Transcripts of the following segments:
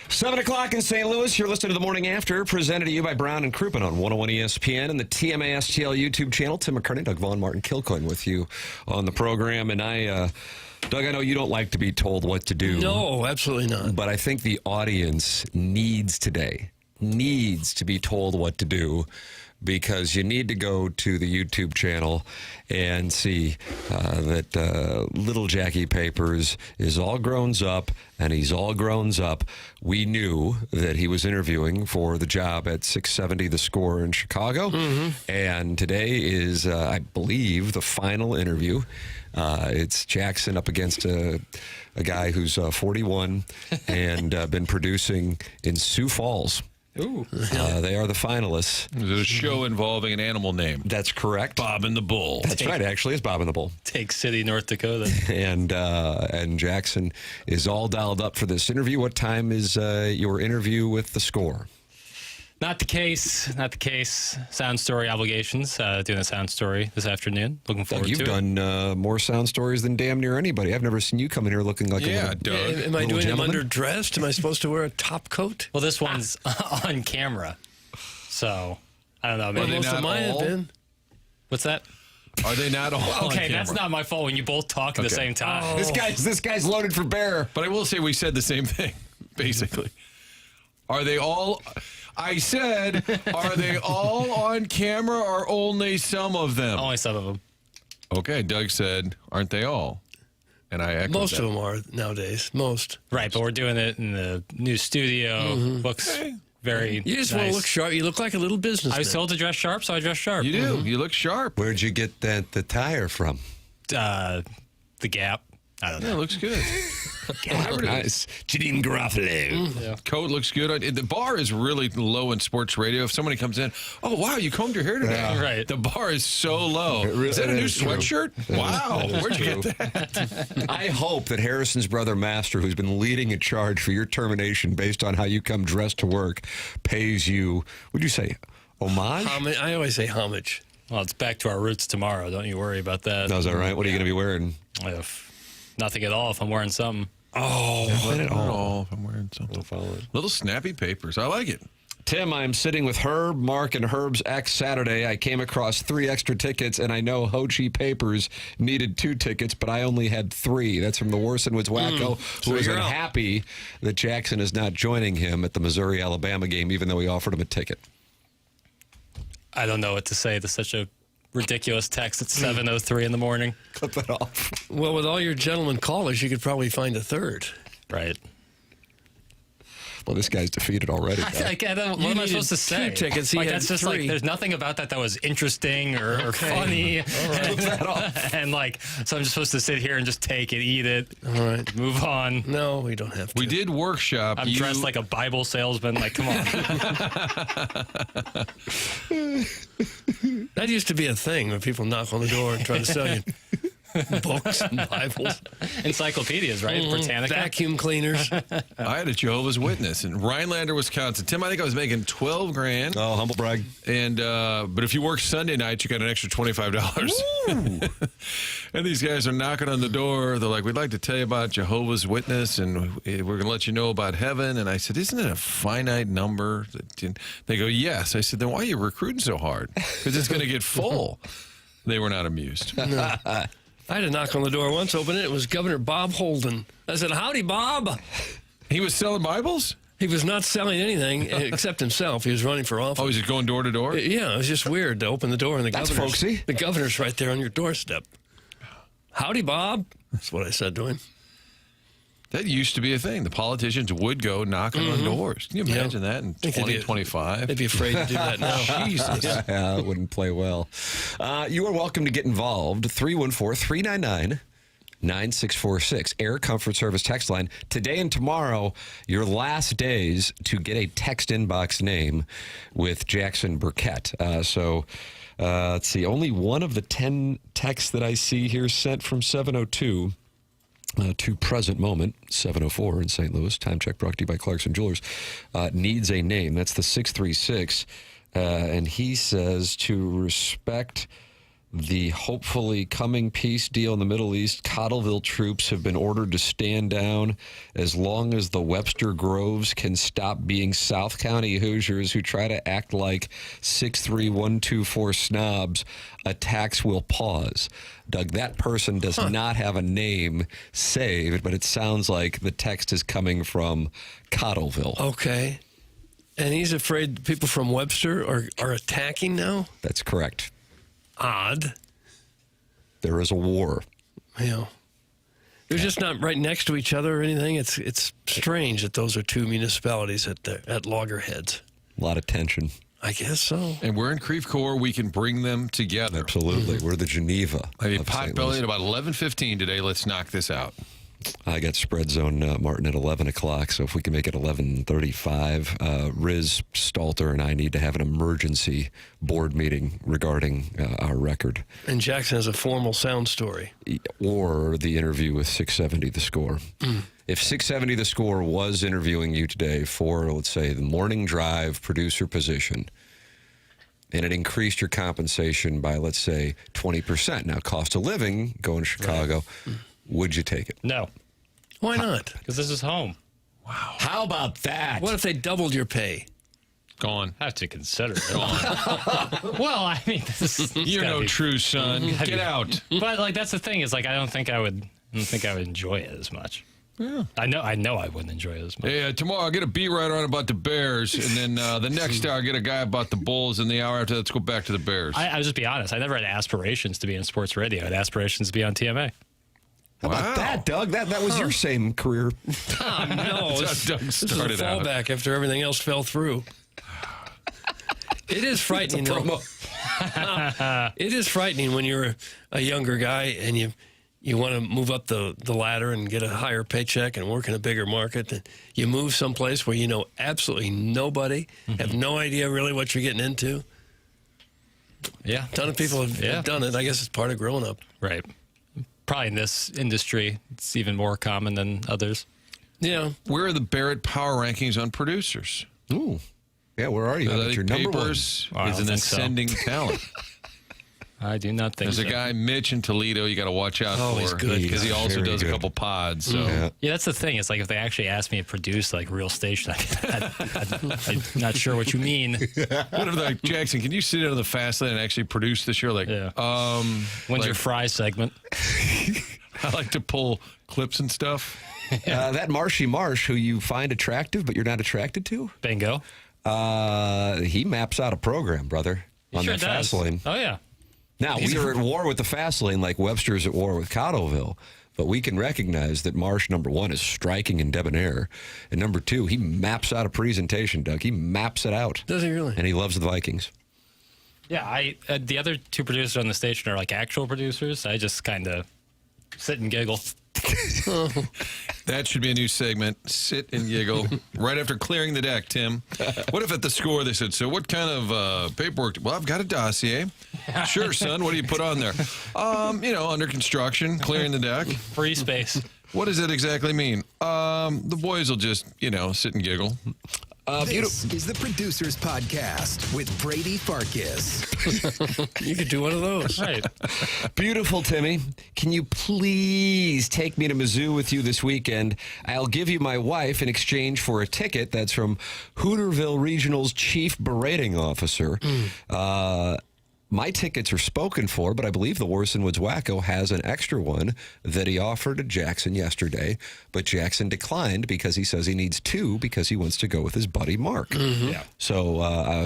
7 o'clock in St. Louis. You're listening to The Morning After, presented to you by Brown and Crouppen on 101 ESPN and the TMASTL YouTube channel. Tim McKernan, Doug Vaughn, Martin Kilcoyne with you on the program. And Doug, I know you don't like to be told what to do. No, absolutely not. But I think the audience needs to be told what to do, because you need to go to the YouTube channel and see that little Jackie Papers is all grown up, and he's all grown up. We knew that he was interviewing for the job at 670 The Score in Chicago, and today is, I believe, the final interview. It's Jackson up against a guy who's 41 and been producing in Sioux Falls. Ooh. They are the finalists. There's a show involving an animal name. That's correct. Bob and the Bull. That's right. Actually, it's Bob and the Bull. Take City, North Dakota. And Jackson is all dialed up for this interview. What time is your interview with The Score? Not the case. Sound story obligations. Doing a sound story this afternoon. Looking forward to it. You've done more sound stories than damn near anybody. I've never seen you come in here looking like a Doug. Am I doing gentleman? them underdressed? Am I supposed to wear a top coat? Well, this one's on camera. So, I don't know. Well, Maybe most of mine have been. What's that? Are they not all on Okay, camera? that's not my fault when you both talk at the same time. This guy's loaded for bear. But I will say we said the same thing, basically. Are they all... I said, are they all on camera or only some of them? Only some of them. Okay, Doug said, aren't they all? And I echoed Most that. of them are nowadays. Most. Right, but we're doing it in the new studio. Looks very You just nice. want to look sharp. You look like a little businessman. I was told to dress sharp, so I dress sharp. You do. You look sharp. Where'd you get the tire from? The Gap. I don't know. Yeah, it looks good. Nice. Janine Garofalo. Coat looks good. The bar is really low in sports radio. If somebody comes in, oh, wow, you combed your hair today. Yeah. Right. The bar is so low. really Is that a new is true. sweatshirt? Wow. Where'd you get that? I hope that Harrison's brother Master, who's been leading a charge for your termination based on how you come dressed to work, pays you, would you say, homage? I always say homage. Well, it's back to our roots tomorrow. Don't you worry about that. No, is that right? What are you going to be wearing? Nothing at all if I'm wearing something. Oh, not at all. If I'm wearing something. Follow it. Little snappy papers. I like it. Tim, I'm sitting with Herb, Mark, and Herb's ex Saturday. I came across 3 extra tickets, and I know Ho-Chi Papers needed 2 tickets, but I only had 3. That's from the Warson Woods Wacko, who is unhappy that Jackson is not joining him at the Missouri-Alabama game, even though he offered him a ticket. I don't know what to say to such a ridiculous text at 7:03 in the morning. Clip that off. Well, with all your gentlemen callers, you could probably find a third. Right. Well, this guy's defeated already. I don't, what am I needed supposed to 2 say? tickets, he Like, had that's just 3. like, there's nothing about that was interesting or funny. And like, so I'm just supposed to sit here and just take it, eat it, All right. move on. No, we don't have to. We did workshop. I'm dressed like a Bible salesman. Like, come on. That used to be a thing when people knock on the door and try to sell you books and Bibles. Encyclopedias, right? Britannica. Vacuum cleaners. I had a Jehovah's Witness in Rhinelander, Wisconsin. Tim, I think I was making $12,000. Oh, humble brag. And but if you work Sunday night, you got an extra $25. And these guys are knocking on the door. They're like, "We'd like to tell you about Jehovah's Witness, and we're going to let you know about heaven." And I said, "Isn't it a finite number?" They go, "Yes." I said, "Then why are you recruiting so hard? Because it's going to get full." They were not amused. No. I had to knock on the door once, open it. It was Governor Bob Holden. I said, "Howdy, Bob." He was selling Bibles? He was not selling anything except himself. He was running for office. Oh, he's just going door to door? Yeah, it was just weird to open the door and That's folksy. the governor's right there on your doorstep. "Howdy, Bob." That's what I said to him. That used to be a thing. The politicians would go knocking on doors. Can you imagine that in 2025? They'd be afraid to do that now. Jesus. Yeah, it wouldn't play well. You are welcome to get involved. 314-399-9646. Air Comfort Service text line. Today and tomorrow, your last days to get a text inbox name with Jackson Burkett. Let's see. Only one of the 10 texts that I see here sent from 702 to present moment, 7:04 in St. Louis. Time check brought to you by Clarkson Jewelers. Needs a name. That's the 636. And he says to respect the hopefully coming peace deal in the Middle East, Cottleville troops have been ordered to stand down as long as the Webster Groves can stop being South County Hoosiers who try to act like 63124 snobs. Attacks will pause. Doug, that person does not have a name saved, but it sounds like the text is coming from Cottleville. Okay. And he's afraid people from Webster are attacking now? That's correct. Odd. There is a war. Yeah. They're just not right next to each other or anything. It's strange that those are two municipalities at loggerheads. A lot of tension. I guess so. And we're in Creve Coeur. We can bring them together. Absolutely. We're the Geneva. I mean, of pot St. belly Louis. at about 11:15 today. Let's knock this out. I got spread zone, Martin, at 11 o'clock, so if we can make it 11:35, Riz Stalter and I need to have an emergency board meeting regarding our record. And Jackson has a formal sound story. Or the interview with 670 The Score. If 670 The Score was interviewing you today for, let's say, the morning drive producer position, and it increased your compensation by, let's say, 20%. Now, cost of living, going to Chicago, would you take it? No, Why not? because this is home. How about that? What if they doubled your pay? Gone. I have to consider it. Well, I mean, You're no true son. Get out. But like, that's the thing is like, I don't think I would enjoy it as much. Yeah. I know I wouldn't enjoy it as much. Yeah, tomorrow I'll get a beat writer on about the Bears, and then the next hour I'll get a guy about the Bulls, and the hour after let's go back to the Bears. I'll just be honest. I never had aspirations to be in sports radio. I had aspirations to be on TMA. How about that, Doug? That was your same career. Oh, no. That's how Doug This is a started out. fallback after everything else fell through. It is frightening, though. It is frightening when you're a younger guy and you want to move up the ladder and get a higher paycheck and work in a bigger market. And you move someplace where you know absolutely nobody, have no idea really what you're getting into. Yeah. A ton of people have done it. I guess it's part of growing up. Right. Probably in this industry, it's even more common than others. Yeah. Where are the Barrett Power Rankings on producers? Ooh. Yeah, where are you? I think Your number one. Papers I is don't an think so. ascending talent. I do not think There's so. a guy, Mitch in Toledo, you got to watch out Oh, for. he's good. Because he He's also very does good. a couple pods. So. Yeah. Yeah, that's the thing. It's like if they actually asked me to produce like real station, I'm not sure what you mean. What if like, Jackson, can you sit in on the fast lane and actually produce the show? Like, Yeah. When's like, your fry segment? I like to pull clips and stuff. That Marshy Marsh, who you find attractive but you're not attracted to, Bingo. he maps out a program, brother, on Sure that fast does. lane. Oh yeah. Now, we are at war with the fast lane like Webster's at war with Cottleville, but we can recognize that Marsh, number one, is striking and debonair, and number two, he maps out a presentation, Doug. He maps it out. Does he really? And he loves the Vikings. Yeah, the other two producers on the station are like actual producers. I just kind of sit and giggle. That should be a new segment. Sit and giggle. Right after clearing the deck, Tim. What if at the score they said, so what kind of paperwork? Well, I've got a dossier. Sure, son. What do you put on there? Under construction, clearing the deck. Free space. What does that exactly mean? The boys will just, sit and giggle. This is the Producers Podcast with Brady Farkas. You could do one of those. Right. Beautiful, Timmy. Can you please take me to Mizzou with you this weekend? I'll give you my wife in exchange for a ticket. That's from Hooterville Regional's chief berating officer. My tickets are spoken for, but I believe the Warson Woods Wacko has an extra one that he offered to Jackson yesterday, but Jackson declined because he says he needs two because he wants to go with his buddy Mark. Yeah. So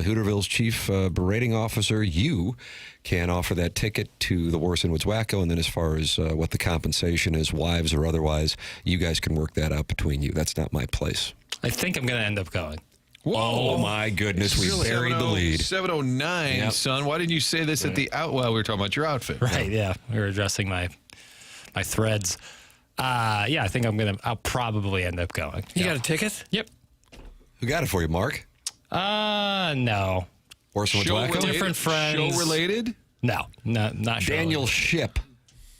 Hooterville's chief berating officer, you can offer that ticket to the Warson Woods Wacko, and then as far as what the compensation is, wives or otherwise, you guys can work that out between you. That's not my place. I think I'm going to end up going. Oh, my goodness. We buried the lead. 7:09, Yep. son. Why didn't you say this at the well, we were talking about your outfit. Right. Yeah. We were addressing my threads. I think I'll probably end up going. You got a ticket? Yep. Who got it for you, Mark? No. Warson Woods Show Wacko? related? Different friends. Show related? No. Not sure. Daniel Ship.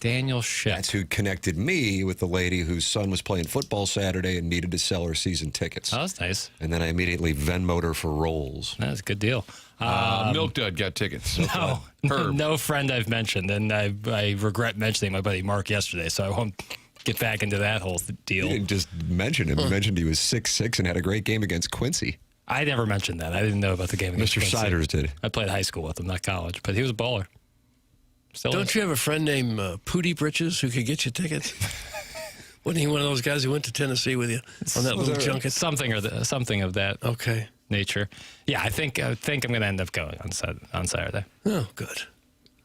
Daniel Ship. That's who connected me with the lady whose son was playing football Saturday and needed to sell her season tickets. Oh, that's nice. And then I immediately Venmo'd her for rolls. That's a good deal. Milk Dud got tickets. No friend I've mentioned, and I regret mentioning my buddy Mark yesterday, so I won't get back into that whole deal. You didn't just mention him. You mentioned he was 6'6" and had a great game against Quincy. I never mentioned that. I didn't know about the game against Mr. Quincy. Siders did. I played high school with him, not college, but he was a baller. Don't you have a friend named Pootie Britches who could get you tickets? Wasn't he one of those guys who went to Tennessee with you on that little junket? Something of that Okay. nature. Yeah, I think I'm going to end up going on Saturday. Oh, good.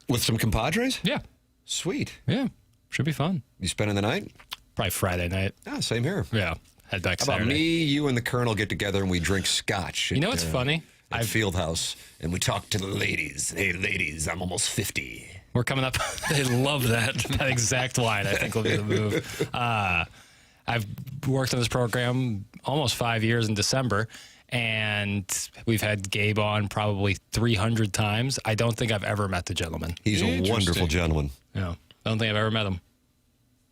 With some compadres? Yeah, Sweet. yeah, should be fun. You spending the night? Probably Friday night. Ah, same here. Yeah, head back How about Saturday. me, you, and the Colonel get together and we drink scotch? You know what's funny? At Fieldhouse, and we talk to the ladies. Hey, ladies, I'm almost 50. We're coming up. They love that. That exact line, I think, will be the move. I've worked on this program almost 5 years in December, and we've had Gabe on probably 300 times. I don't think I've ever met the gentleman. He's a Interesting. wonderful gentleman. No, I don't think I've ever met him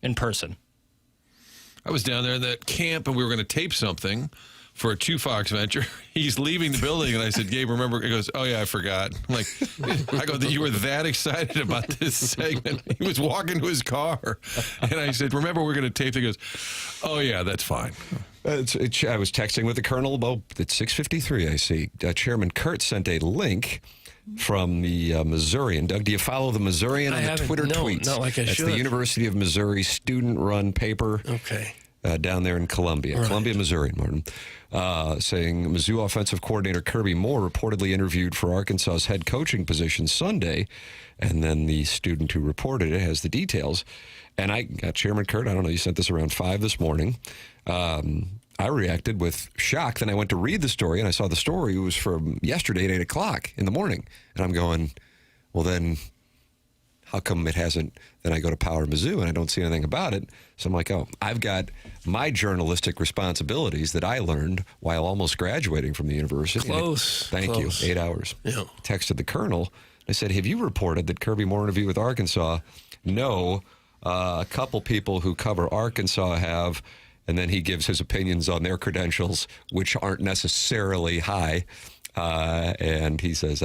in person. I was down there at that camp, and we were going to tape something for a Two Fox venture. He's leaving the building, and I said, Gabe, remember? He goes, oh, yeah, I forgot. I'm like, I go, you were that excited about this segment. He was walking to his car, and I said, remember, we're going to tape. He goes, oh, yeah, that's fine. I was texting with the Colonel about at 6:53. I see Chairman Kurt sent a link from the Missourian. Doug, do you follow the Missourian on the haven't. Twitter No, tweets? not like I That's should. the University of Missouri student-run paper. Okay. Down there in Columbia, Right. Columbia, Missouri, Martin, saying Mizzou offensive coordinator Kirby Moore reportedly interviewed for Arkansas's head coaching position Sunday, and then the student who reported it has the details. And I got Chairman Kurt, I don't know, you sent this around 5 this morning. I reacted with shock. Then I went to read the story, and I saw the story was from yesterday at 8 o'clock in the morning. And I'm going, well, then how come it hasn't? Then I go to Power Mizzou, and I don't see anything about it. So I'm like, oh, I've got my journalistic responsibilities that I learned while almost graduating from the university. Close. Thank Close. you. 8 hours. Yeah. Texted the Colonel. I said, have you reported that Kirby Moore interviewed with Arkansas? No. A couple people who cover Arkansas have. And then he gives his opinions on their credentials, which aren't necessarily high. And he says,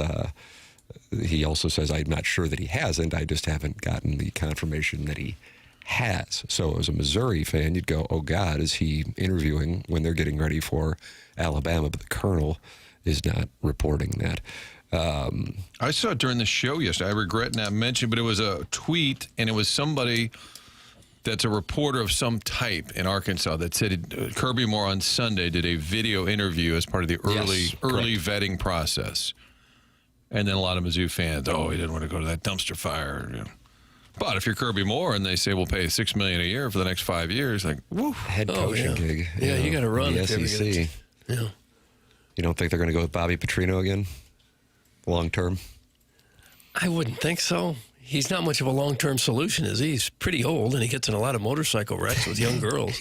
he also says, I'm not sure that he hasn't. I just haven't gotten the confirmation that he has. So as a Missouri fan, you'd go, oh, God, is he interviewing when they're getting ready for Alabama? But the Colonel is not reporting that. I saw it during the show yesterday. I regret not mentioning, but it was a tweet, and it was somebody that's a reporter of some type in Arkansas that said Kirby Moore on Sunday did a video interview as part of the early vetting process. And then a lot of Mizzou fans, he didn't want to go to that dumpster fire. You know. But if you're Kirby Moore and they say we'll pay $6 million a year for the next 5 years, like, woo. Head coaching gig. Yeah, you got to run the if you're ever SEC. gonna- Yeah. You don't think they're going to go with Bobby Petrino again, long term? I wouldn't think so. He's not much of a long-term solution, is he? He's pretty old, and he gets in a lot of motorcycle wrecks with young girls.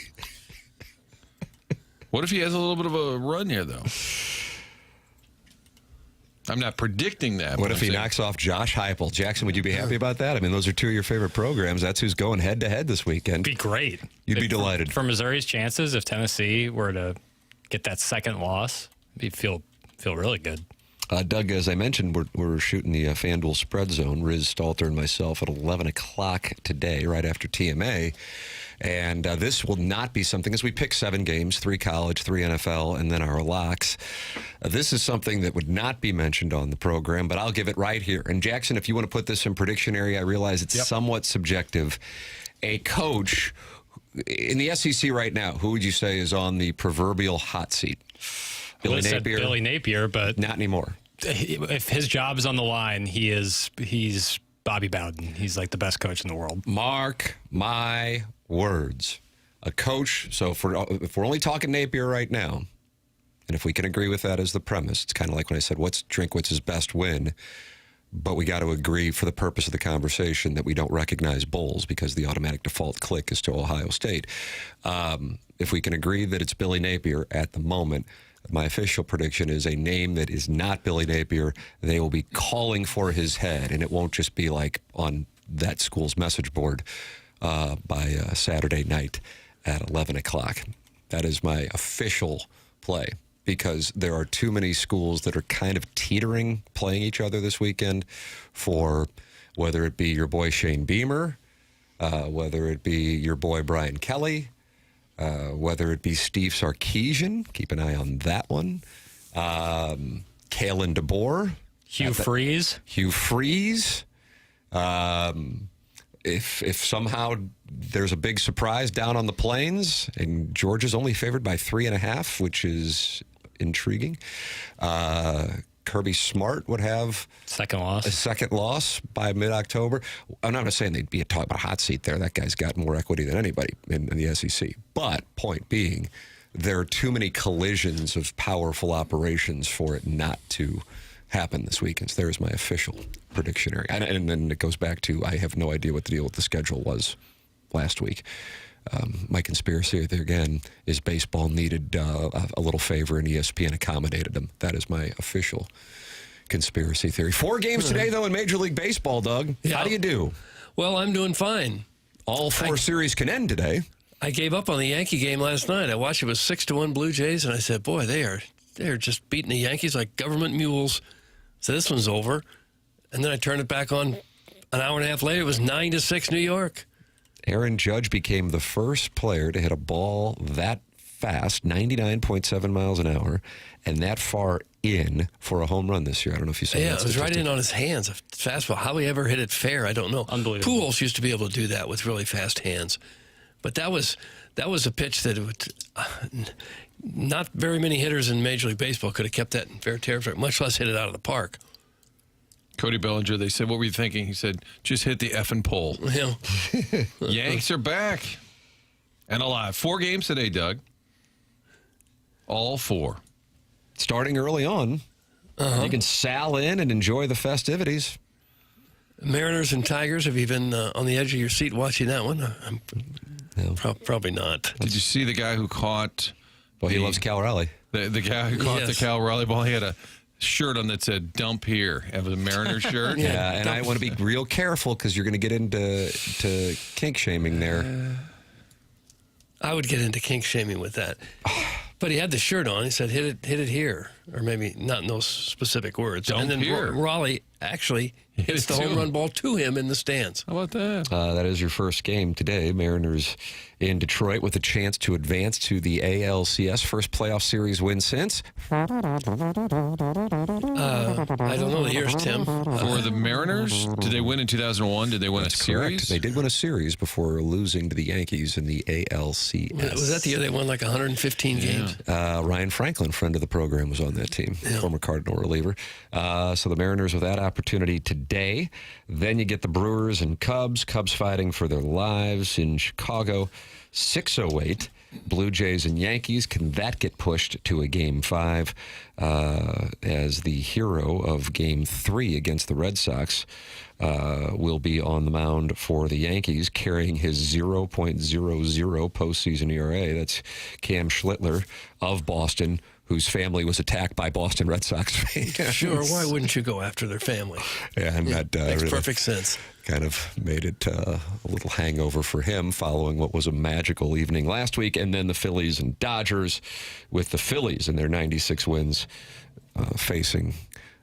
What if he has a little bit of a run here, though? I'm not predicting that. What but if I'm he saying- knocks off Josh Heupel? Jackson, would you be happy about that? I mean, those are two of your favorite programs. That's who's going head-to-head this weekend. Be great. You'd be delighted. For Missouri's chances, if Tennessee were to get that second loss, you'd feel really good. Doug, as I mentioned, we're shooting the FanDuel Spread Zone, Riz Stalter and myself, at 11 o'clock today, right after TMA. And this will not be something, as we pick 7 games, 3 college, 3 NFL, and then our locks. This is something that would not be mentioned on the program, but I'll give it right here. And Jackson, if you want to put this in prediction area, I realize it's somewhat subjective. A coach in the SEC right now, who would you say is on the proverbial hot seat? Billy Napier? Billy Napier, but Not anymore. if his job is on the line, he's Bobby Bowden. He's like the best coach in the world. Mark my words. A coach, so if we're only talking Napier right now, and if we can agree with that as the premise, it's kind of like when I said, what's Drinkwitz's best win? But we got to agree for the purpose of the conversation that we don't recognize bowls because the automatic default click is to Ohio State. If we can agree that it's Billy Napier at the moment, my official prediction is a name that is not Billy Napier. They will be calling for his head, and it won't just be like on that school's message board by Saturday night at 11 o'clock. That is my official play, because there are too many schools that are kind of teetering playing each other this weekend, for whether it be your boy Shane Beamer, whether it be your boy Brian Kelly, whether it be Steve Sarkisian. Keep an eye on that one. Kalen DeBoer. Hugh Freeze. Hugh Freeze. If somehow there's a big surprise down on the plains, and Georgia's only favored by 3.5, which is intriguing. Kirby Smart would have a second loss by mid-October. I'm not saying they'd be talking about a hot seat there. That guy's got more equity than anybody in the SEC. But point being, there are too many collisions of powerful operations for it not to happen this weekend. So there's my official prediction area. And then it goes back to, I have no idea what the deal with the schedule was last week. My conspiracy there again is baseball needed a little favor, and ESPN accommodated them. That is my official conspiracy theory. 4 games today, though, in Major League Baseball, Doug. Yeah. How do you do? Well, I'm doing fine. All 4 series can end today. I gave up on the Yankee game last night. I watched it was 6-1 Blue Jays, and I said, boy, they're just beating the Yankees like government mules. So this one's over. And then I turned it back on an hour and a half later. It was 9-6 New York. Aaron Judge became the first player to hit a ball that fast, 99.7 miles an hour, and that far in for a home run this year. I don't know if you saw that. Yeah, it was right in on his hands. A fastball. How he ever hit it fair, I don't know. Unbelievable. Pujols used to be able to do that with really fast hands. But that was a pitch that not very many hitters in Major League Baseball could have kept that in fair territory, much less hit it out of the park. Cody Bellinger, they said, what were you thinking? He said, just hit the effing pole. Yeah. Yanks are back and alive. 4 games today, Doug. All 4. Starting early on. You can sal in and enjoy the festivities. Mariners and Tigers, have you been on the edge of your seat watching that one? No. Probably not. Did you see the guy who caught... Well, he loves Cal Raleigh. The guy who caught the Cal Raleigh ball, he had a shirt on that said "dump here." It was a Mariners shirt. Yeah, and I want to be real careful because you're going to get into kink shaming there. I would get into kink shaming with that. But he had the shirt on. He said, hit it here. Or maybe not in those specific words. Dump and then here. Raleigh actually hits the home run ball to him in the stands. How about that? That is your first game today. Mariners in Detroit with a chance to advance to the ALCS. First playoff series win since. I don't know. Here's Tim. For the Mariners, did they win in 2001? Did they win a series? Correct. They did win a series before losing to the Yankees in the ALCS. Was that the year they won like 115 games? Ryan Franklin, friend of the program, was on that team, former Cardinal reliever. So the Mariners with that opportunity today. Then you get the Brewers and Cubs fighting for their lives in Chicago. 6:08. Blue Jays and Yankees. Can that get pushed to a Game 5 as the hero of Game 3 against the Red Sox will be on the mound for the Yankees, carrying his 0.00 postseason ERA. That's Cam Schlittler of Boston, whose family was attacked by Boston Red Sox fans. Sure, why wouldn't you go after their family? Yeah, and that Makes really perfect sense. kind of made it a little hangover for him following what was a magical evening last week. And then the Phillies and Dodgers, with the Phillies and their 96 wins facing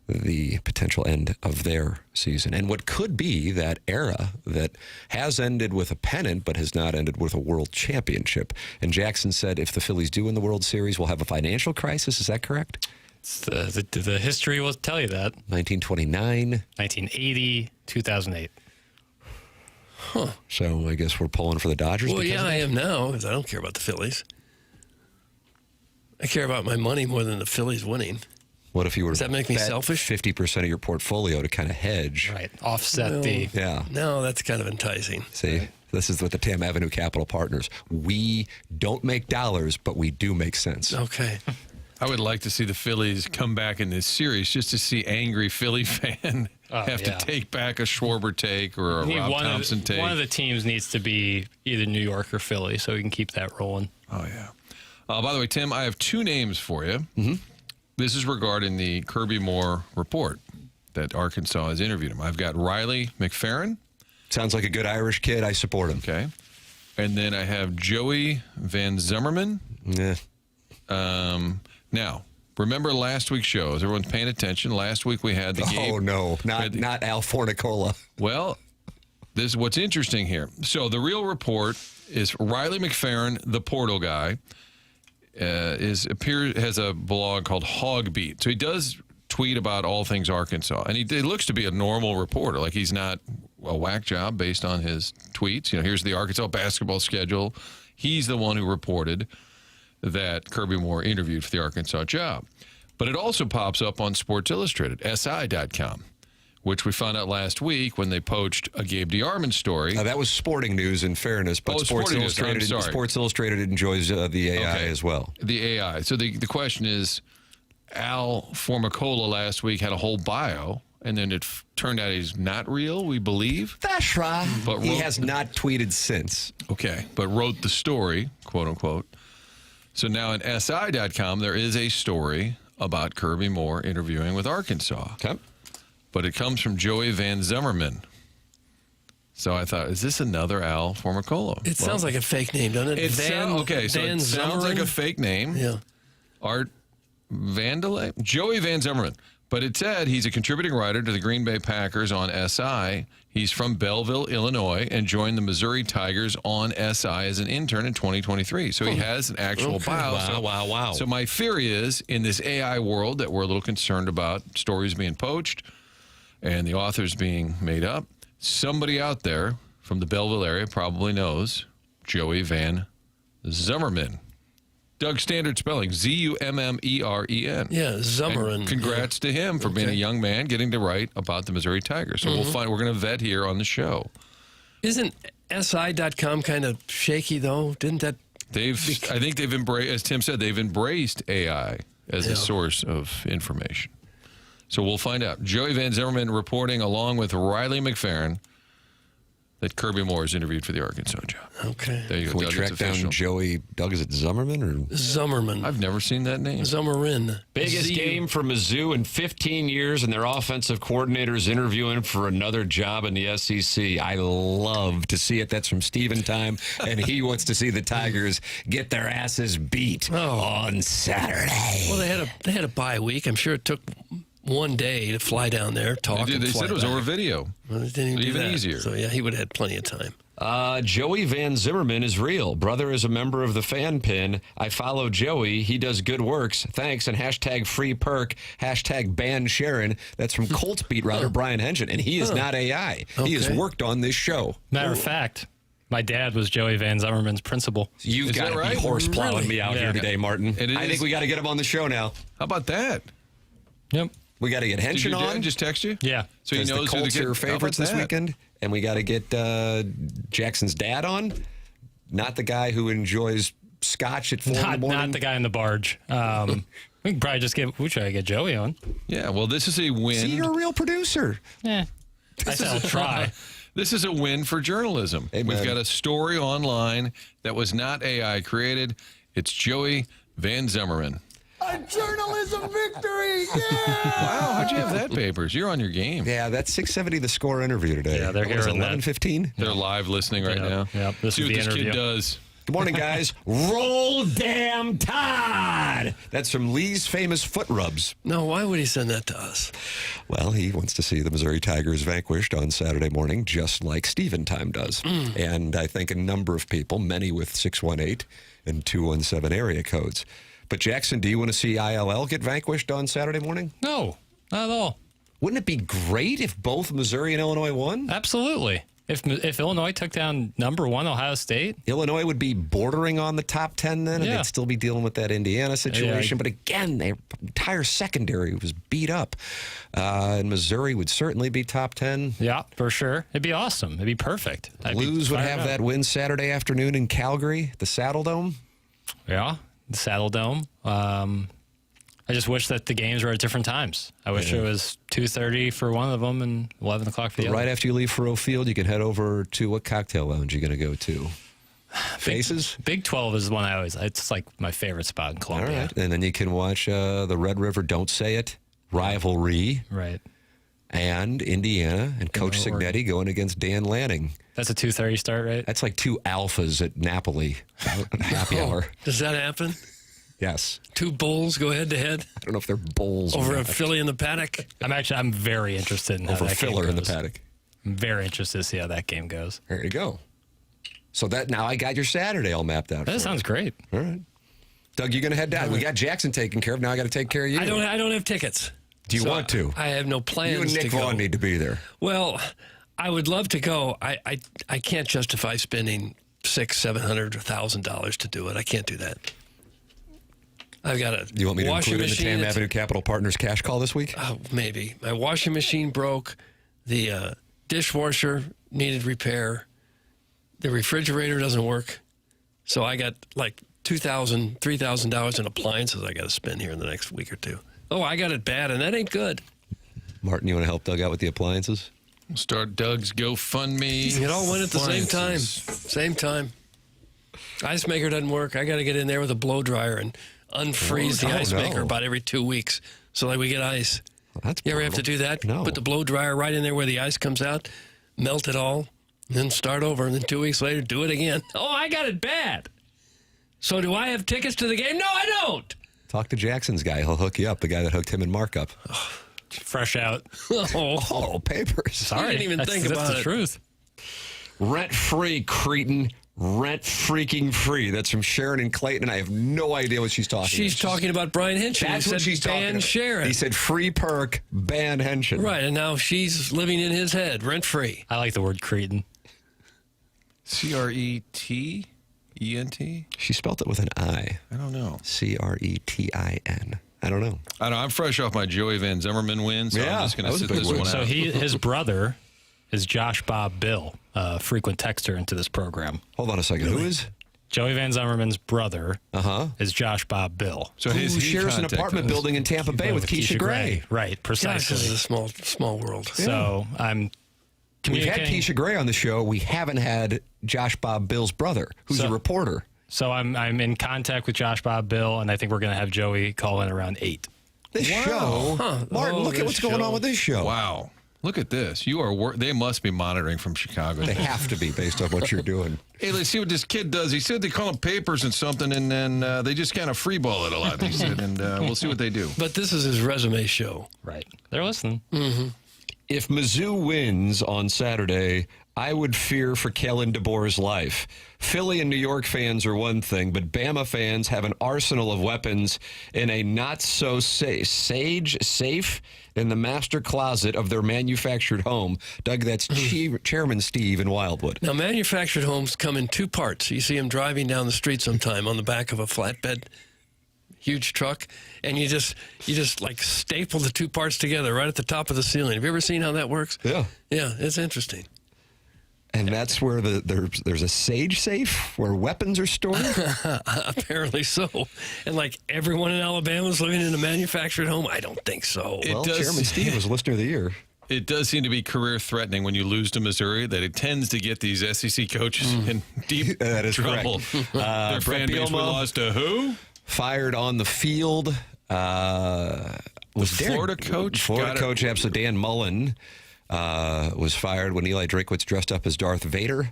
the potential end of their season. And what could be that era that has ended with a pennant but has not ended with a world championship. And Jackson said if the Phillies do win the World Series, we'll have a financial crisis. Is that correct? The history will tell you that. 1929. 1980, 2008. So I guess we're pulling for the Dodgers. Well, yeah, I am now, because I don't care about the Phillies. I care about my money more than the Phillies winning. What if you were Does that make me selfish? 50% of your portfolio to kind of hedge? Right. Offset the... Yeah. No, that's kind of enticing. See, this is with the Tam Avenue Capital Partners. We don't make dollars, but we do make sense. Okay. I would like to see the Phillies come back in this series just to see angry Philly fan have to take back a Schwarber take or a Rob Thompson take. One of the teams needs to be either New York or Philly, so we can keep that rolling. Oh, yeah. By the way, Tim, I have 2 names for you. Mm-hmm. This is regarding the Kirby Moore report that Arkansas has interviewed him. I've got Riley McCarron Sounds like a good Irish kid. I support him. Okay. And then I have Joey Van Zimmerman. Yeah. Now, remember last week's show? Is everyone's paying attention? Last week we had the game. Oh, no. Not Al Fornicola. Well, this is what's interesting here. So the real report is Riley McCarron, the portal guy, has a blog called Hog Beat. So he does tweet about all things Arkansas, and he looks to be a normal reporter. Like, he's not a whack job based on his tweets. You know, here's the Arkansas basketball schedule. He's the one who reported that Kirby Moore interviewed for the Arkansas job. But it also pops up on Sports Illustrated, SI.com, which we found out last week when they poached a Gabe DeArmond story. That was sporting news, in fairness, but Sports Illustrated enjoys the AI as well. The AI. So the question is, Al Formicola last week had a whole bio, and then it turned out he's not real, we believe. That's right. But he has not tweeted since. Okay, but wrote the story, quote unquote. So now in SI.com, there is a story about Kirby Moore interviewing with Arkansas. Okay. But it comes from Joey Van Zimmerman. So I thought, is this another Al Formicola? It sounds like a fake name, doesn't it? So it sounds like a fake name. Yeah. Art Vandelay? Joey Van Zimmerman. But it said he's a contributing writer to the Green Bay Packers on SI. He's from Belleville, Illinois, and joined the Missouri Tigers on SI as an intern in 2023. So he has an actual bio. Wow. So my theory is, in this AI world that we're a little concerned about stories being poached and the authors being made up, somebody out there from the Belleville area probably knows Joey Van Zimmerman. Doug, standard spelling, Zummeren. Yeah, Zummeren. And congrats to him for being a young man getting to write about the Missouri Tigers. So we're going to vet here on the show. Isn't SI.com kind of shaky, though? Didn't that... I think they've embraced, as Tim said, they've embraced AI as a source of information. So we'll find out. Joey Van Zimmerman reporting along with Riley McCarron that Kirby Moore is interviewed for the Arkansas job. Okay. There you go. Can we Doug, track it's down official. Joey? Doug, is it Zummerman or Zummerman? I've never seen that name. Zummeren. Biggest game for Mizzou in 15 years, and their offensive coordinator's interviewing for another job in the SEC. I love to see it. That's from Steven Time, and he wants to see the Tigers get their asses beat on Saturday. Well, they had a bye week. I'm sure it took one day to fly down there, talk, They and fly said it was back. over video. Well, they didn't do Even that. easier. So, yeah, he would have had plenty of time. Joey Van Zimmerman is real. Brother is a member of the fan pin. I follow Joey. He does good works. Thanks. And hashtag free perk. Hashtag ban Sharon. That's from Colts beat writer Brian Henson. And he is not AI. He has Okay. worked on this show. Matter of fact, my dad was Joey Van Zimmerman's principal. You've Is got that to right? be horse plowing me out Yeah. here today, Martin. And it I is- think we got to get him on the show now. How about that? Yep. we got to get Did Henson your dad on? just text you? Yeah. So he Because knows the who Colts to get. are How about favorites this that? weekend, and we got to get Jackson's dad on. Not the guy who enjoys scotch at 4 in the morning. Not the guy in the barge. We can probably just we try to get Joey on. Yeah, well, this is a win. See, you're a real producer. Yeah. I said I'll try. This is a win for journalism. Amen. We've got a story online that was not AI created. It's Joey Van Zimmerman. A journalism victory! Wow, how'd you have that, Papers? You're on your game. Yeah, that's 670 the score interview today. Yeah, they're What was it, hearing that. 11:15? They're live listening right Yeah, now. yeah, this See is what the this interview. kid does. Good morning, guys. Roll damn Tide. That's from Lee's famous foot rubs. No, why would he send that to us? Well, he wants to see the Missouri Tigers vanquished on Saturday morning, just like Steven Time does. And I think a number of people, many with 618 and 217 area codes. But Jackson, do you want to see ILL get vanquished on Saturday morning? No, not at all. Wouldn't it be great if both Missouri and Illinois won? Absolutely. If Illinois took down number 1 Ohio State, Illinois would be bordering on the top 10 then, and Yeah. they'd still be dealing with that Indiana situation. Yeah. But again, their entire secondary was beat up. And Missouri would certainly be top 10. yeah, for sure. It'd be awesome. It'd be perfect. I'd be Blues would fired have up. that win Saturday afternoon in Calgary, the Saddle Dome. Yeah, the Saddle Dome. I just wish that the games were at different times. I wish it was 2:30 for one of them and 11 o'clock for the Right other. after you leave Faroe Field, you can head over to what cocktail lounge you going to go to? Faces? Big 12 is the one it's like my favorite spot in All Columbia. right. And then you can watch the Red River Don't Say It rivalry. Right. and Indiana, and Coach Signetti going against Dan Lanning. That's a 2:30 start, right? That's like 2 alphas at Napoli happy hour. Does that happen? Yes. 2 bulls go head to head I don't know if they're bulls over or a not. filly in the paddock. I'm very interested in how Over that game filler in the goes. paddock. I'm very interested to see how that game goes. There you go. So that now I got your Saturday all mapped out. That for sounds you. great. All right. Doug, you're going to head down. We got Jackson taken care of. Now I got to take care of you. I don't have tickets. Do you want to? I have no plans You and Nick to go. Vaughn need to be there. Well, I would love to go. I can't justify spending $600, $700, or $1,000 to do it. I can't do that. I've got a You want me to washing include in the machine. Tam Avenue Capital Partners cash call this week? Maybe. My washing machine broke. The dishwasher needed repair. The refrigerator doesn't work. So I got like $2,000, $3,000 in appliances I got to spend here in the next week or two. Oh, I got it bad, and that ain't good. Martin, you want to help Doug out with the appliances? We'll start Doug's GoFundMe. It all went at the same time. Appliances. Same time. Ice maker doesn't work. I got to get in there with a blow dryer and unfreeze the ice maker about every 2 weeks so that we get ice. Well, that's You ever have to brutal. do that? No. Put the blow dryer right in there where the ice comes out, melt it all, and then start over, and then 2 weeks later, do it again. Oh, I got it bad. So do I have tickets to the game? No, I don't. Talk to Jackson's guy. He'll hook you up, the guy that hooked him and Mark up. Fresh out. Oh, papers. Sorry. didn't even that's, think that's about the it. truth. Rent-free, cretin. Rent-freaking-free. That's from Sharon and Clayton, and I have no idea what she's talking She's about. talking about Brian Henson. That's He what said she's talking ban about. Sharon. He said free perk, ban Henshin. Right, and now she's living in his head, rent-free. I like the word Cretan. Cretent? She spelled it with an I. I don't know. Cretin. I don't know. I don't know. I'm fresh off my Joey Van Zimmerman win, so Yeah, I'm just going that to was a sit big this win. one So out. his brother is Josh Bob Bill, a frequent texter into this program. Hold on a second. Who is? Joey Van Zimmerman's brother is Josh Bob Bill. So Who he shares an contacted apartment us. building in Tampa Bay with Keisha Gray. Right, Gosh, precisely. this is a small world. So I'm We've had communicating. Keisha Gray on the show. We haven't had Josh Bob Bill's brother, who's a reporter. So I'm in contact with Josh Bob Bill, and I think we're going to have Joey call in around 8. This show. Martin, look at this what's going show. on with this show. Wow. Look at this. You are. They must be monitoring from Chicago. They have to be based on what you're doing. Hey, let's see what this kid does. He said they call him papers and something, and then they just kind of freeball it a lot, he said, and we'll see what they do. But this is his resume show. Right. They're listening. If Mizzou wins on Saturday, I would fear for Kellen DeBoer's life. Philly and New York fans are one thing, but Bama fans have an arsenal of weapons in a not-so-safe in the master closet of their manufactured home. Doug, that's Chairman Steve in Wildwood. Now, manufactured homes come in 2 parts. You see them driving down the street sometime on the back of a flatbed, huge truck, and you just like staple the 2 parts together right at the top of the ceiling. Have you ever seen how that works? Yeah. Yeah, it's interesting. And that's where there's a sage safe where weapons are stored? Apparently so. And like everyone in Alabama is living in a manufactured home? I don't think so. It Well, does- Chairman Steve was listener of the year. It does seem to be career-threatening when you lose to Missouri, that it tends to get these SEC coaches in deep That is trouble. correct. Their fan base, we Bielema lost to who? Fired on the field. Was Florida coach? Florida Got it. coach, absolutely. Dan Mullen was fired when Eli Drinkwitz dressed up as Darth Vader.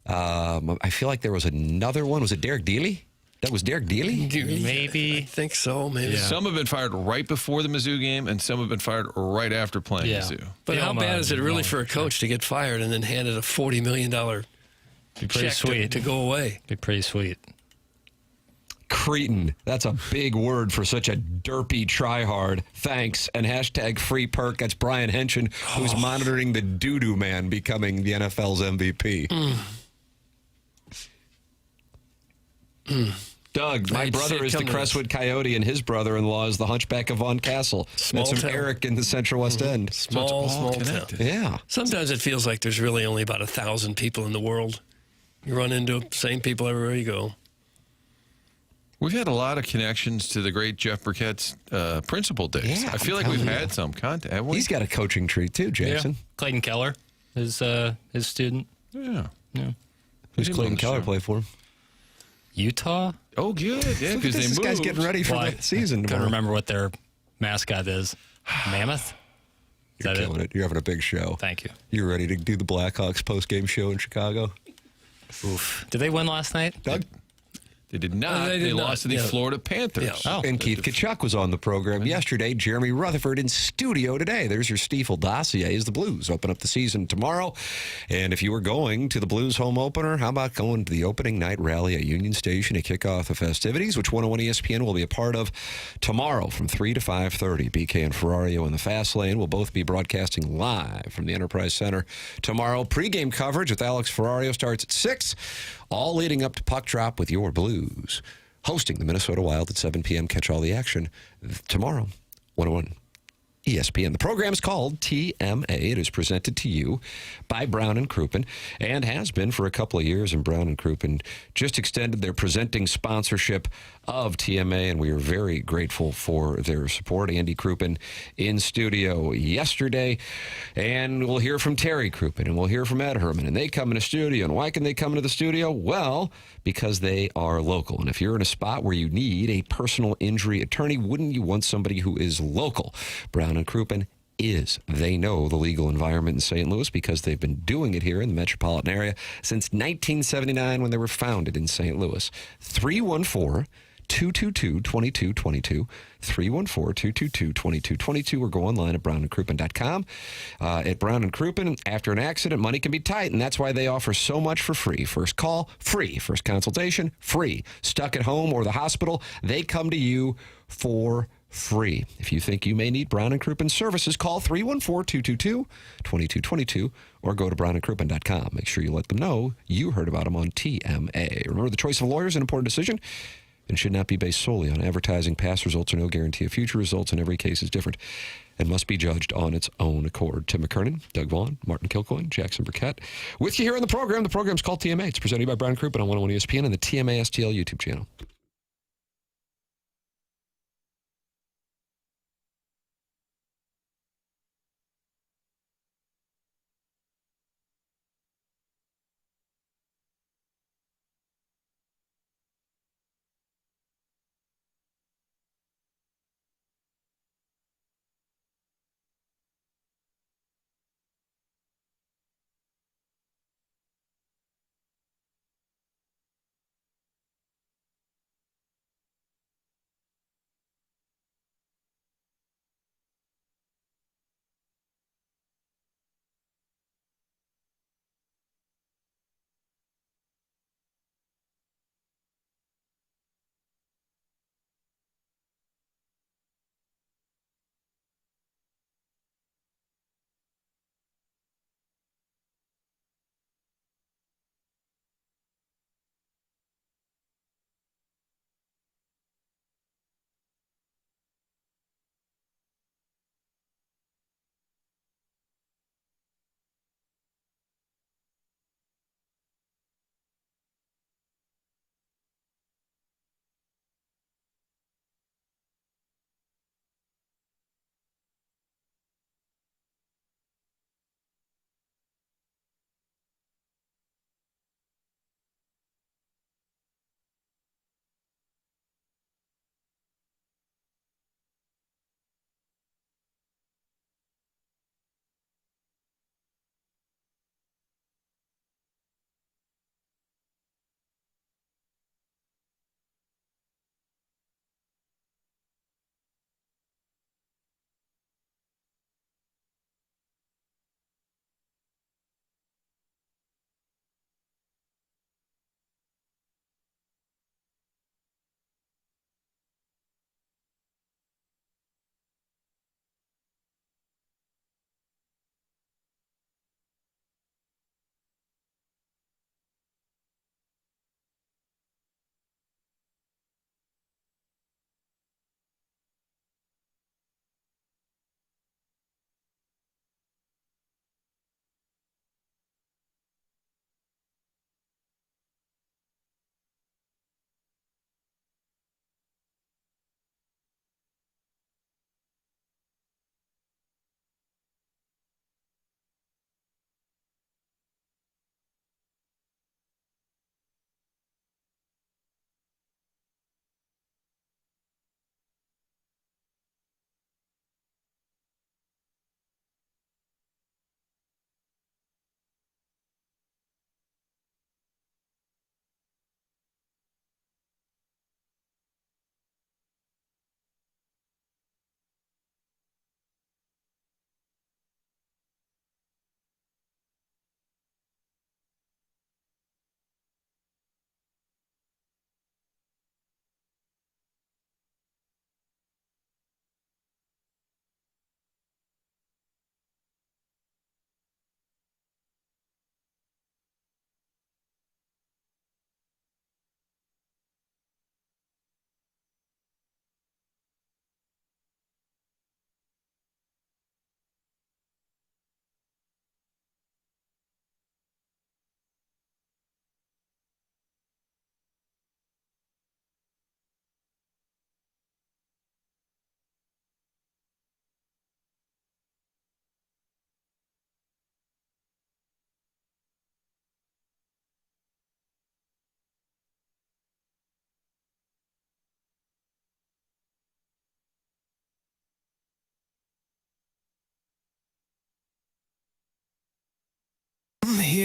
I feel like there was another one. Was it Derek Deely? That was Derek Deely? Maybe. I think so, maybe. Some have been fired right before the Mizzou game, and some have been fired right after playing Yeah. Mizzou. But how Bielema bad is it really Mullen, for a coach to get fired and then handed a $40 million Be pretty check sweet. to go away? Be pretty sweet. Cretin. That's a big word for such a derpy tryhard. Thanks. And hashtag free perk. That's Brian Henshin, who's monitoring the doo-doo man becoming the NFL's MVP. Doug, my hate to see brother it is the come to this. Crestwood Coyote, and his brother-in-law is the Hunchback of Vaughn Castle. Small That's from town. Eric in the Central West End. Small town. connected. Yeah. Sometimes it feels like there's really only about 1,000 people in the world. You run into the same people everywhere you go. We've had a lot of connections to the great Jeff Burkett's principal days. Yeah, I feel I'm like we've telling you. had some contact. Haven't we? He's got a coaching tree, too, Jackson. Clayton Keller is his student. Yeah. Who's Him Clayton on the Keller show. play for him? Utah? Oh, good. Yeah, Look at because they this. This moved. guy's getting ready for Well, the season I tomorrow. don't remember what their mascot is. Mammoth? Is You're that killing it? You're having a big show. Thank you. You ready to do the Blackhawks post-game show in Chicago? Oof. Did they win last night? Doug? They did not. They They, did not. lost to the Yeah. Florida Panthers. Yeah. Oh. And Keith Kachuk was on the program yesterday. Jeremy Rutherford in studio today. There's your Stiefel dossier as the Blues open up the season tomorrow. And if you were going to the Blues home opener, how about going to the opening night rally at Union Station to kick off the festivities, which 101 ESPN will be a part of tomorrow from 3 to 5:30. BK and Ferrario in the Fast Lane will both be broadcasting live from the Enterprise Center tomorrow. Pre-game coverage with Alex Ferrario starts at 6, all leading up to puck drop with your Blues. Hosting the Minnesota Wild at 7 p.m. Catch all the action tomorrow, 101 ESPN. The program is called TMA. It is presented to you by Brown and Crouppen and has been for a couple of years. And Brown and Crouppen just extended their presenting sponsorship of TMA, and we are very grateful for their support. Andy Crouppen in studio yesterday, and we'll hear from Terry Crouppen, and we'll hear from Ed Herman, and they come in the studio. And why can they come into the studio? Well, because they are local. And if you're in a spot where you need a personal injury attorney, wouldn't you want somebody who is local? Brown and Crouppen is. They know the legal environment in St. Louis because they've been doing it here in the metropolitan area since 1979 when they were founded in St. Louis. 314-222-2222, 314-222-2222, or go online at brownandcrouppen.com. At Brown and Crouppen, after an accident, money can be tight, and that's why they offer so much for free. First call, free. First consultation, free. Stuck at home or the hospital, they come to you for free. If you think you may need Brown and Crouppen services, call 314-222-2222 or go to brownandcrouppen.com. Make sure you let them know you heard about them on TMA. Remember, the choice of lawyer is an important decision and should not be based solely on advertising. Past results are no guarantee of future results, and every case is different and must be judged on its own accord. Tim McKernan, Doug Vaughn, Martin Kilcoyne, Jackson Burkett. With you here on the program. The program's called TMA. It's presented by Brown and Crouppen on 101 ESPN and the TMA STL YouTube channel.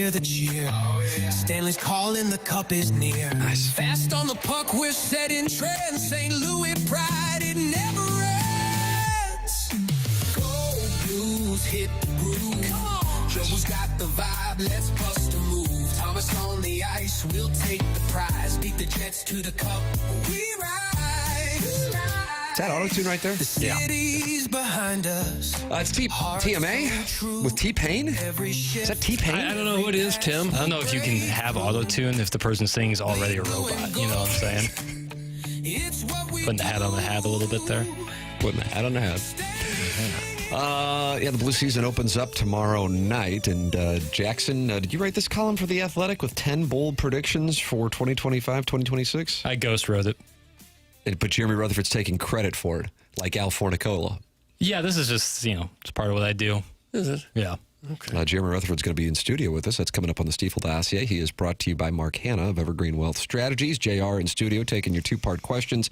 hear the cheer. Stanley's calling, the cup is near. Nice. Fast on the puck, we're setting trends. St. Louis pride, it never ends. Go Blues, hit the groove. Come on. Joe's got the vibe, let's bust a move. Thomas on the ice, we'll take the prize. Beat the Jets to the cup, we ride. Is that auto-tune right there? The city's behind us. It's TMA with T-Pain? Is that T-Pain? I don't know who it is, Tim. I don't know if you can have auto-tune if the person singing is already a robot. You know what I'm saying? Putting the hat on the hat a little bit there. Putting the hat on the hat. The Blue season opens up tomorrow night. And Jackson, did you write this column for The Athletic with 10 bold predictions for 2025, 2026? I ghost wrote it. But Jeremy Rutherford's taking credit for it, like Al Fornicola. Yeah, this is just, it's part of what I do. Is it? Yeah. Okay. Jeremy Rutherford's going to be in studio with us. That's coming up on the Stiefel Dossier. He is brought to you by Mark Hanna of Evergreen Wealth Strategies. JR in studio taking your two-part questions.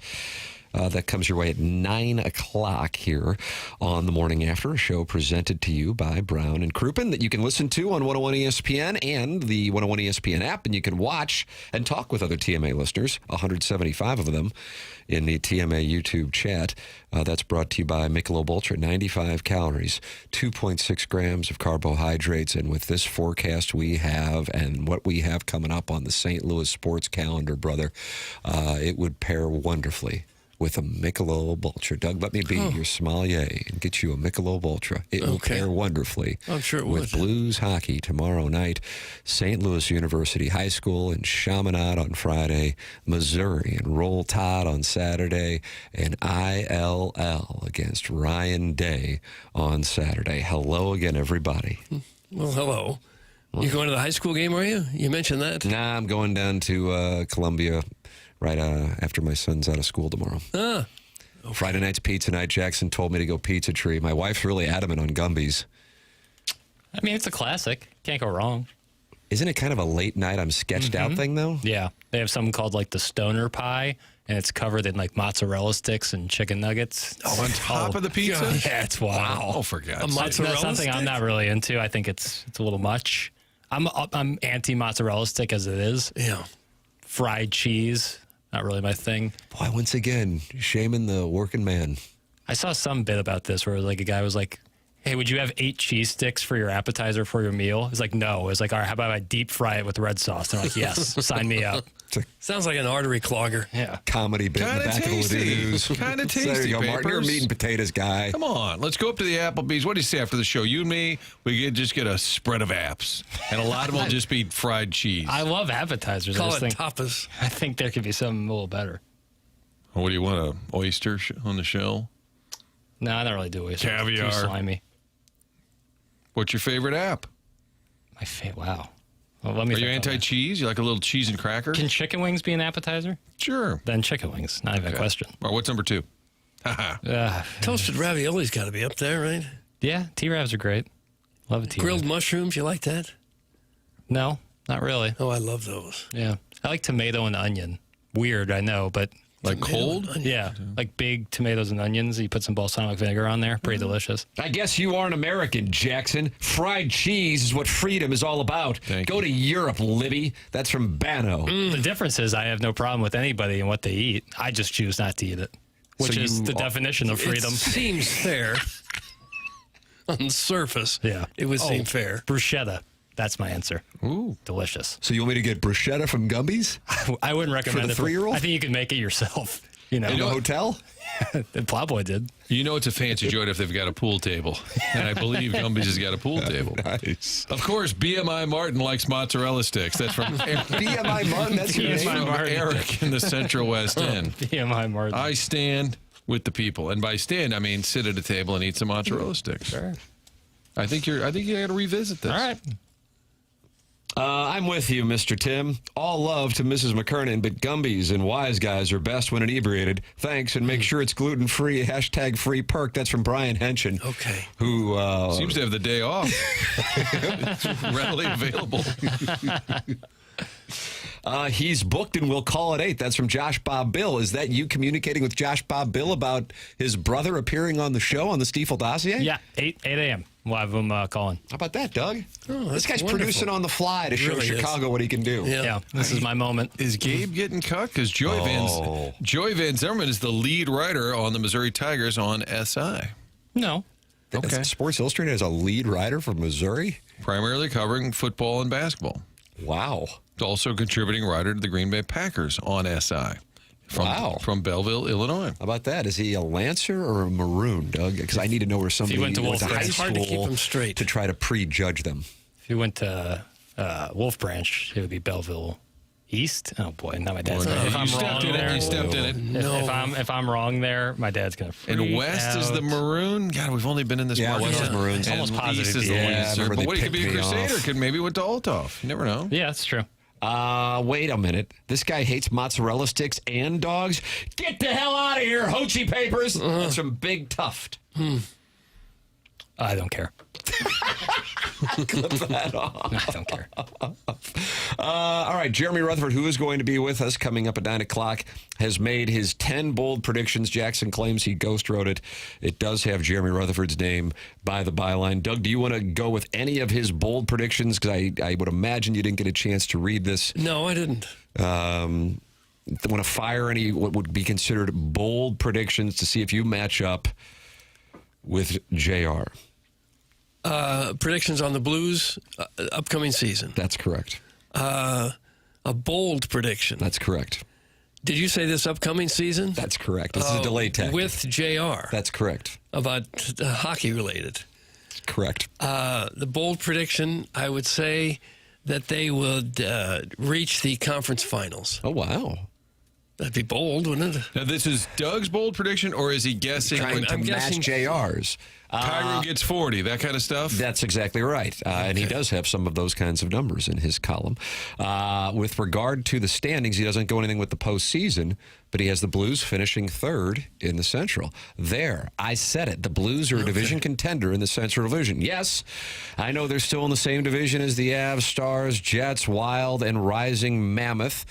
That comes your way at 9 o'clock here on the morning after, a show presented to you by Brown and Crouppen that you can listen to on 101 ESPN and the 101 ESPN app, and you can watch and talk with other TMA listeners, 175 of them in the TMA YouTube chat. That's brought to you by Michelob Ultra, 95 calories, 2.6 grams of carbohydrates, and with this forecast we have and what we have coming up on the St. Louis sports calendar, brother, it would pair wonderfully with a Michelob Ultra. Doug, let me be your sommelier and get you a Michelob Ultra. It will pair wonderfully I'm sure it with would. Blues hockey tomorrow night, St. Louis University High School in Chaminade on Friday, Missouri and Roll Tide on Saturday, and ILL against Ryan Day on Saturday. Hello again, everybody. Well, hello. You going to the high school game, are you? You mentioned that. Nah, I'm going down to Columbia right after my son's out of school tomorrow. Okay. Friday night's pizza night. Jackson told me to go Pizza Tree. My wife's really adamant on Gumby's. I mean, it's a classic. Can't go wrong. Isn't it kind of a late night, I'm sketched out thing, though? Yeah. They have something called like the stoner pie, and it's covered in like mozzarella sticks and chicken nuggets. Oh, on top of the pizza? Yeah, it's wild. Oh, for God's sake. mozzarella That's something I'm stick? not really into. I think it's a little much. I'm anti mozzarella stick as it is. Yeah. Fried cheese, not really my thing. Boy, once again, shaming the working man. I saw some bit about this where like a guy was like, "Hey, would you have 8 cheese sticks for your appetizer for your meal?" It's like, no. It's like, all right, how about I deep fry it with red sauce? And I'm like, yes, sign me up. Sounds like an artery clogger. Yeah. Comedy bit in the Kinda back tasty. of the Kinda So there tasty, you go, Martin. You're a Papers. meat and potatoes guy. Come on, let's go up to the Applebee's. What do you say after the show? You and me, we could just get a spread of apps. And a lot of them will just be fried cheese. I love appetizers. Call it think, tapas. I think there could be something a little better. What do you want, an oyster on the shell? No, I don't really do it. Caviar. Too slimy. What's your favorite app? My wow. Well, let me Are you think on that. anti-cheese? You like a little cheese and cracker? Can chicken wings be an appetizer? Sure. Then chicken wings. Not even a question. Or what's number 2? Haha. Toasted ravioli's got to be up there, right? Yeah, T-Ravs are great. Love a T-Rav. Grilled mushrooms, you like that? No, not really. Oh, I love those. Yeah. I like tomato and onion. Weird, I know, but Like cold? yeah, like big tomatoes and onions. You put some balsamic vinegar on there. Pretty delicious. I guess you aren't American, Jackson. Fried cheese is what freedom is all about. Thank Go you. to Europe, Libby. That's from Bano. The difference is I have no problem with anybody and what they eat. I just choose not to eat it, which So is you the definition of freedom. It seems fair. On the surface, Yeah. it would seem fair. Bruschetta. That's my answer. Ooh. Delicious. So you want me to get bruschetta from Gumby's I wouldn't recommend the it. 3-year-old? I think you can make it yourself. You know, in a hotel? the Plowboy did. You know it's a fancy joint if they've got a pool table. And I believe Gumby's has got a pool table. Nice. Of course, BMI Martin likes mozzarella sticks. That's from BMI Martin, that's your BMI name? Martin. Eric in the Central West End. BMI Martin. I stand with the people. And by stand, I mean sit at a table and eat some mozzarella sticks. Sure. I think you got to revisit this. All right. I'm with you, Mr. Tim. All love to Mrs. McKernan, but Gumby's and Wise Guys are best when inebriated. Thanks, and make sure it's gluten-free. #free perk. That's from Brian Henshin. Okay. Who Seems to have the day off. It's readily available. He's booked and we'll call it 8. That's from Josh Bob Bill. Is that you communicating with Josh Bob Bill about his brother appearing on the show on the Stiefel Dossier? Yeah, 8 a.m. We'll have him calling. How about that, Doug? Oh, this guy's wonderful. producing on the fly to show Really is. Chicago what he can do. Yeah. This is my moment. Is Gabe getting cut? Because Joey Van Zimmerman is the lead writer on the Missouri Tigers on SI. No. Okay. Sports Illustrated has a lead writer from Missouri? Primarily covering football and basketball. Wow. Also contributing writer to the Green Bay Packers on SI. From Belleville, Illinois. How about that? Is he a Lancer or a Maroon, Doug? Because I need to know where somebody went to high Wolf Branch. It's hard to keep school them straight. to try to prejudge them. If you went to Wolf Branch, it would be Belleville East. Oh boy, now my dad's gonna. If I'm wrong there, You stepped in it. if I'm wrong there, my dad's gonna. And West is the Maroon. God, we've only been in this market. West is Maroons. And Almost positive East is he's the the Lancer. remember But they what, he could be a picked me Crusader. off. Could maybe went to Althoff. You never know. Yeah, that's true. Wait a minute. This guy hates mozzarella sticks and dogs. Get the hell out of here, Hochi Papers. That's from Big Tuft. I don't care. Clip that off. I don't care. All right, Jeremy Rutherford, who is going to be with us coming up at 9 o'clock, has made his 10 bold predictions. Jackson claims he ghost wrote it. It does have Jeremy Rutherford's name by the byline. Doug, do you want to go with any of his bold predictions? Because I would imagine you didn't get a chance to read this. No, I didn't. Want to fire any what would be considered bold predictions to see if you match up with JR? Predictions on the Blues upcoming season. That's correct. A bold prediction. That's correct. Did you say this upcoming season? That's correct. This is a delay tactic. With JR. That's correct. About hockey related. Correct. The bold prediction, I would say that they would reach the conference finals. Oh, wow. That'd be bold, wouldn't it? Now, this is Doug's bold prediction, or is he guessing Trying when to I'm match guessing- JR's. Cairo gets 40, that kind of stuff? That's exactly right. And he does have some of those kinds of numbers in his column. With regard to the standings, he doesn't go anything with the postseason, but he has the Blues finishing 3rd in the Central. There, I said it. The Blues are a division contender in the Central Division. Yes, I know they're still in the same division as the Avs, Stars, Jets, Wild, and Rising Mammoth.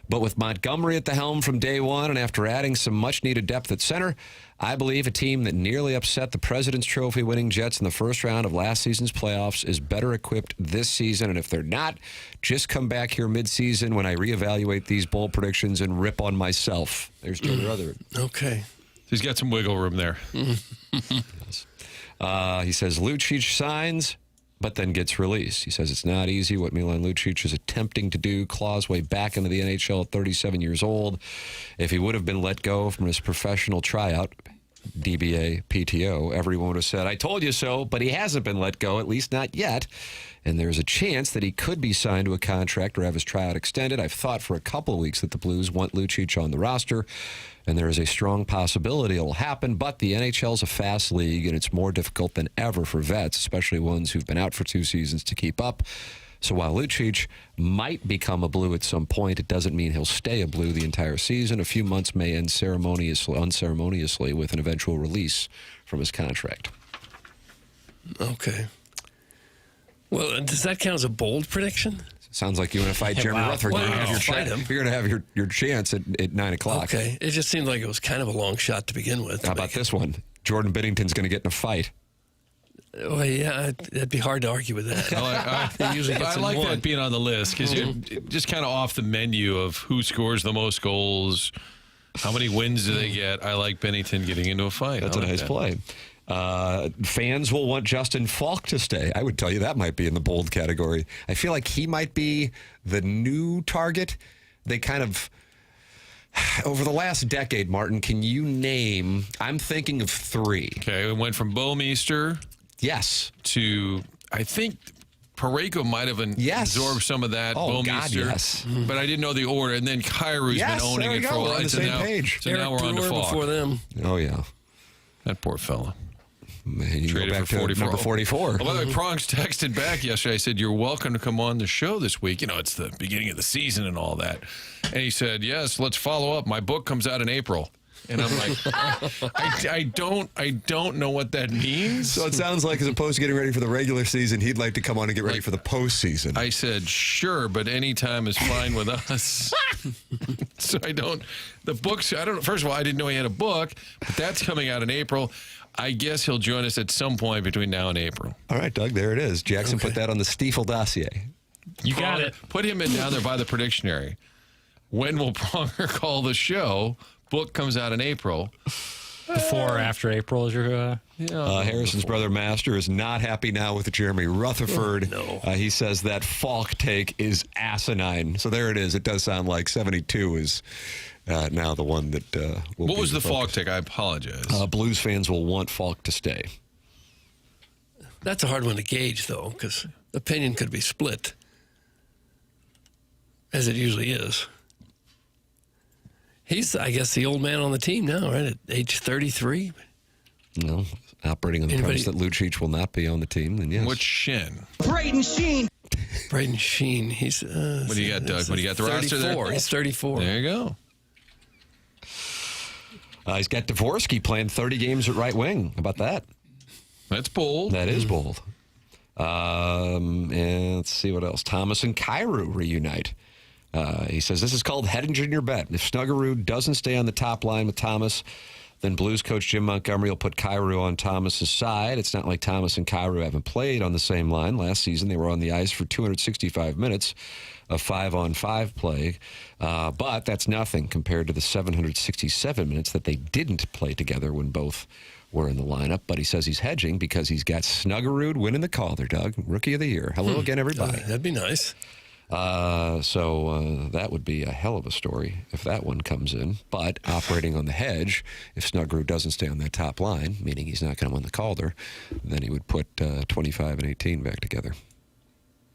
But with Montgomery at the helm from day one, and after adding some much-needed depth at center, I believe a team that nearly upset the President's Trophy winning Jets in the first round of last season's playoffs is better equipped this season. And if they're not, just come back here mid-season when I reevaluate these bold predictions and rip on myself. There's Jeremy Rutherford. Okay. He's got some wiggle room there. He says Lucic signs, but then gets released. He says it's not easy what Milan Lucic is attempting to do, claw his way back into the NHL at 37 years old. If he would have been let go from his professional tryout, DBA, PTO, everyone would have said, I told you so, but he hasn't been let go, at least not yet. And there's a chance that he could be signed to a contract or have his tryout extended. I've thought for a couple of weeks that the Blues want Lucic on the roster, and there is a strong possibility it'll happen, but the NHL's a fast league, and it's more difficult than ever for vets, especially ones who've been out for 2 seasons, to keep up. So while Lucic might become a Blue at some point, it doesn't mean he'll stay a Blue the entire season. A few months may end unceremoniously with an eventual release from his contract. Okay. Well, does that count as a bold prediction? Sounds like you want to fight Jeremy Rutherford. Wow. You're going to Fight him. have your chance at 9 o'clock. Okay. It just seemed like it was kind of a long shot to begin with. How about this one? Jordan Binnington's going to get in a fight. Well, yeah, it'd be hard to argue with that. He usually gets I in like one. that being on the list because you're just kind of off the menu of who scores the most goals, how many wins do they get. I like Bennington getting into a fight. That's I a like nice that. play. Fans will want Justin Falk to stay. I would tell you that might be in the bold category. I feel like he might be the new target. They kind of, over the last decade, Martin, can you name, I'm thinking of 3. Okay, we went from Bowmeister Yes. to, I think Parayko might have Yes. absorbed some of that. Oh, God, Bowmeister, yes. but I didn't know the order. And then Kairu's Yes, been owning there it we for a go. We're while. on the So same now- page. So Eric now we're on to Brewer Falk. before them. Oh, yeah. That poor fella. Man, you Traded go back for 44. to number 44. Oh, by the way, Prongs texted back yesterday. I said, you're welcome to come on the show this week. You know, it's the beginning of the season and all that. And he said, yes, let's follow up. My book comes out in April. And I'm like, I don't know what that means. So it sounds like as opposed to getting ready for the regular season, he'd like to come on and get ready for the postseason. I said, sure, but any time is fine with us. So the books, I don't know. First of all, I didn't know he had a book, but that's coming out in April. I guess he'll join us at some point between now and April. All right, Doug, there it is. Jackson put that on the Stiefel dossier. You got it. Put him in down there by the Predictionary. When will Pronger call the show? Book comes out in April. Before or after April is your... Harrison's brother Master is not happy now with Jeremy Rutherford. No. He says that Falk take is asinine. So there it is. It does sound like 72 is now the one that will What be was the Falk focus. take? I apologize. Blues fans will want Falk to stay. That's a hard one to gauge, though, because opinion could be split, as it usually is. He's, I guess, the old man on the team now, right? At age 33. No, operating on the premise that Lucic will not be on the team, then yes. Which Shin? Braden Sheen. He's. What do you got, Doug? What do you got? The roster there? He's 34. There you go. He's got Dvorsky playing 30 games at right wing. How about that? That's bold. That is bold. And let's see what else. Thomas and Kyrou reunite. He says, this is called hedging your bet. If Snuggerud doesn't stay on the top line with Thomas, then Blues coach Jim Montgomery will put Kyrou on Thomas's side. It's not like Thomas and Kyrou haven't played on the same line. Last season, they were on the ice for 265 minutes of 5-on-5 play. But that's nothing compared to the 767 minutes that they didn't play together when both were in the lineup. But he says he's hedging because he's got Snuggerud winning the Calder, Doug. Rookie of the Year. Hello again, everybody. That'd be nice. So that would be a hell of a story if that one comes in. But operating on the hedge, if Snuggerud doesn't stay on that top line, meaning he's not going to win the Calder, then he would put 25 and 18 back together.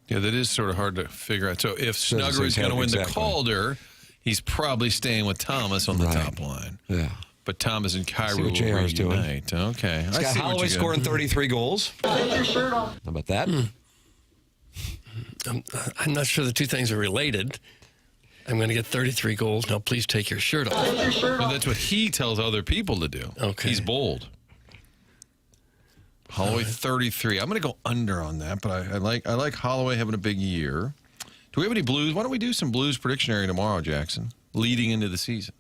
Yeah, that is sort of hard to figure out. So if Snuggerud's going to win the Calder, he's probably staying with Thomas on the top line. Yeah. But Thomas and Kyrou what JR is doing. Okay. He's got Holloway scoring 33 goals. How about that? I'm not sure the two things are related. I'm going to get 33 goals. Now, please take your shirt off. No, that's what he tells other people to do. Okay. He's bold. Holloway 33. I'm going to go under on that, but I like Holloway having a big year. Do we have any Blues? Why don't we do some Blues Predictionary tomorrow, Jackson, leading into the season?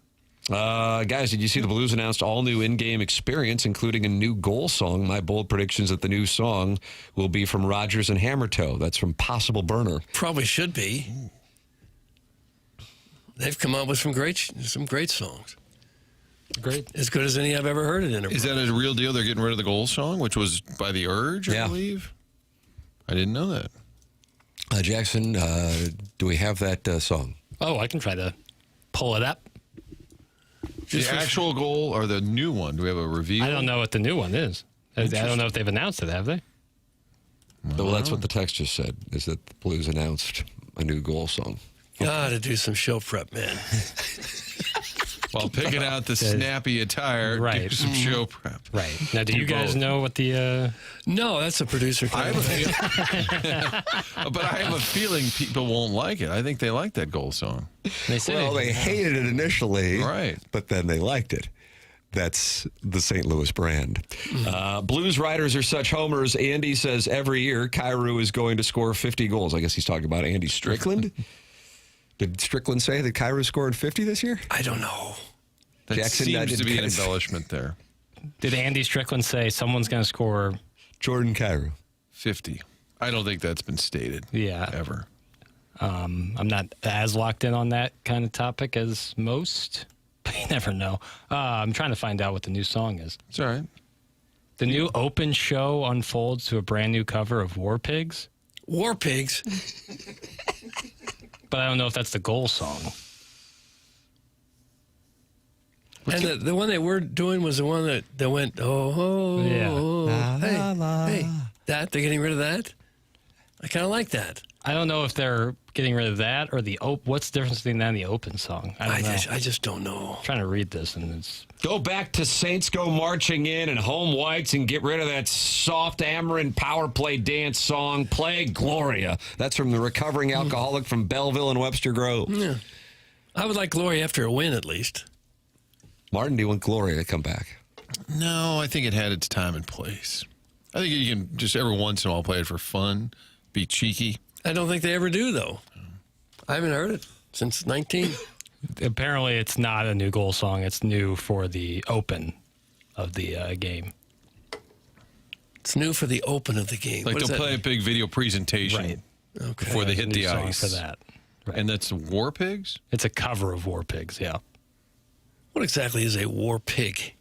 Guys, did you see the Blues announced all new in-game experience, including a new goal song? My bold predictions that the new song will be from Rodgers and Hammertoe. That's from Possible Burner. Probably should be. They've come up with some great songs. Great. As good as any I've ever heard it in. Is that a real deal? They're getting rid of the goal song, which was by The Urge, I believe? I didn't know that. Jackson, do we have that song? Oh, I can try to pull it up. The actual goal or the new one? Do we have a review? I don't know what the new one is. I don't know if they've announced it, have they? Well, that's what the text just said, is that the Blues announced a new goal song. Gotta do some show prep, man. While picking out the snappy attire, Right. do some show prep. Right. Now, do you guys both. know what the... No, that's a producer. I have a feeling, but I have a feeling people won't like it. I think they like that goal song. They say Well, they hated it initially, Right. but then they liked it. That's the St. Louis brand. Blues writers are such homers. Andy says every year Kyrou is going to score 50 goals. I guess he's talking about Andy Strickland. Did Strickland say that Kyrou scored 50 this year? I don't know. That Jackson, I seems to didn't be an catch. embellishment there. Did Andy Strickland say someone's going to score... Jordan Kyrou. 50. I don't think that's been stated. Yeah. Ever. I'm not as locked in on that kind of topic as most, but you never know. I'm trying to find out what the new song is. It's all right. The new open show unfolds to a brand new cover of War Pigs, War Pigs. but I don't know if that's the goal song. And the one they were doing was the one that went, Yeah. hey, that, they're getting rid of that? I kind of like that. I don't know if they're getting rid of that or the what's the difference between that and the open song? I don't know. I just don't know. I'm trying to read this and it's... Go back to Saints Go Marching In and Home Whites and get rid of that soft Amarin power play dance song. Play Gloria. That's from the recovering alcoholic from Belleville and Webster Grove. Yeah. I would like Glory after a win, at least. Martin, do you want Gloria to come back? No, I think it had its time and place. I think you can just every once in a while play it for fun, be cheeky. I don't think they ever do, though. I haven't heard it since 19. Apparently, it's not a new goal song. It's new for the open of the game. It's new for the open of the game. Like What does they'll that play a mean? big video presentation Right. Okay. before they hit New the song ice. for that. Right. And that's War Pigs? It's a cover of War Pigs, yeah. What exactly is a war pig?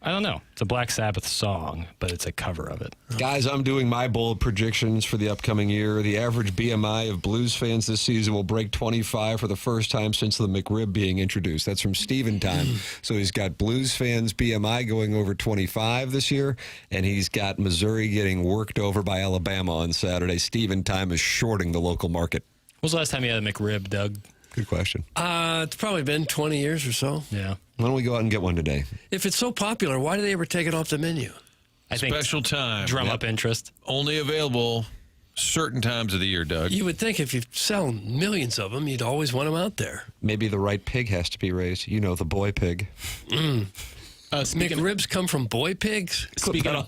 I don't know. It's a Black Sabbath song, but it's a cover of it. Guys, I'm doing my bold predictions for the upcoming year. The average BMI of Blues fans this season will break 25 for the first time since the McRib being introduced. That's from Steven Time. So he's got Blues fans' BMI going over 25 this year, and he's got Missouri getting worked over by Alabama on Saturday. Steven Time is shorting the local market. When was the last time you had a McRib, Doug? Good question. It's probably been 20 years or so. Yeah. Why don't we go out and get one today? If it's so popular, why do they ever take it off the menu? I think Special time. drum up interest. Only available certain times of the year, Doug. You would think if you sell millions of them, you'd always want them out there. Maybe the right pig has to be raised. You know, the boy pig. McRibs come from boy pigs? Speaking of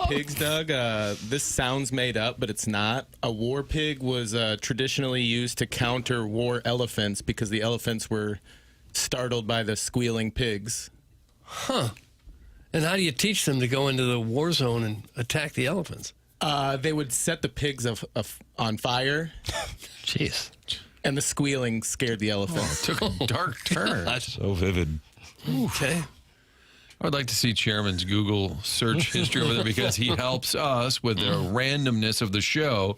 pigs, Doug, this sounds made up, but it's not. A war pig was traditionally used to counter war elephants because the elephants were startled by the squealing pigs. And how do you teach them to go into the war zone and attack the elephants? They would set the pigs on fire, Jeez. and the squealing scared the elephants. Took a dark turn. So vivid. Okay. I would like to see Chairman's Google search history over there because he helps us with the randomness of the show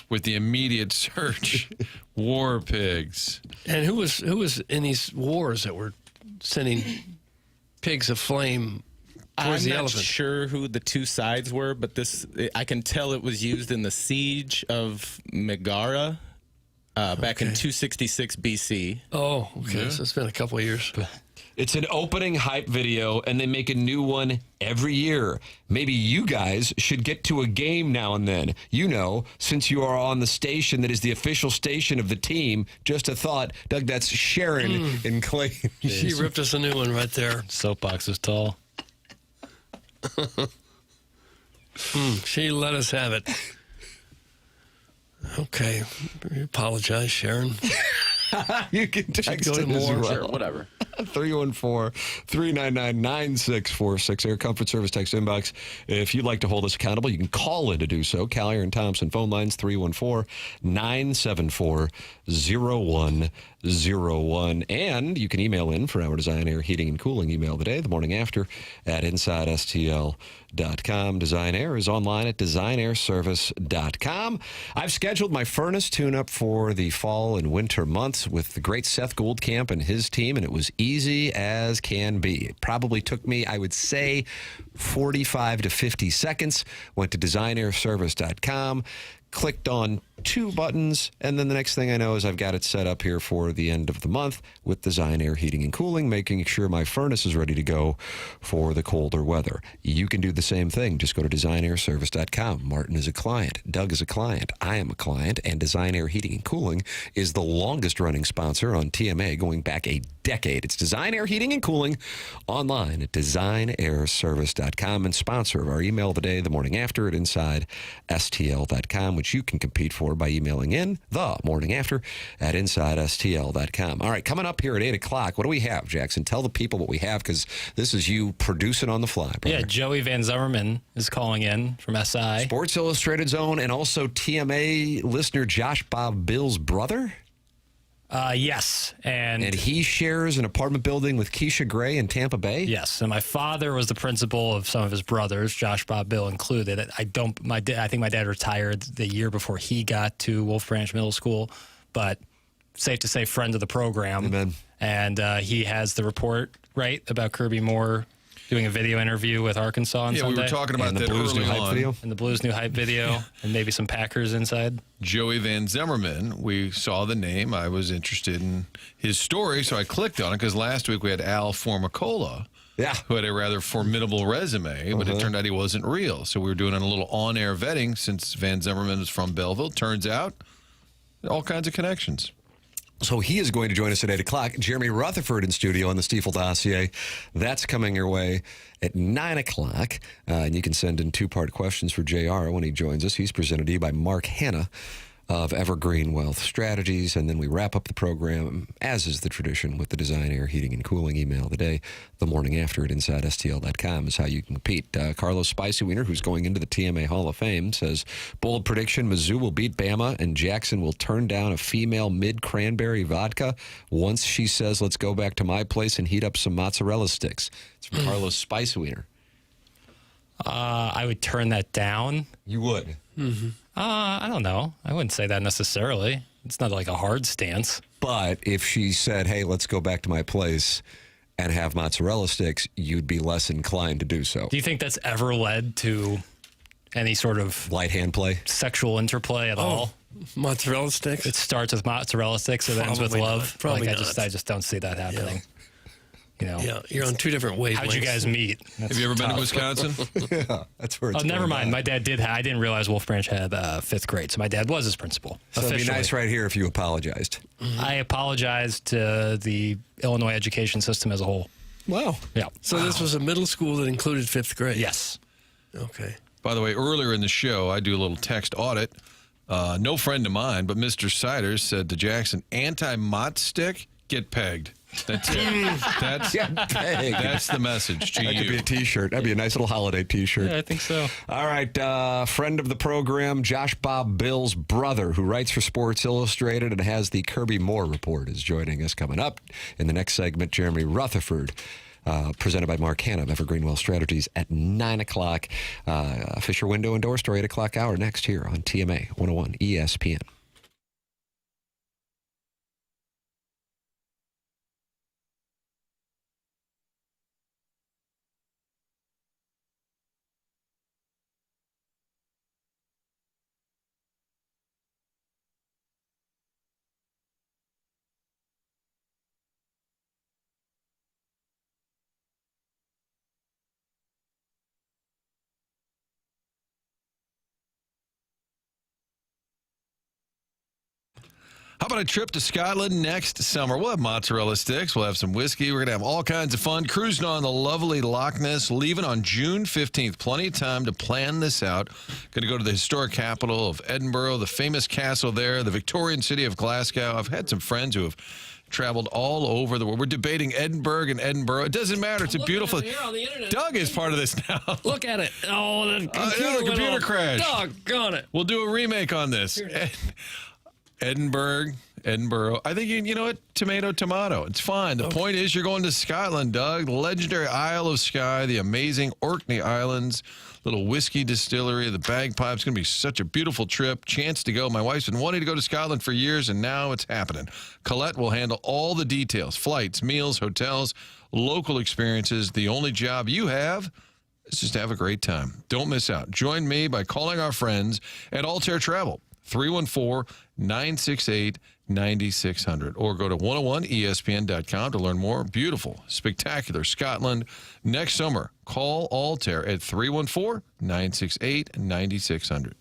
with the immediate search. War Pigs. And who was in these wars that were sending pigs aflame towards I'm the not elephants? sure who the two sides were, but I can tell it was used in the siege of Megara back in 266 BC. Oh, okay. So it's been a couple of years. It's an opening hype video, and they make a new one every year. Maybe you guys should get to a game now and then. You know, since you are on the station that is the official station of the team. Just a thought. Doug, that's Sharon in Clayton. She ripped us a new one right there. Soapbox is tall. She let us have it. Okay. We apologize, Sharon. You can text go to it as more. well. Sure, whatever. 314-399-9646. Air Comfort Service text inbox. If you'd like to hold us accountable, you can call in to do so. Collier and Thompson phone lines 314-974-0101. And you can email in for our Design Air Heating and Cooling email today, the morning after, at InsideSTL.com. Design Air is online at DesignAirService.com. I've scheduled my furnace tune-up for the fall and winter months with the great Seth Goldcamp and his team, and it was easy as can be. It probably took me, I would say, 45 to 50 seconds. Went to DesignAirService.com, clicked on two buttons, and then the next thing I know is I've got it set up here for the end of the month with Design Air Heating and Cooling, making sure my furnace is ready to go for the colder weather. You can do the same thing. Just go to DesignAirService.com. Martin is a client. Doug is a client. I am a client. And Design Air Heating and Cooling is the longest running sponsor on TMA going back a decade. It's Design Air Heating and Cooling online at DesignAirService.com and sponsor of our email today, the morning after at InsideSTL.com, which you can compete for by emailing in the morning after at InsideSTL.com. All right, coming up here at 8 o'clock, what do we have, Jackson? Tell the people what we have, because this is you producing on the fly, brother. Yeah, Joey Van Zummerman is calling in from SI. Sports Illustrated Zone, and also TMA listener Josh Bob Bill's brother? Yes. And he shares an apartment building with Keisha Gray in Tampa Bay? yes. And my father was the principal of some of his brothers, Josh Bob Bill included. I think my dad retired the year before he got to Wolf Branch Middle School, but safe to say friend of the program. Amen. And he has the report, right, about Kirby Moore doing a video interview with Arkansas on Sunday. We were talking about And the that Blues new early hype on. video? And the Blues new hype video, and maybe some Packers inside. Joey Van Zimmerman, we saw the name. I was interested in his story, so I clicked on it because last week we had Al Formicola, who had a rather formidable resume, but it turned out he wasn't real. So we were doing a little on-air vetting since Van Zimmerman is from Belleville. Turns out, all kinds of connections. So he is going to join us at 8 o'clock. Jeremy Rutherford in studio on the Stiefel dossier. That's coming your way at 9 o'clock. And you can send in two-part questions for JR when he joins us. He's presented to you by Mark Hanna of Evergreen Wealth Strategies. And then we wrap up the program, as is the tradition, with the Design, Air, Heating, and Cooling email of the day. The morning after at InsideSTL.com is how you can compete. Carlos Spicy Wiener, who's going into the TMA Hall of Fame, says, bold prediction, Mizzou will beat Bama and Jackson will turn down a female mid-cranberry vodka once she says, let's go back to my place and heat up some mozzarella sticks. It's from Carlos Spicy Wiener. I would turn that down. You would? I don't know. I wouldn't say that necessarily. It's not like a hard stance. But if she said, hey, let's go back to my place and have mozzarella sticks, you'd be less inclined to do so. Do you think that's ever led to any sort of Light hand play? sexual interplay at all? Mozzarella sticks? It starts with mozzarella sticks and ends with Probably love. not. Probably like, not. I just don't see that happening. You know, Yeah, you're on two different wavelengths. how'd you guys meet? Have you ever been to Wisconsin? Yeah, that's where it's Oh, never going mind. down. My dad did. I didn't realize Wolf Branch had fifth grade, so my dad was his principal. So it'd be officially. nice right here if you apologized. I apologize to the Illinois education system as a whole. Wow. Yeah. So this was a middle school that included fifth grade? Yes. Okay. By the way, earlier in the show, I do a little text audit. No friend of mine, but Mr. Siders said to Jackson, anti-mott stick, get pegged. That's it. That's the message to That could be you. a T-shirt. That'd be a nice little holiday T-shirt. Yeah, I think so. All right, friend of the program, Josh Bob Bill's brother, who writes for Sports Illustrated and has the Kirby Moore Report, is joining us coming up in the next segment. Jeremy Rutherford, presented by Mark Hanna of Evergreen Wealth Strategies at 9 o'clock. Fisher Window and Door Store, 8 o'clock hour next here on TMA 101 ESPN. How about a trip to Scotland next summer? We'll have mozzarella sticks. We'll have some whiskey. We're going to have all kinds of fun. Cruising on the lovely Loch Ness, leaving on June 15th. Plenty of time to plan this out. Going to go to the historic capital of Edinburgh, the famous castle there, the Victorian city of Glasgow. I've had some friends who have traveled all over the world. We're debating Edinburgh and Edinburgh. It doesn't matter. It's a beautiful... Here on the internet. Doug is part of this now. Look at it. Oh, the computer, yeah, the computer went off. crashed. Doggone it. We'll do a remake on this. Edinburgh. I think you know what? Tomato. It's fine. The point is you're going to Scotland, Doug. The legendary Isle of Skye, the amazing Orkney Islands, little whiskey distillery, the bagpipes. Going to be such a beautiful trip. Chance to go. My wife's been wanting to go to Scotland for years, and now it's happening. Colette will handle all the details, flights, meals, hotels, local experiences. The only job you have is just to have a great time. Don't miss out. Join me by calling our friends at Altair Travel. 314-968-9600 or go to 101ESPN.com to learn more. Beautiful, spectacular Scotland next summer. Call Altair at 314-968-9600.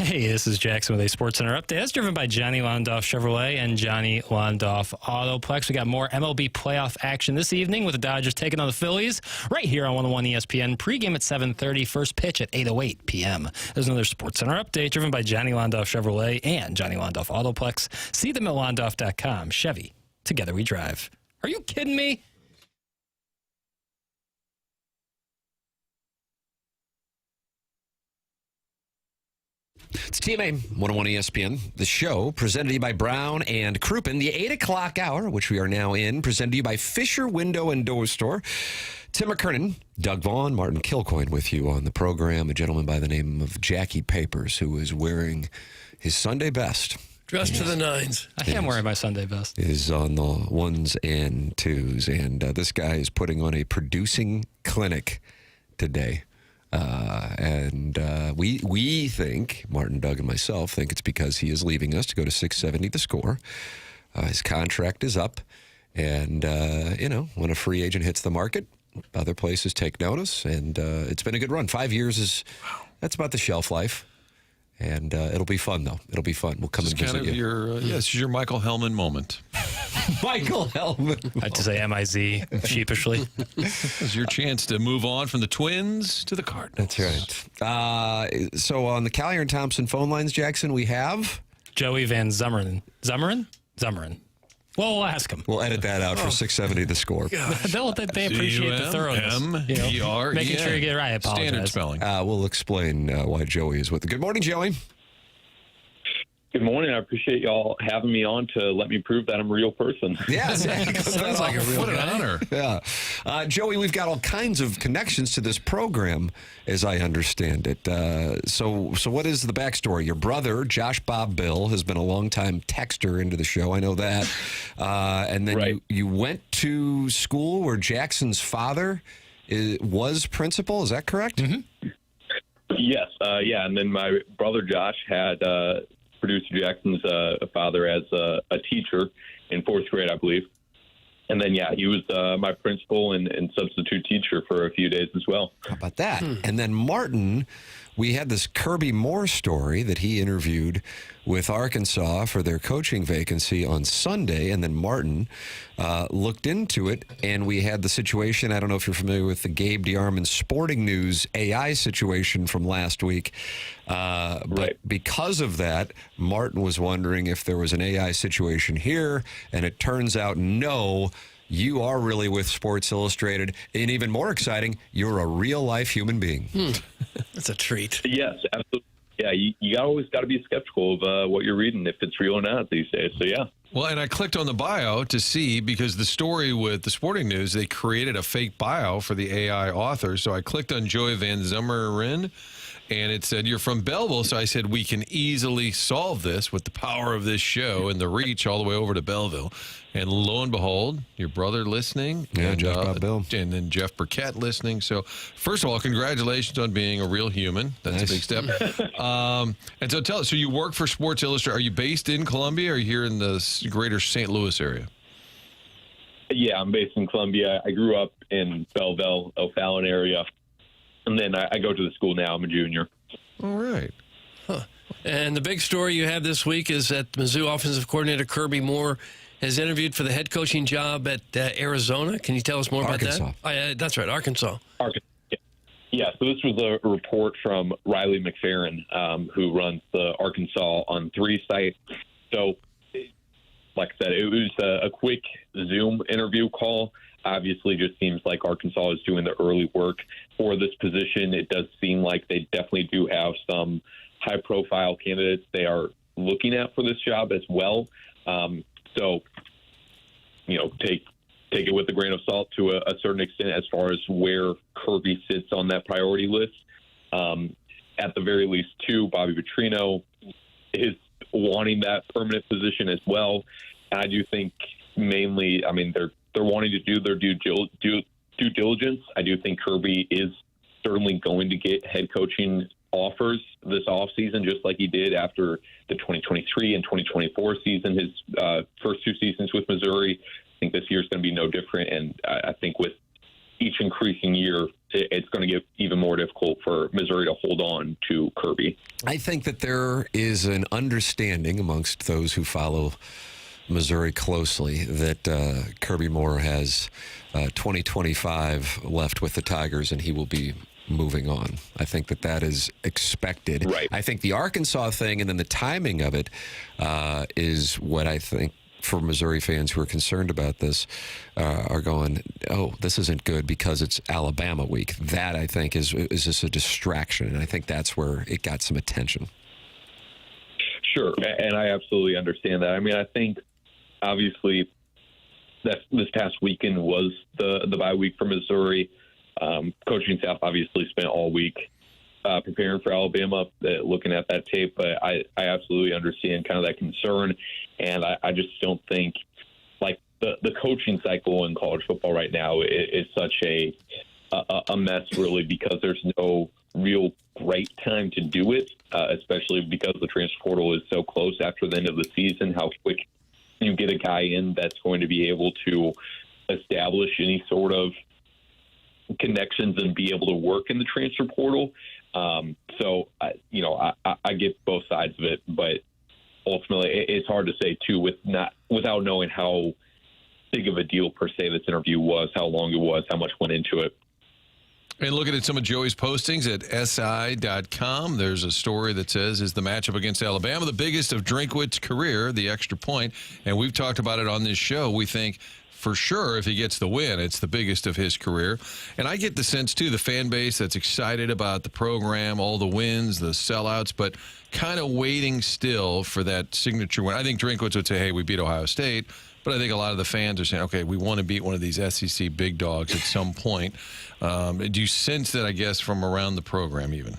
Hey, this is Jackson with a Sports Center update. That's driven by Johnny Londoff Chevrolet and Johnny Londoff Autoplex. We got more MLB playoff action this evening with the Dodgers taking on the Phillies right here on 101 ESPN. Pregame at 7:30, first pitch at 8:08 p.m. There's another Sports Center update driven by Johnny Londoff Chevrolet and Johnny Londoff Autoplex. See them at londoff.com. Chevy, together we drive. Are you kidding me? It's TMA 101 ESPN, the show presented to you by Brown and Crouppen, the 8 o'clock hour, which we are now in, presented to you by Fisher Window and Door Store. Tim McKernan, Doug Vaughn, Martin Kilcoyne with you on the program, a gentleman by the name of Jackie Papers, who is wearing his Sunday best. Dressed to the nines. I am wearing my Sunday best. Is on the ones and twos, and this guy is putting on a producing clinic today. We think, Martin, Doug, and myself think it's because he is leaving us to go to 670 The Score. His contract is up, and, when a free agent hits the market, other places take notice, and it's been a good run. 5 years that's about the shelf life. And it'll be fun, though. It'll be fun. We'll come and visit you. This is your Michael Hellman moment. Michael Hellman. I have to say M-I-Z sheepishly. This is your chance to move on from the Twins to the Cardinals. That's right. So on the Callier and Thompson phone lines, Jackson, we have Joey Van Zummeren. Zummeren. Well, we'll ask him. We'll edit that out for 670 The Score. They appreciate the thoroughness. C-U-M-M-E-R-E-N. Making sure you get it right. I apologize. Standard spelling. We'll explain why Joey is with us. Good morning, Joey. Good morning. I appreciate y'all having me on to let me prove that I'm a real person. Yeah, Sounds like a real What an honor. Yeah. Joey, we've got all kinds of connections to this program, as I understand it. So what is the backstory? Your brother, Josh Bob Bill, has been a longtime texter into the show. I know that. And then Right. you went to school where Jackson's father was principal. Is that correct? Mm-hmm. Yes. And then my brother Josh had producer Jackson's father as a teacher in fourth grade, I believe. And then, he was my principal and substitute teacher for a few days as well. How about that? And then Martin, we had this Kirby Moore story that he interviewed with Arkansas for their coaching vacancy on Sunday. And then Martin looked into it, and we had the situation. I don't know if you're familiar with the Gabe DeArmond Sporting News AI situation from last week. But because of that, Martin was wondering if there was an AI situation here, and it turns out no. You are really with Sports Illustrated, and even more exciting, you're a real-life human being. That's a treat. Yes, absolutely. Yeah, you always got to be skeptical of what you're reading, if it's real or not these days. So, yeah. Well, and I clicked on the bio to see, because the story with the Sporting News, they created a fake bio for the AI author. So I clicked on Joey Van Zummeren, and it said, you're from Belleville. So I said, we can easily solve this with the power of this show and the reach all the way over to Belleville. And lo and behold, your brother listening. Yeah, and, Jeff Bob Bill. And then Jeff Burkett listening. So first of all, congratulations on being a real human. That's a big step. And so tell us, so you work for Sports Illustrated. Are you based in Columbia or are you here in the greater St. Louis area? Yeah, I'm based in Columbia. I grew up in Belleville, O'Fallon area. And then I go to the school now. I'm a junior. All right. And the big story you have this week is that Mizzou offensive coordinator Kirby Moore has interviewed for the head coaching job at Arizona. Can you tell us more about that? That's right, Arkansas. Yeah, so this was a report from Riley McCarron, who runs the Arkansas on 3 site. So, like I said, it was a quick Zoom interview call. Obviously, just seems like Arkansas is doing the early work for this position. It does seem like they definitely do have some high-profile candidates they are looking at for this job as well. So, take it with a grain of salt to a certain extent as far as where Kirby sits on that priority list. At the very least, too, Bobby Petrino is wanting that permanent position as well. And I do think mainly, they're wanting to do their due diligence. I do think Kirby is certainly going to get head coaching offers this offseason, just like he did after the 2023 and 2024 season, his first 2 seasons with Missouri. I think this year is going to be no different. And I think with each increasing year, it's going going to get even more difficult for Missouri to hold on to Kirby. I think that there is an understanding amongst those who follow Missouri closely that Kirby Moore has 2025 left with the Tigers, and he will be moving on. I think that is expected. Right. I think the Arkansas thing and then the timing of it is what I think for Missouri fans who are concerned about this are going, oh, this isn't good because it's Alabama week. That, I think, is just a distraction, and I think that's where it got some attention. Sure, and I absolutely understand that. I mean, I think, obviously, that this past weekend was the bye week for Missouri. Coaching staff obviously spent all week preparing for Alabama, looking at that tape, but I absolutely understand kind of that concern, and I just don't think, like, the coaching cycle in college football right now is such a mess, really, because there's no real great time to do it, especially because the transfer portal is so close after the end of the season. How quick you get a guy in that's going to be able to establish any sort of connections and be able to work in the transfer portal. So, I get both sides of it, but ultimately it's hard to say too without knowing how big of a deal per se this interview was, how long it was, how much went into it. And looking at some of Joey's postings at SI.com, there's a story that says, is the matchup against Alabama the biggest of Drinkwitz's career, the extra point? And we've talked about it on this show. We think for sure if he gets the win, it's the biggest of his career. And I get the sense, too, the fan base that's excited about the program, all the wins, the sellouts, but kind of waiting still for that signature win. I think Drinkwitz would say, hey, we beat Ohio State. But I think a lot of the fans are saying, okay, we want to beat one of these SEC big dogs at some point. Do you sense that, I guess, from around the program even?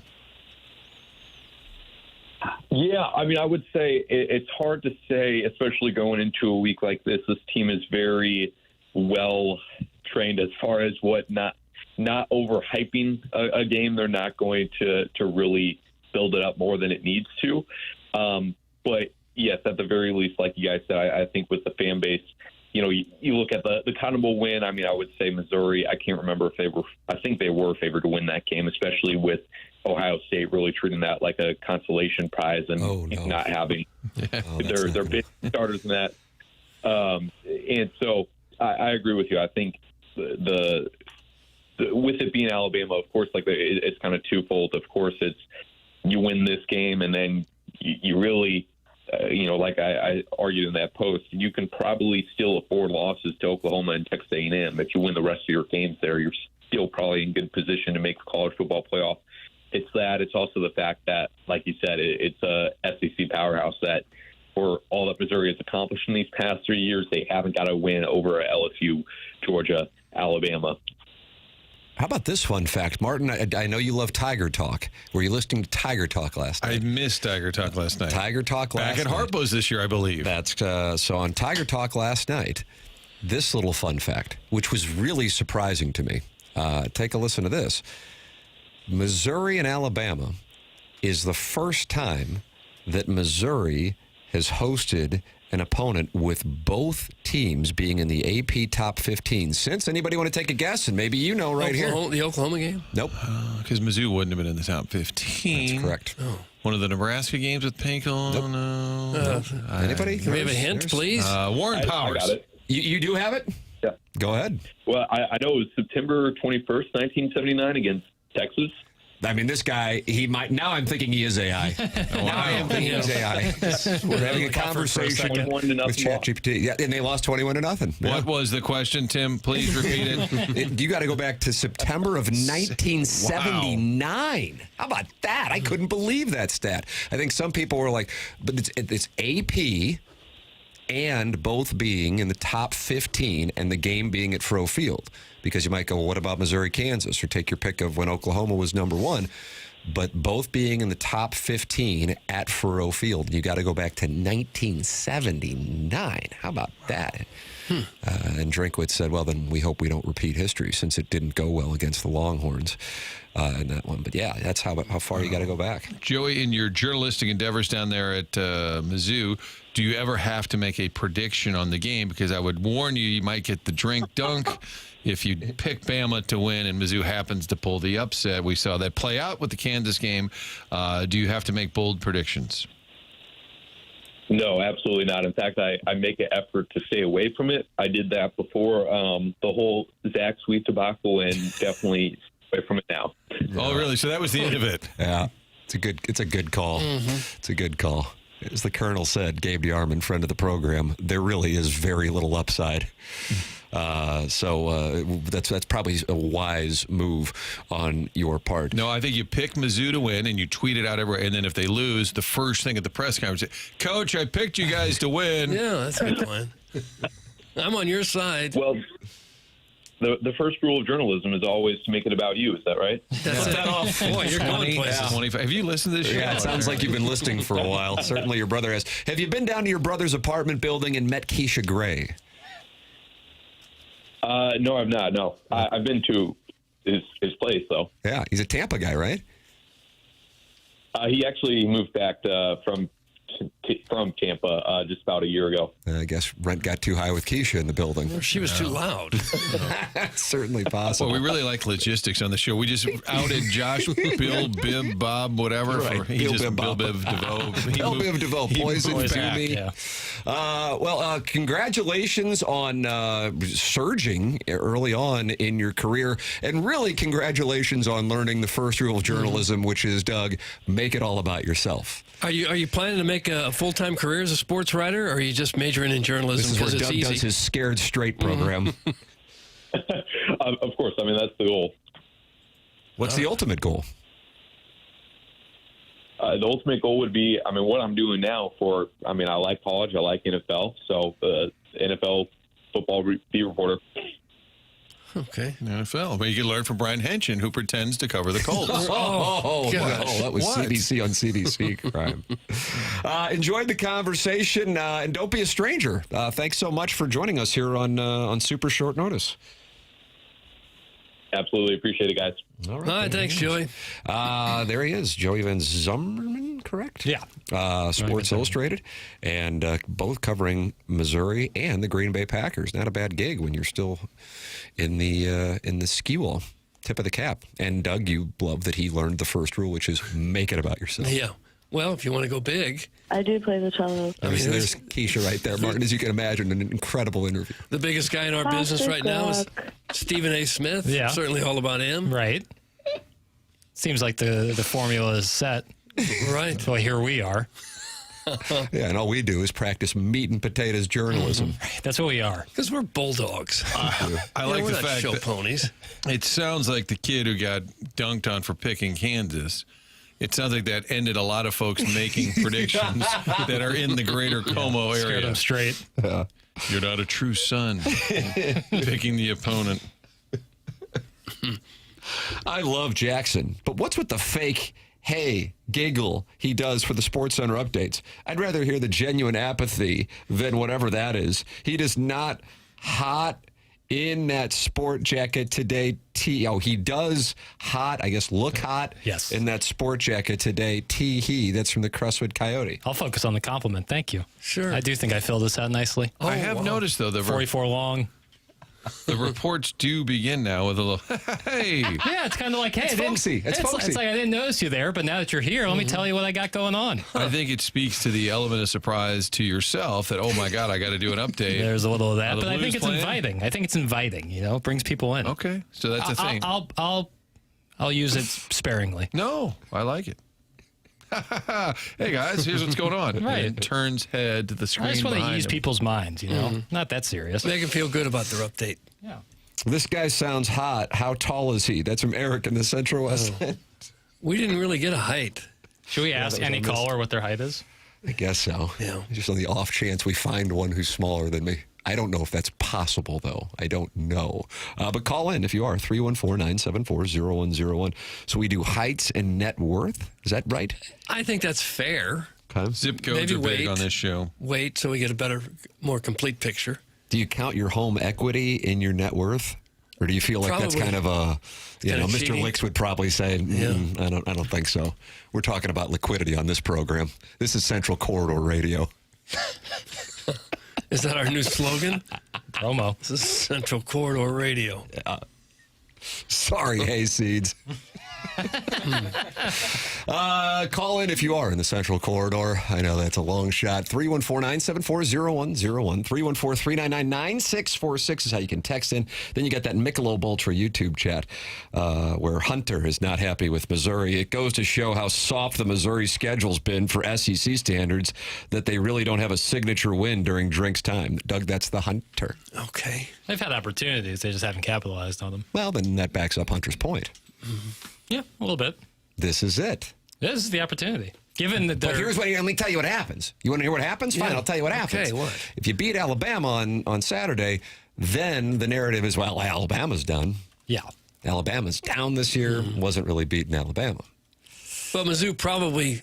Yeah, I mean, I would say it's hard to say, especially going into a week like this. This team is very well trained as far as not overhyping a game. They're not going to really build it up more than it needs to. But yes, at the very least, like you guys said, I think with the fan base, you look at the Cotton win. I mean, I would say Missouri, I can't remember if I think they were favored to win that game, especially with Ohio State really treating that like a consolation prize and not having their big starters in that. And so I agree with you. I think the with it being Alabama, of course, like it's kind of twofold. Of course, it's you win this game and then you really, like I argued in that post, you can probably still afford losses to Oklahoma and Texas A&M. If you win the rest of your games there, you're still probably in good position to make the college football playoff. It's that. It's also the fact that, like you said, it's a SEC powerhouse that for all that Missouri has accomplished in these past 3 years, they haven't got a win over LSU, Georgia, Alabama. How about this fun fact, Martin? I know you love Tiger Talk. Were you listening to Tiger Talk last night? I missed Tiger Talk last night. Tiger Talk last night. Back at Harpo's this year, I believe. That's so on Tiger Talk last night, this little fun fact, which was really surprising to me. Take a listen to this. Missouri and Alabama is the first time that Missouri has hosted an opponent with both teams being in the AP Top 15 since. Anybody want to take a guess? And maybe here. The Oklahoma game? Nope. Because Mizzou wouldn't have been in the top 15. That's correct. Oh. One of the Nebraska games with Pinkel? Nope. No. Anybody? Can we have a hint, please? Warren Powers. I got it. You do have it? Yeah. Go ahead. Well, I know it was September 21st, 1979 against Texas. I mean, this guy, he might. Now I'm thinking he is AI. Now I am thinking he's AI. We're having a conversation with ChatGPT. Yeah, and they lost 21-0. Yeah. What was the question, Tim? Please repeat it. You got to go back to September of 1979. Wow. How about that? I couldn't believe that stat. I think some people were like, but it's AP and both being in the top 15 and the game being at Fro Field. Because you might go, well, what about Missouri, Kansas? Or take your pick of when Oklahoma was number one. But both being in the top 15 at Furrow Field. You got to go back to 1979. How about that? And Drinkwitz said, well, then we hope we don't repeat history since it didn't go well against the Longhorns. in that one. But yeah, that's how far you got to go back. Joey, in your journalistic endeavors down there at Mizzou, do you ever have to make a prediction on the game? Because I would warn you, you might get the drink dunk if you pick Bama to win and Mizzou happens to pull the upset. We saw that play out with the Kansas game. Do you have to make bold predictions? No, absolutely not. In fact, I make an effort to stay away from it. I did that before the whole Zach Sweet debacle, and definitely away from it now. Oh, really? So that was the end of it. Yeah, it's a good call. It's a good call. As the Colonel said, Gabe DeArmond, friend of the program, there really is very little upside. So that's probably a wise move on your part. No, I think you pick Mizzou to win and you tweet it out everywhere. And then if they lose, the first thing at the press conference, Coach, I picked you guys to win. Yeah, that's a good plan. I'm on your side. Well, the first rule of journalism is always to make it about you. Is that right? That's it. Boy, you're going places. 25. Have you listened to this show? Yeah, it sounds like you've been listening for a while. Certainly your brother has. Have you been down to your brother's apartment building and met Keisha Gray? No, I've not. No, I've been to his place though. Yeah, he's a Tampa guy, right? He actually moved back from Tampa just about a year ago. I guess rent got too high with Keisha in the building. Or she was too loud. That's certainly possible. Well, we really like logistics on the show. We just outed Josh, Bill, Bib, Bob, whatever. Right. Bill, Biv DeVoe. Bill, Biv DeVoe, poison to me. Yeah. Congratulations on surging early on in your career. And really, congratulations on learning the first rule of journalism, which is, Doug, make it all about yourself. Are you planning to make a full-time career as a sports writer, or are you just majoring in journalism This is where because it's Doug easy? does his Scared Straight program. Of course, I mean that's the goal. What's the ultimate goal? The ultimate goal would be, I mean, what I'm doing now I like college, I like NFL, so NFL football beat reporter. Okay. NFL. But you can learn from Brian Henson, who pretends to cover the Colts. Wow, that was What? CBC on CBC crime. Enjoyed the conversation, and don't be a stranger. Thanks so much for joining us here on super short notice. Absolutely appreciate it, guys. All right, thanks, Joey. There he is, Joey Van Zummeren, correct? Yeah. Sports Illustrated, and both covering Missouri and the Green Bay Packers. Not a bad gig when you're still in the ski wall. Tip of the cap. And Doug, you love that he learned the first rule, which is make it about yourself. Yeah. Well, if you want to go big. I do play the cello. There's Keisha right there, Martin, as you can imagine, an incredible interview. The biggest guy in our business right now is Stephen A. Smith. Yeah. Certainly all about him. Right. Seems like the formula is set. Right. Well, here we are. Yeah, and all we do is practice meat and potatoes journalism. That's what we are. Because we're bulldogs. I like we're the not fact show that ponies. it sounds like the kid who got dunked on for picking Kansas. It sounds like that ended a lot of folks making predictions that are in the greater Como Scared area. them straight. You're not a true son. Picking the opponent. I love Jackson, but what's with the fake, hey, giggle he does for the SportsCenter updates? I'd rather hear the genuine apathy than whatever that is. He does not hot in that sport jacket today. He does hot, I guess, look hot Yes. in that sport jacket today. He, that's from the Crestwood Coyote. I'll focus on the compliment. Thank you. Sure. I do think I filled this out nicely. I have noticed, though, the 44 long. reports do begin now with a little, hey. Yeah, it's kind of like, hey, It's I didn't- folksy. It's folksy. It's like I didn't notice you there, but now that you're here, let me tell you what I got going on. I think it speaks to the element of surprise to yourself that, oh, my God, I got to do an update. There's a little of that, Are the but I think Blues it's playing? inviting. I think it's inviting. It brings people in. Okay, so that's a thing. I'll use it sparingly. No, I like it. Hey, guys, here's what's going on. Right. And it turns head to the screen I just want to behind ease him. people's minds, Not that serious. Make them feel good about their update. Yeah. This guy sounds hot. How tall is he? That's from Eric in the Central West End. We didn't really get a height. Should we ask any caller what their height is? I guess so. Yeah. Just on the off chance we find one who's smaller than me. I don't know if that's possible, though. I don't know. But call in if you are, 314-974-0101. So we do heights and net worth. Is that right? I think that's fair. Okay. Zip codes Maybe are big wait. on this show. Wait so we get a better, more complete picture. Do you count your home equity in your net worth? Or do you feel like that's Probably. kind of a, Kinda Mr. cheating. Licks would probably say, I don't think so. We're talking about liquidity on this program. This is Central Corridor Radio. Is that our new slogan? Promo. This is Central Corridor Radio. Sorry, Hayseeds. Call in if you are in the Central Corridor. I know that's a long shot. 314-974-0101. 314-399-9646 is how you can text in. Then you got that Michelob Ultra YouTube chat where Hunter is not happy with Missouri. It goes to show how soft the Missouri schedule's been for SEC standards, that they really don't have a signature win during drinks time. Doug, that's the Hunter. Okay. They've had opportunities. They just haven't capitalized on them. Well, then that backs up Hunter's point. Yeah, a little bit. This is it. This is the opportunity. Given that But here's what, let me tell you what happens. You want to hear what happens? Fine, Yeah. I'll tell you what happens. Okay, what? If you beat Alabama on Saturday, then the narrative is, well, Alabama's done. Yeah. Alabama's down this year. Wasn't really beating Alabama. But Mizzou probably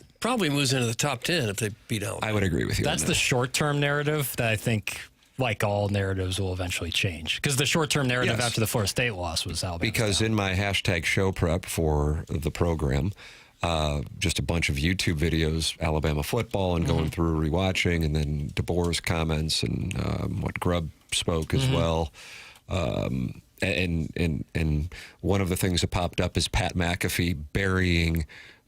moves into the top 10 if they beat Alabama. I would agree with you. That's on the that. short-term narrative that I think, like all narratives, will eventually change. Because the short-term narrative Yes. after the Florida State loss was Alabama. Because in my hashtag show prep for the program, just a bunch of YouTube videos, Alabama football, and going through rewatching, and then DeBoer's comments and what Grubb spoke as well. And one of the things that popped up is Pat McAfee burying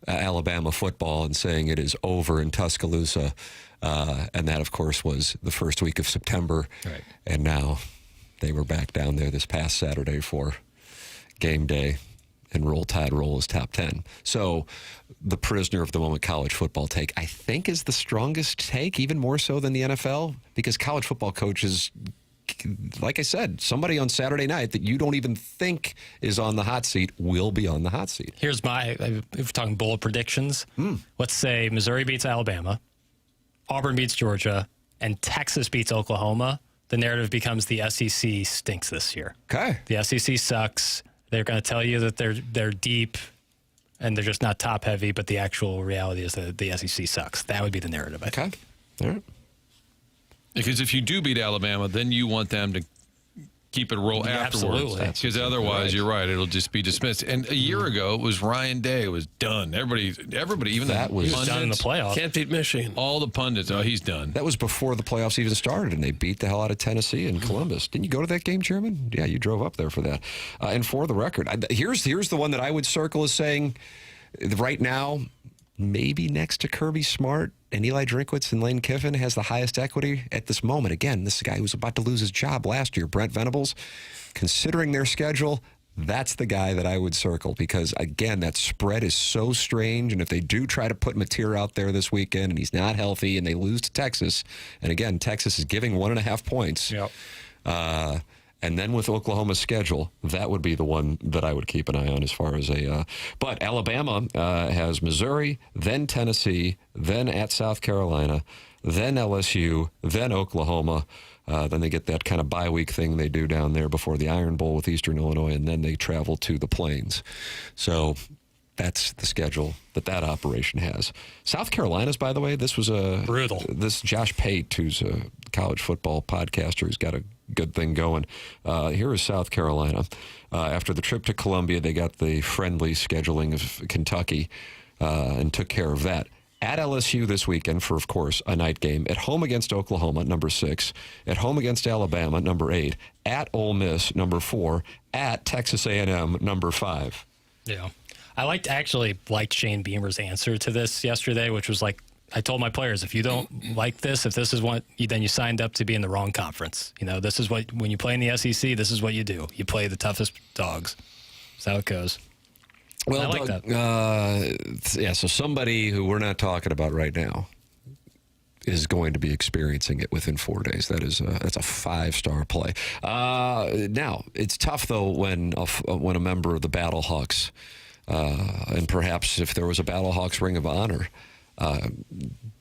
Alabama football and saying it is over in Tuscaloosa. And that, of course, was the first week of September. Right. And now they were back down there this past Saturday for game day. And Roll Tide Roll is top 10. So the prisoner of the moment college football take, I think, is the strongest take, even more so than the NFL, because college football coaches, like I said, somebody on Saturday night that you don't even think is on the hot seat will be on the hot seat. Here's if we're talking bold predictions, let's say Missouri beats Alabama, Auburn beats Georgia, and Texas beats Oklahoma. The narrative becomes the SEC stinks this year. Okay. The SEC sucks. They're going to tell you that they're deep and they're just not top heavy, but the actual reality is that the SEC sucks. That would be the narrative, I think. All right. Because if you do beat Alabama, then you want them to keep it roll afterwards. Absolutely. Because otherwise, you're right, it'll just be dismissed. And a year ago, it was Ryan Day. It was done. Everybody, even That the was- He was done in the playoffs. Can't beat Michigan. all the pundits, oh, he's done. That was before the playoffs even started, and they beat the hell out of Tennessee and Columbus. Didn't you go to that game, Chairman? Yeah, you drove up there for that. And for the record, here's the one that I would circle as saying right now, maybe next to Kirby Smart and Eli Drinkwitz and Lane Kiffin has the highest equity at this moment. Again, this guy who was about to lose his job last year, Brent Venables. Considering their schedule, that's the guy that I would circle because, again, that spread is so strange. And if they do try to put Mateer out there this weekend and he's not healthy and they lose to Texas, and again, Texas is giving 1.5 points. Yep. And then with Oklahoma's schedule, that would be the one that I would keep an eye on as far as a. But Alabama has Missouri, then Tennessee, then at South Carolina, then LSU, then Oklahoma. Then they get that kind of bye week thing they do down there before the Iron Bowl with Eastern Illinois, and then they travel to the Plains. So that's the schedule that operation has. South Carolina's, by the way, this was brutal. This Josh Pate, who's a college football podcaster, who's got a good thing going. Here is South Carolina. After the trip to Columbia, they got the friendly scheduling of Kentucky and took care of that. At LSU this weekend for, of course, a night game. At home against Oklahoma, number 6. At home against Alabama, number 8. At Ole Miss, number 4. At Texas A&M, number 5. Yeah. I actually liked Shane Beamer's answer to this yesterday, which was like, I told my players, if you don't like this, if this is what, then you signed up to be in the wrong conference. You know, this is what, when you play in the SEC, this is what you do. You play the toughest dogs. That's how it goes. Well, I like Doug, that. Yeah, so somebody who we're not talking about right now is going to be experiencing it within 4 days. That's a 5-star play. Now, it's tough, though, when a member of the Battlehawks, and perhaps if there was a Battlehawks Ring of Honor,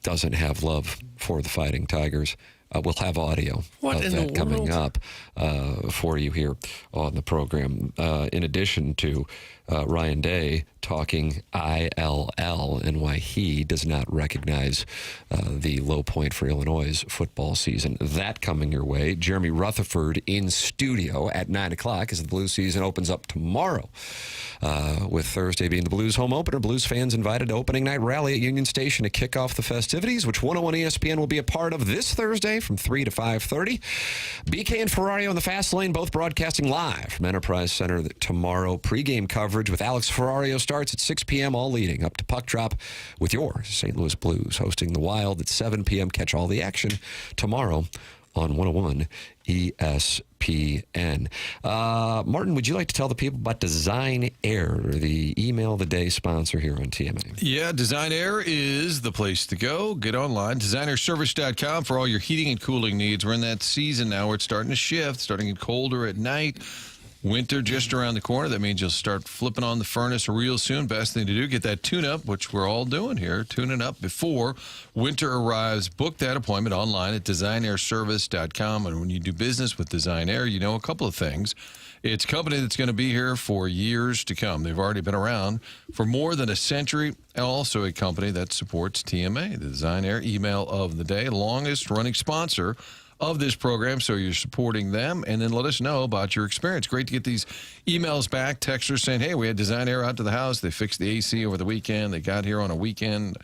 doesn't have love for the Fighting Tigers. we'll have audio What of in that the coming world? up for you here on the program. In addition to Ryan Day talking ILL and why he does not recognize the low point for Illinois' football season. That coming your way. Jeremy Rutherford in studio at 9 o'clock as the Blues season opens up tomorrow. With Thursday being the Blues home opener, Blues fans invited to opening night rally at Union Station to kick off the festivities, which 101 ESPN will be a part of this Thursday from 3 to 5:30. BK and Ferrario in the fast lane, both broadcasting live from Enterprise Center tomorrow. Pregame coverage with Alex Ferrario starts at 6 p.m., all leading up to puck drop with your St. Louis Blues hosting the Wild at 7 p.m. Catch all the action tomorrow on 101 ESPN. Martin, would you like to tell the people about Design Air, the email of the day sponsor here on TMA? Yeah, Design Air is the place to go. Get online, designerservice.com for all your heating and cooling needs. We're in that season now where it's starting to shift, starting to get colder at night. Winter just around the corner. That means you'll start flipping on the furnace real soon. Best thing to do, get that tune-up, which we're all doing here, tuning up before winter arrives. Book that appointment online at designairservice.com. And when you do business with Design Air, you know a couple of things. It's a company that's going to be here for years to come. They've already been around for more than a century. And also a company that supports TMA, the Design Air email of the day, longest running sponsor of this program, so you're supporting them, and then let us know about your experience. Great to get these emails back, texters saying, hey, we had Design Air out to the house. They fixed the AC over the weekend. They got here on a weekend,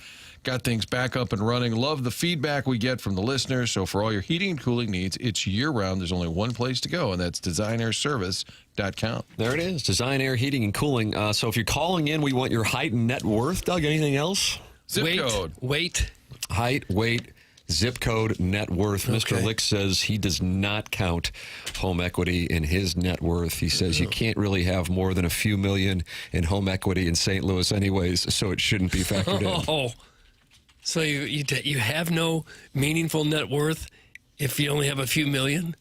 got things back up and running. Love the feedback we get from the listeners. So for all your heating and cooling needs, it's year-round. There's only one place to go, and that's designairservice.com. There it is, Design Air Heating and Cooling. So if you're calling in, we want your height and net worth. Doug, anything else? Zip code. Weight. Height, weight, zip code, net worth. Mr. Okay. Lick says he does not count home equity in his net worth. He says you can't really have more than a few million in home equity in St. Louis anyways, so it shouldn't be factored in. Oh, so you have no meaningful net worth if you only have a few million?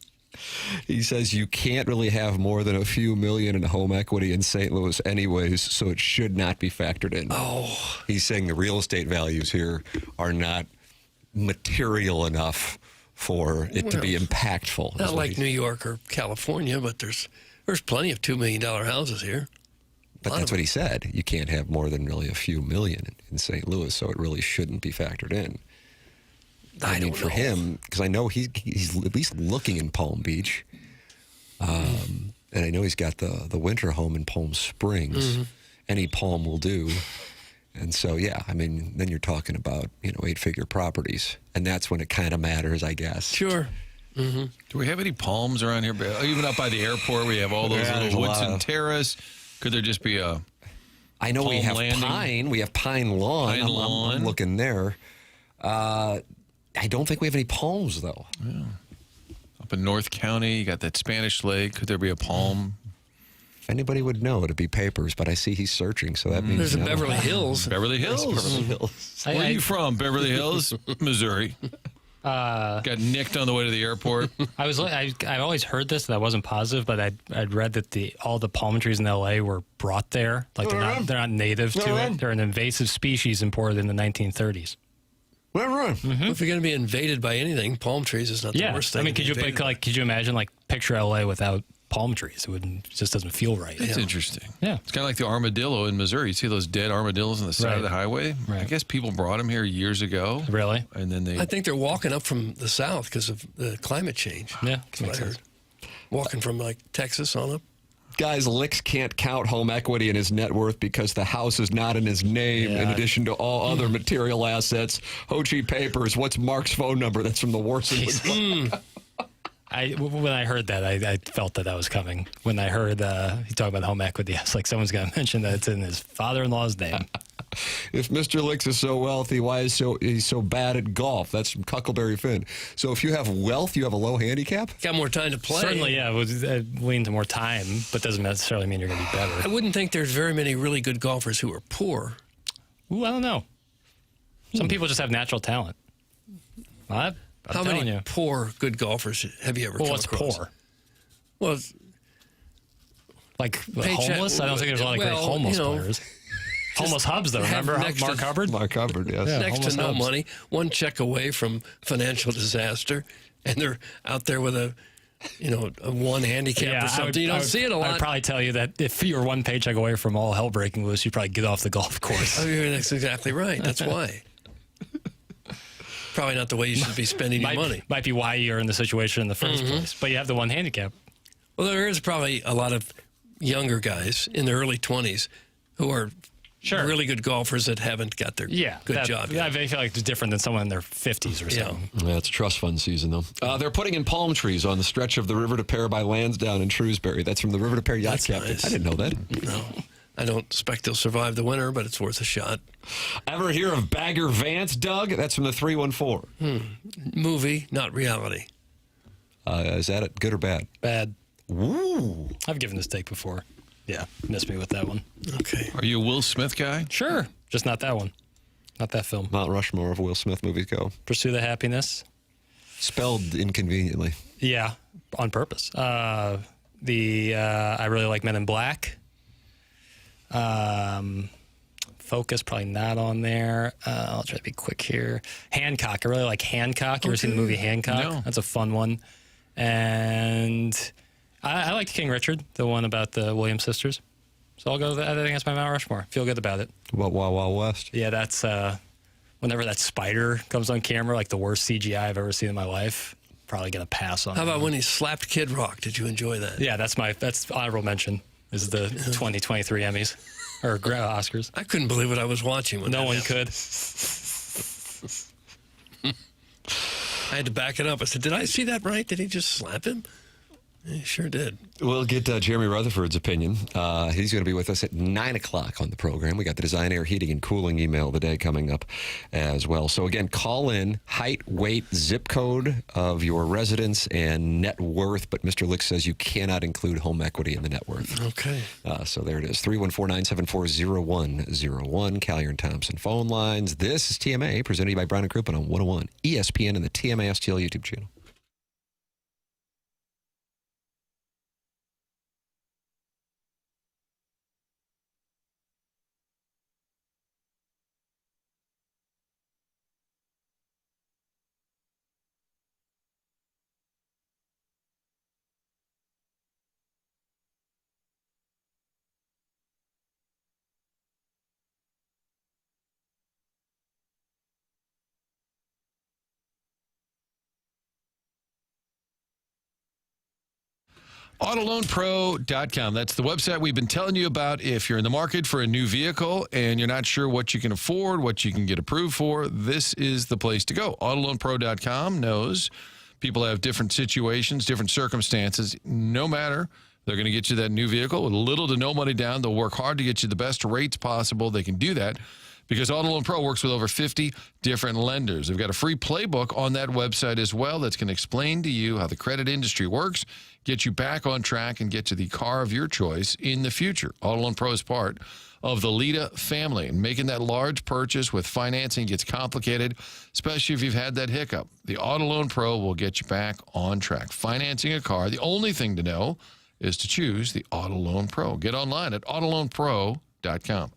He says you can't really have more than a few million in home equity in St. Louis anyways, so it should not be factored in. Oh. He's saying the real estate values here are not material enough for it to be impactful. Not like New York or California, but there's plenty of $2 million houses here. But that's what he said. You can't have more than really a few million in St. Louis, so it really shouldn't be factored in. I mean, for him, because I know he's at least looking in Palm Beach, and I know he's got the winter home in Palm Springs. Any Palm will do. And so, yeah, I mean, then you're talking about, 8-figure properties. And that's when it kind of matters, I guess. Sure. Do we have any palms around here? Even up by the airport, we have all those little Woodson Terrace. Could there just be a I know we Palm have Landing? pine. We have Pine Lawn. Pine Lawn. I'm looking there. I don't think we have any palms, though. Yeah. Up in North County, you got that Spanish Lake. Could there be a palm? If anybody would know, it'd be Papers, but I see he's searching, so that means... There's a Beverly Hills. Beverly Hills. Beverly Hills. Where are you from? Beverly Hills, Missouri. Got nicked on the way to the airport. I've always heard this, and I wasn't positive, but I'd read that all the palm trees in L.A. were brought there. Like they're not native to it. They're an invasive species imported in the 1930s. If you're going to be invaded by anything, palm trees is not the worst thing. I mean, could you imagine picture L.A. without palm trees? It just doesn't feel right. It's interesting. Yeah. It's kind of like the armadillo in Missouri. You see those dead armadillos on the side of the highway? Right. I guess people brought them here years ago. Really? And then I think they're walking up from the south because of the climate change. Yeah, That's what I heard. Walking from Texas on up. Guys, Licks can't count home equity in his net worth because the house is not in his name, in addition to all other material assets. Ho-Chi Papers, what's Mark's phone number? That's from the Warson. When I heard that, I felt that was coming. When I heard he talk about home equity, I was like, someone's going to mention that it's in his father-in-law's name. If Mr. Licks is so wealthy, why is he's so bad at golf? That's from Cuckleberry Finn. So if you have wealth, you have a low handicap? Got more time to play. Certainly, yeah. It lean to more time, but doesn't necessarily mean you're going to be better. I wouldn't think there's very many really good golfers who are poor. Ooh, I don't know. Some people just have natural talent. I'm How telling many you. poor good golfers have you ever come What's across? poor? Well, Like Paycheck- homeless? I don't think there's a lot of great homeless players. Homeless hubs, though. have Remember next to- Mark Hubbard? Mark Hubbard, yes. Yeah. next to homeless no hubs. money, one check away from financial disaster, and they're out there with a one handicap or something. You don't see it a lot. I'd probably tell you that if you're one paycheck away from all hell breaking loose, you'd probably get off the golf course. Oh, yeah, that's exactly right. That's why. Probably not the way you should be spending your money. Might be why you're in the situation in the first place. But you have the one handicap. Well, there is probably a lot of younger guys in their early 20s who are really good golfers that haven't got their good job yet. I feel like it's different than someone in their 50s or something. Yeah, it's a trust fund season, though. They're putting in palm trees on the stretch of the River to Pear by Lansdowne in Shrewsbury. That's from the River to Pear Yacht Captain. Nice. I didn't know that. No. I don't expect they'll survive the winter, but it's worth a shot. Ever hear of Bagger Vance, Doug? That's from the 314. Movie, not reality. Is that it? Good or bad? Bad. Ooh. I've given this take before. Yeah, missed me with that one. Okay. Are you a Will Smith guy? Sure. Just not that one. Not that film. Mount Rushmore of Will Smith movies go. Pursue the Happiness. Spelled inconveniently. Yeah, on purpose. I really like Men in Black. Focus, probably not on there. I'll try to be quick here. Hancock. I really like Hancock. You ever seen the movie Hancock? No. That's a fun one. And I liked King Richard, the one about the Williams sisters. So I'll go with that. I think that's my Mount Rushmore. Feel good about it. What Wild Wild West? Yeah, that's whenever that spider comes on camera, like the worst CGI I've ever seen in my life. Probably gonna pass on. How it. about when he slapped Kid Rock? Did you enjoy that? Yeah, that's honorable mention. Is the 2023 Emmys or Oscars? I couldn't believe what I was watching. When No that one happened. could. I had to back it up. I said, "Did I see that right? Did he just slap him?" He sure did. We'll get Jeremy Rutherford's opinion. He's going to be with us at 9 o'clock on the program. We got the Design Air Heating and Cooling email of the day coming up as well. So again, call in, height, weight, zip code of your residence, and net worth. But Mr. Lick says you cannot include home equity in the net worth. Okay. So there it is, 314-974-0101, Callier and Thompson phone lines. This is TMA, presented to you by Brown & Crouppen on 101 ESPN and the TMA STL YouTube channel. AutoLoanPro.com. That's the website we've been telling you about. If you're in the market for a new vehicle and you're not sure what you can afford, what you can get approved for, this is the place to go. AutoLoanPro.com knows people have different situations, different circumstances. No matter, they're going to get you that new vehicle with little to no money down. They'll work hard to get you the best rates possible. They can do that because Auto Loan Pro works with over 50 different lenders. They've got a free playbook on that website as well that's going to explain to you how the credit industry works, get you back on track, and get to the car of your choice in the future. Auto Loan Pro is part of the Lita family, and making that large purchase with financing gets complicated, especially if you've had that hiccup. The Auto Loan Pro will get you back on track. Financing a car, the only thing to know is to choose the Auto Loan Pro. Get online at AutoLoanPro.com.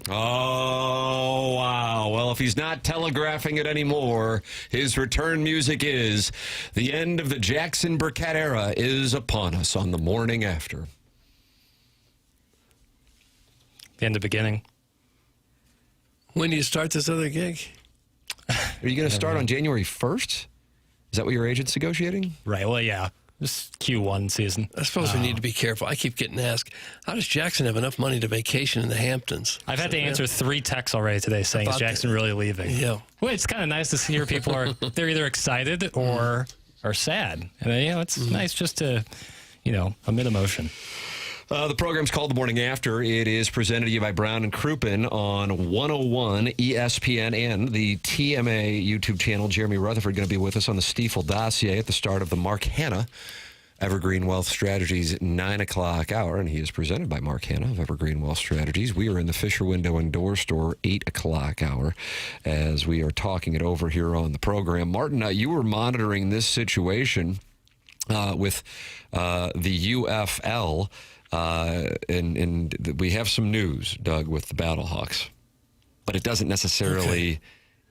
Oh, wow. Well, if he's not telegraphing it anymore, his return music is the end of the Jackson Burkett era is upon us on the morning after. The end of beginning. When do you start this other gig? Are you going to start on January 1st? Is that what your agent's negotiating? Right. Well, yeah. This Q1 season. I suppose we need to be careful. I keep getting asked, how does Jackson have enough money to vacation in the Hamptons? I've had to answer 3 texts already today saying, is Jackson really leaving? Yeah. Well, it's kind of nice to hear people they're either excited or are sad. And, it's nice just to, emit emotion. The program's called The Morning After. It is presented to you by Brown and Crouppen on 101 ESPN and the TMA YouTube channel. Jeremy Rutherford going to be with us on the Stiefel dossier at the start of the Mark Hanna Evergreen Wealth Strategies 9 o'clock hour, and he is presented by Mark Hanna of Evergreen Wealth Strategies. We are in the Fisher Window and Door Store 8 o'clock hour as we are talking it over here on the program. Martin, you were monitoring this situation with the UFL. And we have some news, Doug, with the Battlehawks, but it doesn't necessarily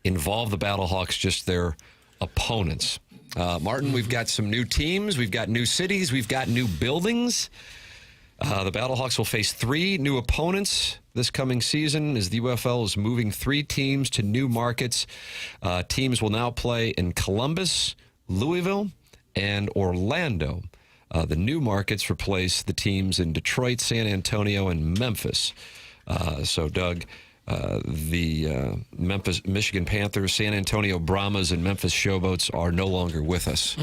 involve the Battlehawks, just their opponents. Martin, we've got some new teams, we've got new cities, we've got new buildings. The Battlehawks will face 3 new opponents this coming season as the UFL is moving 3 teams to new markets. Teams will now play in Columbus, Louisville, and Orlando. The new markets replace the teams in Detroit, San Antonio, and Memphis. So, Doug, the Michigan Panthers, San Antonio Brahmas, and Memphis Showboats are no longer with us.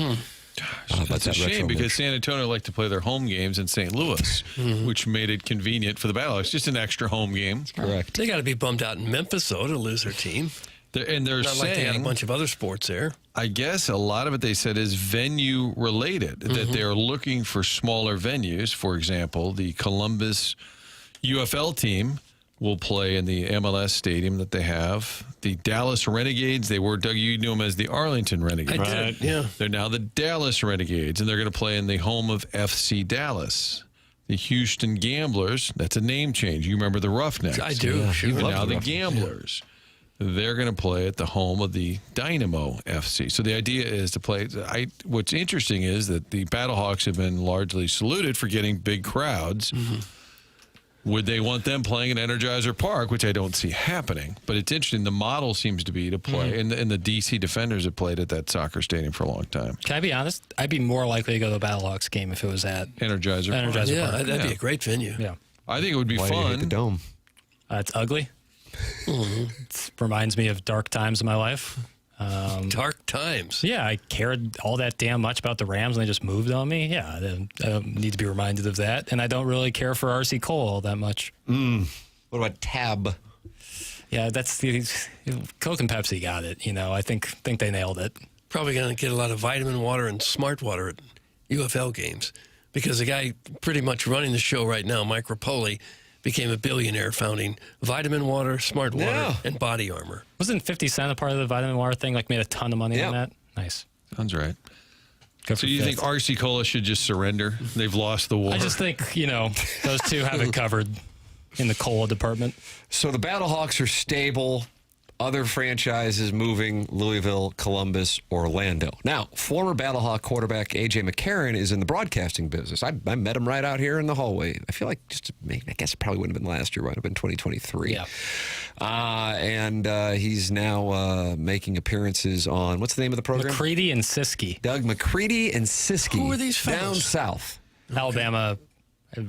That's a shame because San Antonio liked to play their home games in St. Louis, which made it convenient for the Battlehawks. Just an extra home game. Correct. They got to be bummed out in Memphis, though, to lose their team. And they're Not saying, like they got a bunch of other sports there. I guess a lot of it they said is venue related, that they're looking for smaller venues. For example, the Columbus UFL team will play in the MLS stadium that they have. The Dallas Renegades, Doug, you knew them as the Arlington Renegades. I did, yeah. They're now the Dallas Renegades, and they're going to play in the home of FC Dallas. The Houston Gamblers, that's a name change. You remember the Roughnecks. I do. Yeah. Sure. And now the Gamblers. They're going to play at the home of the Dynamo FC. So the idea is to play. What's interesting is that the Battlehawks have been largely saluted for getting big crowds. Would they want them playing at Energizer Park, which I don't see happening? But it's interesting. The model seems to be to play, and the DC Defenders have played at that soccer stadium for a long time. Can I be honest? I'd be more likely to go to a Battlehawks game if it was at Energizer Park. Yeah, that'd be a great venue. Yeah. I think it would be Why do you hate the fun. Dome? It's ugly. It reminds me of dark times in my life. Dark times. Yeah, I cared all that damn much about the Rams and they just moved on me. Yeah, I don't need to be reminded of that. And I don't really care for R.C. Cole all that much. What about Tab? Yeah, that's the Coke and Pepsi got it. I think they nailed it. Probably going to get a lot of vitamin water and smart water at UFL games because the guy pretty much running the show right now, Mike Rapoli, became a billionaire founding Vitamin Water, Smart Water, and Body Armor. Wasn't 50 Cent a part of the Vitamin Water thing? Made a ton of money on that? Nice. Sounds right. Go So for you fifth. think RC Cola should just surrender? They've lost the war. I just think, those two have it covered in the cola department. So the Battlehawks are stable. Other franchises moving: Louisville, Columbus, Orlando. Now, former Battlehawk quarterback A.J. McCarron is in the broadcasting business. I met him right out here in the hallway. I feel like I guess it probably wouldn't have been last year. Might have been 2023. Yeah. And he's now making appearances on, what's the name of the program? McCready and Siskey. Doug McCready and Siskey. Who are these down fellas? south? Alabama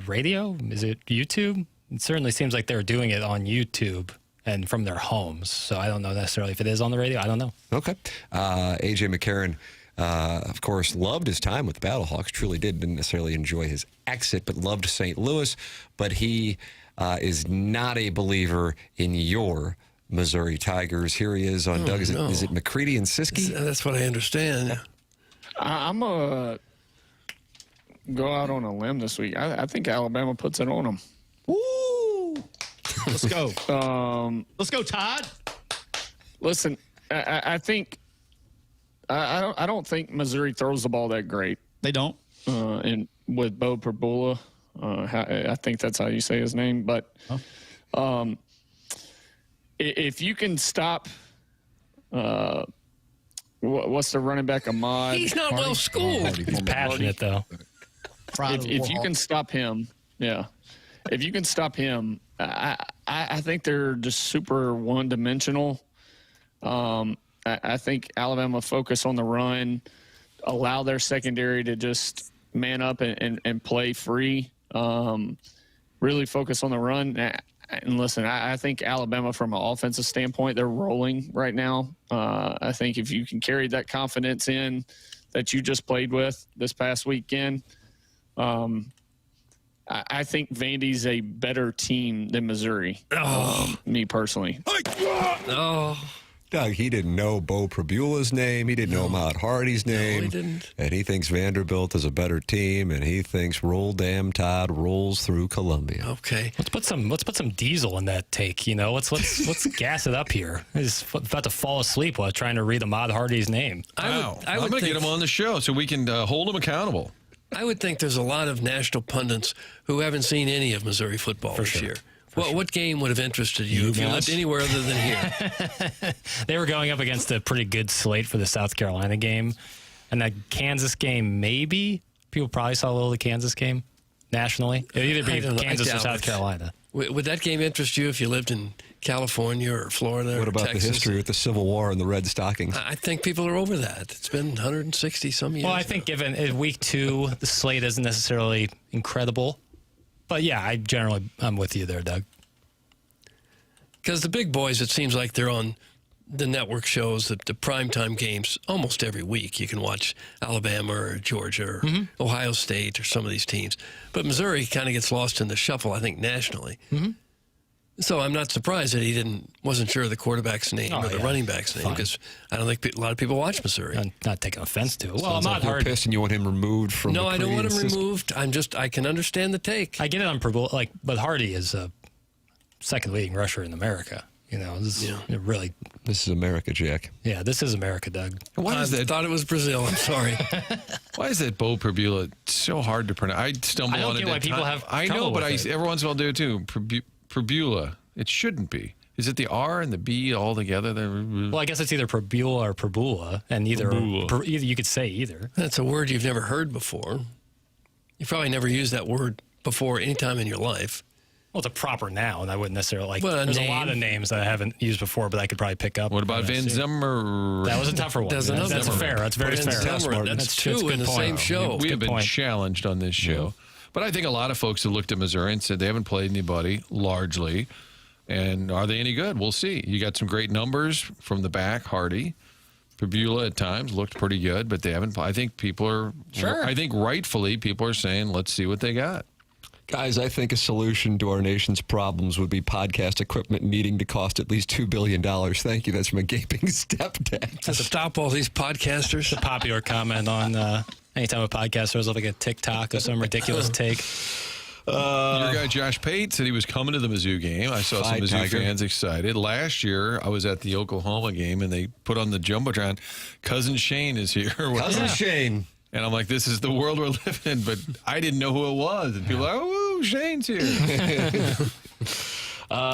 radio? Is it YouTube? It certainly seems like they're doing it on YouTube and from their homes. So I don't know necessarily if it is on the radio. I don't know. Okay. A.J. McCarron, of course, loved his time with the Battlehawks. Truly didn't necessarily enjoy his exit, but loved St. Louis. But he is not a believer in your Missouri Tigers. Here he is on Doug. Is it McCready and Siskey? That's what I understand. I'm going to go out on a limb this week. I think Alabama puts it on them. Woo! Let's go. Let's go, Todd. Listen, I think I don't think Missouri throws the ball that great. They don't. And with Bo Perbula, I think that's how you say his name. But if you can stop, what's the running back, Ahmad? He's not well schooled. He's passionate, though. If you can stop him, if you can stop him, I think they're just super one-dimensional. I think Alabama focus on the run, allow their secondary to just man up and play free, really focus on the run. And listen, I think Alabama, from an offensive standpoint, they're rolling right now. I think if you can carry that confidence in that you just played with this past weekend, I think Vandy's a better team than Missouri. Me personally. Doug, he didn't know Bo Prabula's name. He didn't know Matt Hardy's name. No, he didn't. And he thinks Vanderbilt is a better team, and he thinks Roll Damn Tide rolls through Columbia. Okay. Let's put some diesel in that take. Let's gas it up here. He's about to fall asleep while trying to read Ahmad Hardy's name. I'm going to get him on the show so we can hold him accountable. I would think there's a lot of national pundits who haven't seen any of Missouri football this year. What game would have interested you if you lived anywhere other than here? They were going up against a pretty good slate for the South Carolina game. And that Kansas game, maybe. People probably saw a little of the Kansas game nationally. It would either be Kansas or South Carolina. Would that game interest you if you lived in California or Florida What or about Texas? the history with the Civil War and the Red Stockings? I think people are over that. It's been 160 some years. Well, I think given week 2, the slate isn't necessarily incredible. But yeah, I'm with you there, Doug. Because the big boys, it seems like they're on the network shows, the primetime games, almost every week. You can watch Alabama or Georgia or Ohio State or some of these teams. But Missouri kind of gets lost in the shuffle, I think, nationally. So I'm not surprised that he wasn't sure of the quarterback's name or the running back's name, because I don't think a lot of people watch Missouri. I'm not taking offense to it. Well, I'm not pissed and you want him removed from No, the I don't want him system. removed. I can understand the take. I get it on Purdue, but Hardy is a second leading rusher in America. This is America, Jack. Yeah, this is America, Doug. I thought it was Brazil. I'm sorry. Why is that Bo Prabula so hard to pronounce? I stumble on it. I don't get why people have I know, trouble but with it. every once in a while do it too. Prabula. It shouldn't be. Is it the R and the B all together? Well, I guess it's either Prabula or Prabula, and either you could say either. That's a word you've never heard before. You probably never used that word before any time in your life. Well, it's a proper noun. I wouldn't necessarily Well, there's a lot of names that I haven't used before, but I could probably pick up. What about Van Zimmer? That was a tougher one. That's fair. That's very fair. That's two in the same show. We have been challenged on this show. But I think a lot of folks have looked at Missouri and said they haven't played anybody, largely. And are they any good? We'll see. You got some great numbers from the back. Hardy, Prabula at times looked pretty good, but they haven't. I think people are. Sure. I think rightfully people are saying, let's see what they got. Guys, I think a solution to our nation's problems would be podcast equipment needing to cost at least $2 billion. Thank you. That's from a gaping stepdad. To stop all these podcasters. A popular comment on anytime a podcast throws up like a TikTok or some ridiculous take. Your guy Josh Pate said he was coming to the Mizzou game. I saw some Mizzou fans excited. Last year, I was at the Oklahoma game, and they put on the Jumbotron, Cousin Shane is here. Cousin Shane. And I'm like, this is the world we're living in, but I didn't know who it was. And people are like, oh, Shane's here.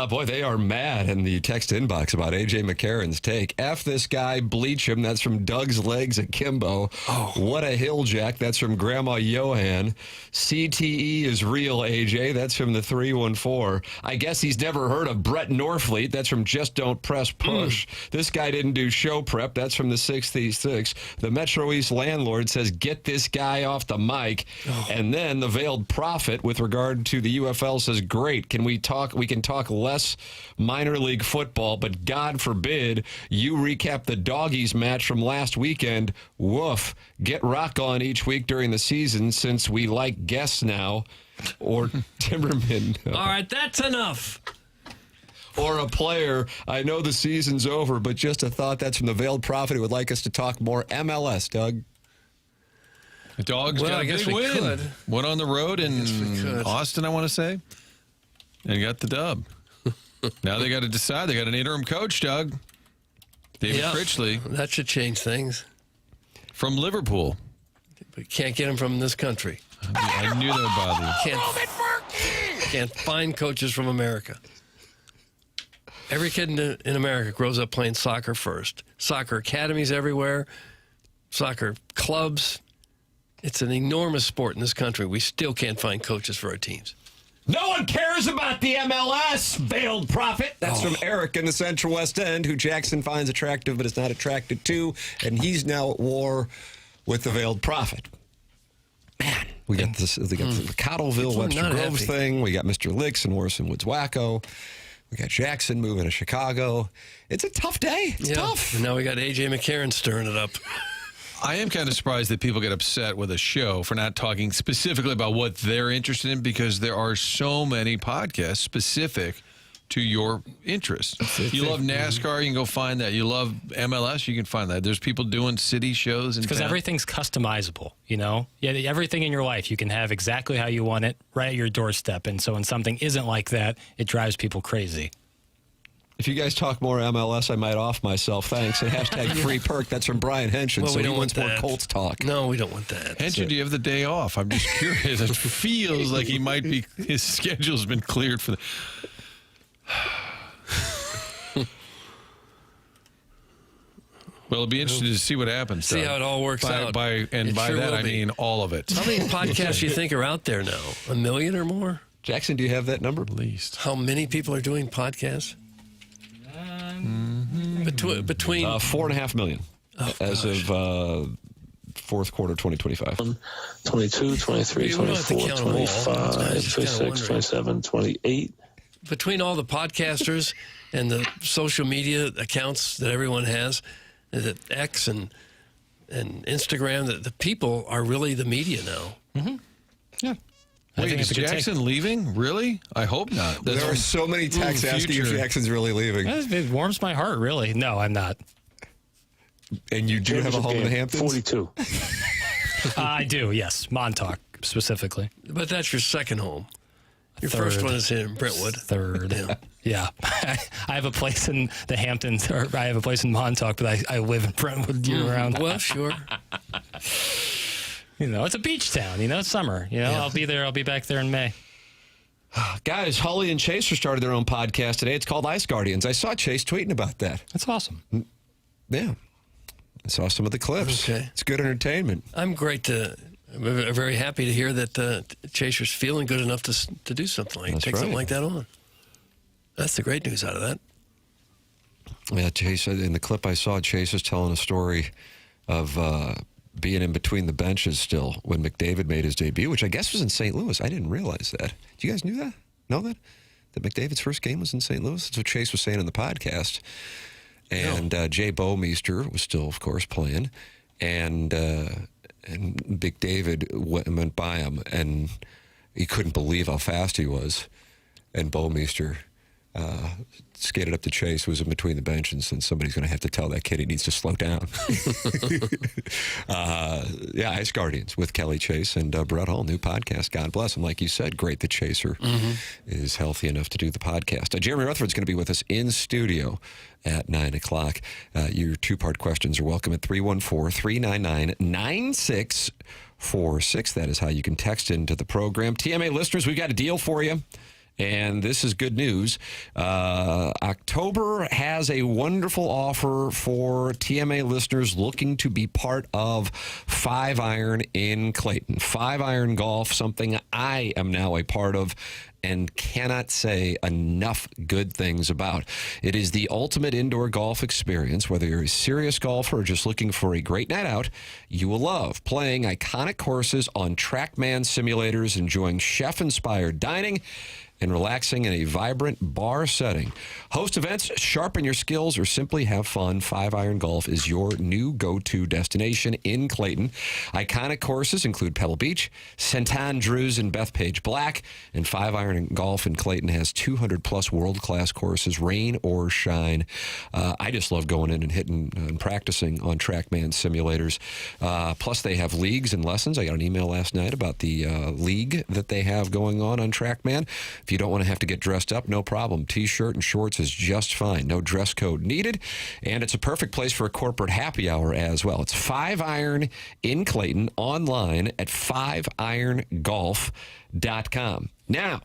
Boy, they are mad in the text inbox about A.J. McCarron's take. F this guy, bleach him. That's from Doug's Legs at Kimbo. Oh. What a hill, Jack. That's from Grandma Johan. CTE is real, A.J. That's from the 314. I guess he's never heard of Brett Norfleet. That's from Just Don't Press Push. This guy didn't do show prep. That's from the 66. The Metro East landlord says, get this guy off the mic. Oh. And then the Veiled Prophet, with regard to the UFL, says, great. We can talk less minor league football, but God forbid you recap the Doggies match from last weekend. Woof. Get Rock on each week during the season, since we like guests now. Or Timmerman. All right, that's enough. Or a player. I know the season's over, but just a thought. That's from the Veiled Prophet who would like us to talk more MLS, Doug. The Dogs got a big win. Went on the road in Austin, I want to say, and got the dub. Now they got to decide. They got an interim coach, Doug. David Critchley. That should change things. From Liverpool. But can't get him from this country. I knew that would bother you. Can't find coaches from America. Every kid in America grows up playing soccer first. Soccer academies everywhere, soccer clubs. It's an enormous sport in this country. We still can't find coaches for our teams. No one cares about the MLS, veiled prophet. That's from Eric in the Central West End, who Jackson finds attractive but is not attracted to, and he's now at war with the veiled prophet. Man, we got this. We got the Cottleville, People are Webster not Groves happy. thing. We got Mr. Licks and Orson Woods Wacko. We got Jackson moving to Chicago. It's a tough day. It's tough. And now we got A.J. McCarron stirring it up. I am kind of surprised that people get upset with a show for not talking specifically about what they're interested in, because there are so many podcasts specific to your interests. You love NASCAR, you can go find that. You love MLS, you can find that. There's people doing city shows. Because everything's customizable, you know? Yeah, everything in your life, you can have exactly how you want it right at your doorstep. And so when something isn't like that, it drives people crazy. If you guys talk more MLS, I might off myself. Thanks. And hashtag free perk. That's from Brian Henshin. Well, so we he don't wants want more that. Colts talk. No, we don't want that. Henshin, do you have the day off? I'm just curious. It feels like he might be, his schedule's been cleared for the... Well, it'll be interesting to see what happens. See how it all works out. By It that, sure I will be. mean all of it. How many podcasts do you think are out there now? 1 million or more? Jackson, do you have that number? At least. How many people are doing podcasts? Between 4.5 million as of fourth quarter 2025. 22, 23, We don't have to 24, count them all. 25, I was just kinda 26, wondering. 27, 28. between all the podcasters and the social media accounts that everyone has, that X and Instagram, that the people are really the media now. Yeah. Wait, is Jackson leaving? Really? I hope not. There are so many texts asking if Jackson's really leaving. It warms my heart, really. No, I'm not. And you do have a home in the Hamptons? 42. I do, yes. Montauk, specifically. But that's your second home. Your Third. first one is here in Brentwood. Third. Yeah. I have a place in the Hamptons, or I have a place in Montauk, but I live in Brentwood year-round. Well, sure. You know, it's a beach town. You know, it's summer. You know, Yeah. I'll be there. I'll be back there in May. Guys, Holly and Chaser started their own podcast today. It's called Ice Guardians. I saw Chase tweeting about that. That's awesome. Yeah. I saw some of the clips. Okay. It's good entertainment. I'm very happy to hear that Chaser's feeling good enough to do something like That's take right. something like that on. That's the great news out of that. Yeah, Chase, in the clip I saw, Chase was telling a story of being in between the benches still when McDavid made his debut, which I guess was in St. Louis. I didn't realize that. You guys knew that? Know that? That McDavid's first game was in St. Louis? That's what Chase was saying in the podcast. And Jay Bowmeister was still, of course, playing. And McDavid went by him, and he couldn't believe how fast he was. And Bowmeister skated up to Chase, who was in between the benches, and somebody's going to have to tell that kid he needs to slow down. Ice Guardians with Kelly Chase and Brett Hall, new podcast. God bless him. Like you said, great that Chaser is healthy enough to do the podcast. Jeremy Rutherford's going to be with us in studio at 9 o'clock. Your two-part questions are welcome at 314-399-9646. That is how you can text into the program. TMA listeners, we've got a deal for you. And this is good news. October has a wonderful offer for TMA listeners looking to be part of 5 Iron in Clayton. 5 Iron Golf, something I am now a part of and cannot say enough good things about. It is the ultimate indoor golf experience. Whether you're a serious golfer or just looking for a great night out, you will love playing iconic courses on TrackMan simulators, enjoying chef-inspired dining, and relaxing in a vibrant bar setting. Host events, sharpen your skills, or simply have fun. 5 Iron Golf is your new go-to destination in Clayton. Iconic courses include Pebble Beach, St. Andrews, and Bethpage Black. And 5 Iron Golf in Clayton has 200-plus world-class courses, rain or shine. I just love going in and hitting and practicing on TrackMan simulators. Plus, they have leagues and lessons. I got an email last night about the league that they have going on TrackMan. If you don't want to have to get dressed up, no problem. T-shirt and shorts is just fine. No dress code needed. And it's a perfect place for a corporate happy hour as well. It's 5 Iron in Clayton, online at 5irongolf.com. Now,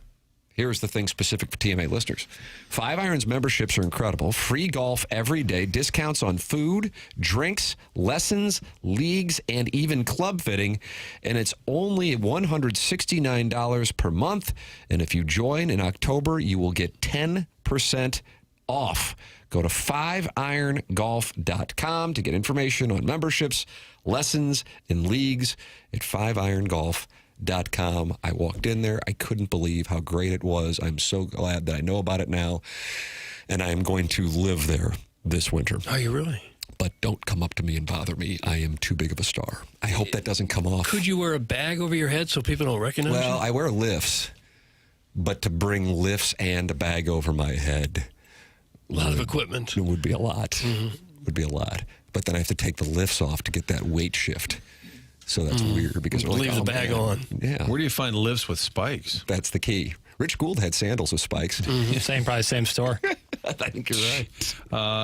Here's the thing specific for TMA listeners. 5 Irons memberships are incredible. Free golf every day, discounts on food, drinks, lessons, leagues, and even club fitting. And it's only $169 per month. And if you join in October, you will get 10% off. Go to 5irongolf.com to get information on memberships, lessons, and leagues at 5irongolf.com. I walked in there. I couldn't believe how great it was. I'm so glad that I know about it now, and I am going to live there this winter. Are you really? But don't come up to me and bother me. I am too big of a star. I hope that doesn't come off. Could you wear a bag over your head so people don't recognize you? Well, I wear lifts, but to bring lifts and a bag over my head, a lot of equipment. It would be a lot. Would be a lot. But then I have to take the lifts off to get that weight shift. So that's weird because leave the bag on. Yeah. Where do you find lifts with spikes? That's the key. Rich Gould had sandals with spikes. Probably same store. I think you're right.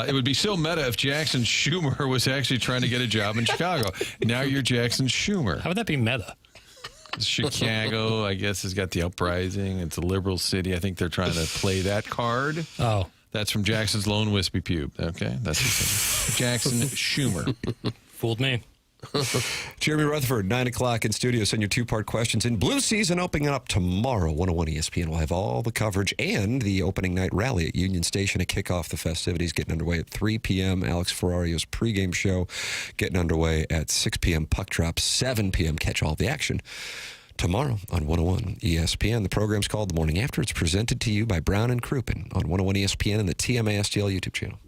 It would be so meta if Jackson Schumer was actually trying to get a job in Chicago. Now you're Jackson Schumer. How would that be meta? Chicago, I guess, has got the uprising. It's a liberal city. I think they're trying to play that card. Oh. That's from Jackson's Lone Wispy Pube. Okay, that's Jackson Schumer. Fooled me. Jeremy Rutherford, 9 o'clock in studio. Send your 2-part questions in. Blue Season opening up tomorrow. 101 ESPN will have all the coverage and the opening night rally at Union Station to kick off the festivities, getting underway at 3 p.m. Alex Ferrario's pregame show getting underway at 6 p.m. Puck drop, 7 p.m. Catch all the action tomorrow on 101 ESPN. The program's called The Morning After. It's presented to you by Brown and Crouppen on 101 ESPN and the TMA STL YouTube channel.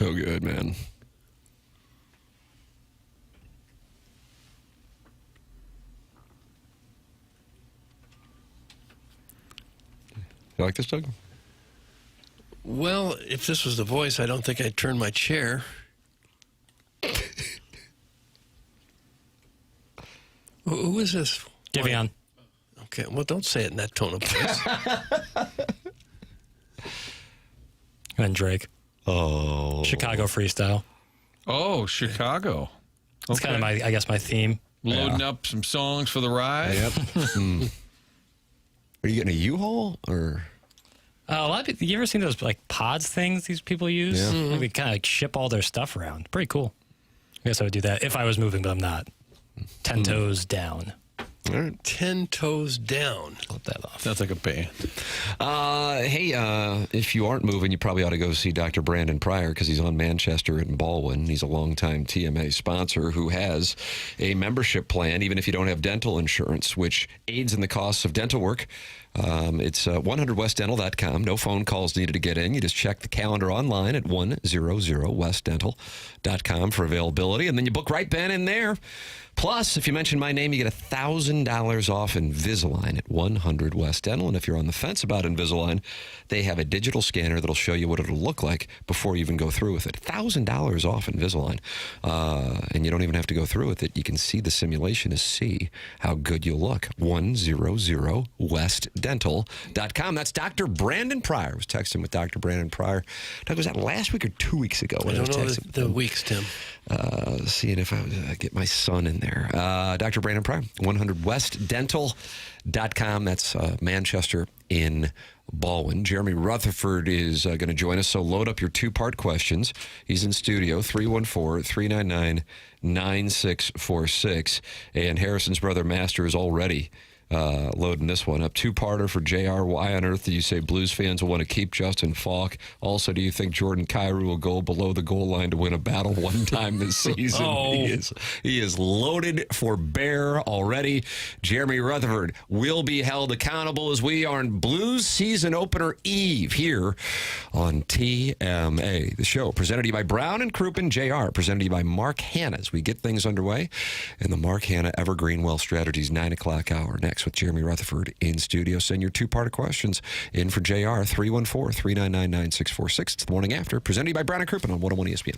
So good, man. You like this, Doug? Well, if this was the voice, I don't think I'd turn my chair. Who is this? Giveon. Okay, well, don't say it in that tone of voice. And Drake. Oh. Chicago freestyle. Oh, Chicago. That's kind of my theme. Loading up some songs for the ride. Yep. Are you getting a U-Haul or? A lot of people, you ever seen those like pods things these people use? Yeah. Like, they kind of like ship all their stuff around. Pretty cool. I guess I would do that if I was moving, but I'm not. 10 toes down. All right. 10 toes down. Flip that off. Sounds like a band. Hey, if you aren't moving, you probably ought to go see Dr. Brandon Pryor because he's on Manchester and Baldwin. He's a longtime TMA sponsor who has a membership plan, even if you don't have dental insurance, which aids in the costs of dental work. It's 100westdental.com. No phone calls needed to get in. You just check the calendar online at 100westdental.com for availability, and then you book right then and there. Plus, if you mention my name, you get $1,000 off Invisalign at 100 West Dental. And if you're on the fence about Invisalign, they have a digital scanner that'll show you what it'll look like before you even go through with it. $1,000 off Invisalign. And you don't even have to go through with it. You can see the simulation to see how good you'll look. 100westdental.com. That's Dr. Brandon Pryor. I was texting with Dr. Brandon Pryor. Doug, was that last week or 2 weeks ago? I don't know the weeks, Tim. Seeing if I get my son in there. Dr. Brandon Pryor, 100westdental.com. That's Manchester in Baldwin. Jeremy Rutherford is going to join us, so load up your two-part questions. He's in studio, 314-399-9646. And Harrison's brother Master is already loading this one up. Two-parter for JR. Why on earth do you say Blues fans will want to keep Justin Falk? Also, do you think Jordan Kyrou will go below the goal line to win a battle one time this season? He is loaded for bear already. Jeremy Rutherford will be held accountable as we are on Blues season opener eve here on TMA. The show presented to you by Brown and Crouppen JR. Presented to you by Mark Hanna as we get things underway in the Mark Hanna Evergreen Wealth Strategies 9 o'clock hour. Next with Jeremy Rutherford in studio. Send your two-part questions in for JR, 314-399-9646. It's the morning after, presented to you by Brown and Crouppen on 101 ESPN.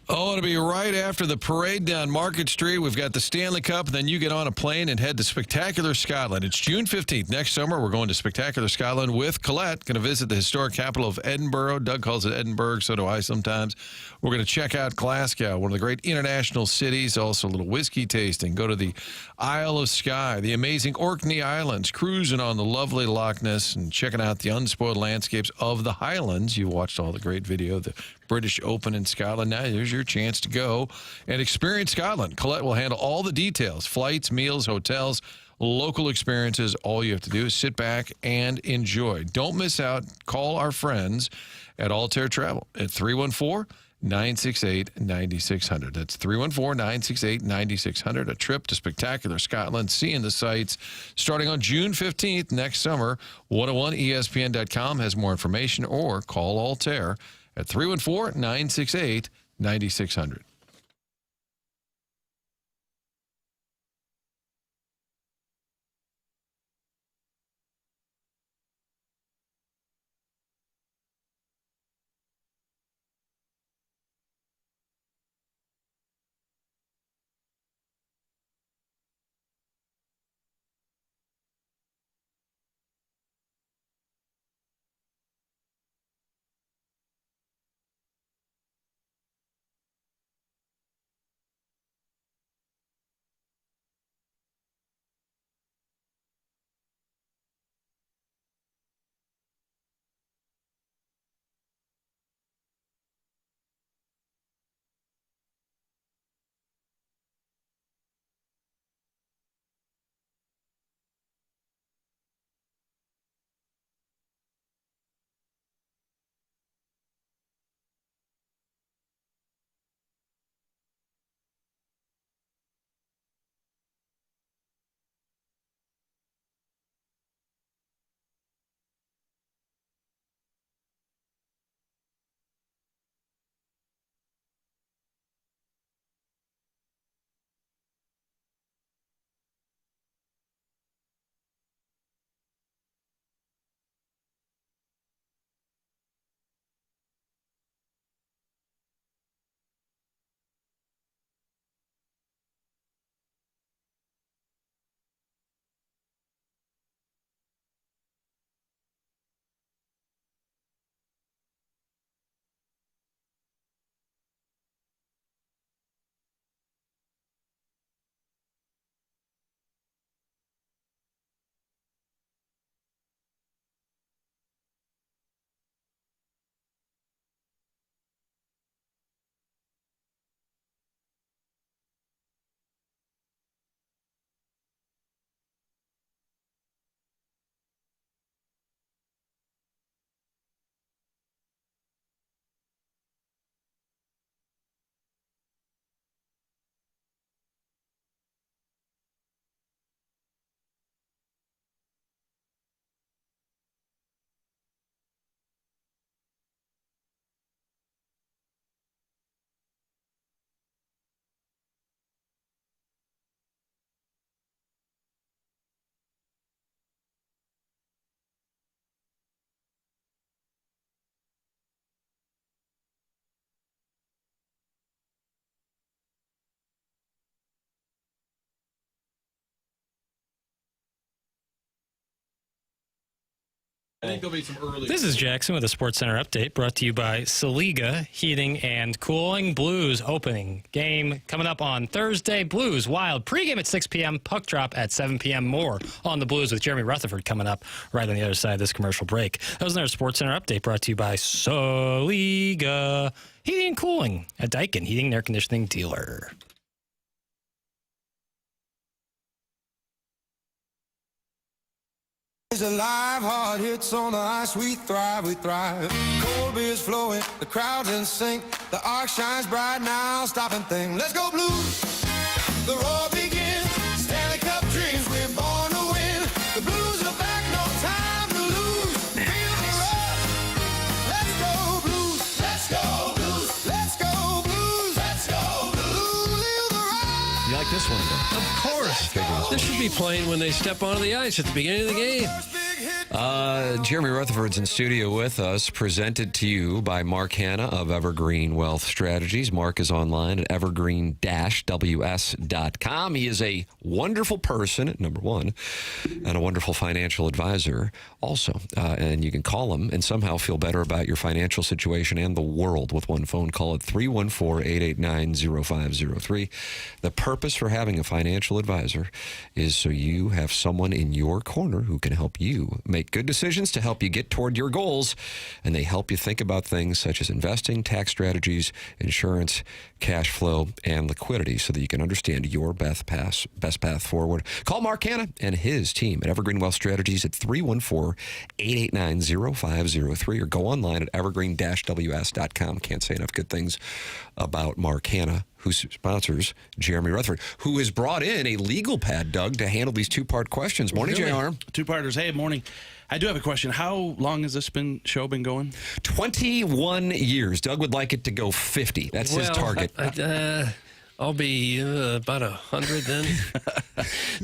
Oh, it'll be right after the parade down Market Street. We've got the Stanley Cup, and then you get on a plane and head to Spectacular Scotland. It's June 15th. Next summer, we're going to Spectacular Scotland with Colette. Going to visit the historic capital of Edinburgh. Doug calls it Edinburgh, so do I sometimes. We're going to check out Glasgow, one of the great international cities. Also, a little whiskey tasting. Go to the Isle of Skye, the amazing Orkney Islands, cruising on the lovely Loch Ness and checking out the unspoiled landscapes of the Highlands. You watched all the great video, the British Open in Scotland. Now there's your chance to go and experience Scotland. Colette will handle all the details, flights, meals, hotels, local experiences. All you have to do is sit back and enjoy. Don't miss out. Call our friends at Altair Travel at 314-968-9600. That's 314-968-9600. A trip to Spectacular Scotland, seeing the sights starting on June 15th next summer. 101ESPN.com has more information, or call Altair at 314-968-9600. I think there'll be some early. This is Jackson with a Sports Center update brought to you by Saliga Heating and Cooling. Blues opening game coming up on Thursday. Blues Wild pregame at 6 p.m. Puck drop at 7 p.m. More on the Blues with Jeremy Rutherford coming up right on the other side of this commercial break. That was another Sports Center update brought to you by Saliga Heating and Cooling, a Daikin heating and air conditioning dealer. Alive, hard hits on the ice, we thrive, we thrive. Cold beers flowing, the crowd's in sync. The arc shines bright now, stopping thing. Let's go Blues, the roar begins. Stanley Cup dreams, we're born to win. The Blues are back, no time to lose. Feel the rush, let's go Blues. Let's go Blues, let's go Blues. Let's go Blues, feel the rush. You like this one, though? Of course. This should be playing when they step onto the ice at the beginning of the game. Jeremy Rutherford's in studio with us, presented to you by Mark Hanna of Evergreen Wealth Strategies. Mark is online at evergreen-ws.com. He is a wonderful person, number one, and a wonderful financial advisor also. And you can call him and somehow feel better about your financial situation and the world with one phone call at 314-889-0503. The purpose for having a financial advisor is so you have someone in your corner who can help you make good decisions to help you get toward your goals, and they help you think about things such as investing, tax strategies, insurance, cash flow, and liquidity so that you can understand your best path forward. Call Mark Hanna and his team at Evergreen Wealth Strategies at 314-889-0503 or go online at evergreen-ws.com. Can't say enough good things about Mark Hanna, who sponsors Jeremy Rutherford, who has brought in a legal pad, Doug, to handle these two-part questions. Morning, Really? JR. Two-parters. Hey, morning. I do have a question. How long has this show been going? 21 years. Doug would like it to go 50. That's his target. I'll be about 100 then.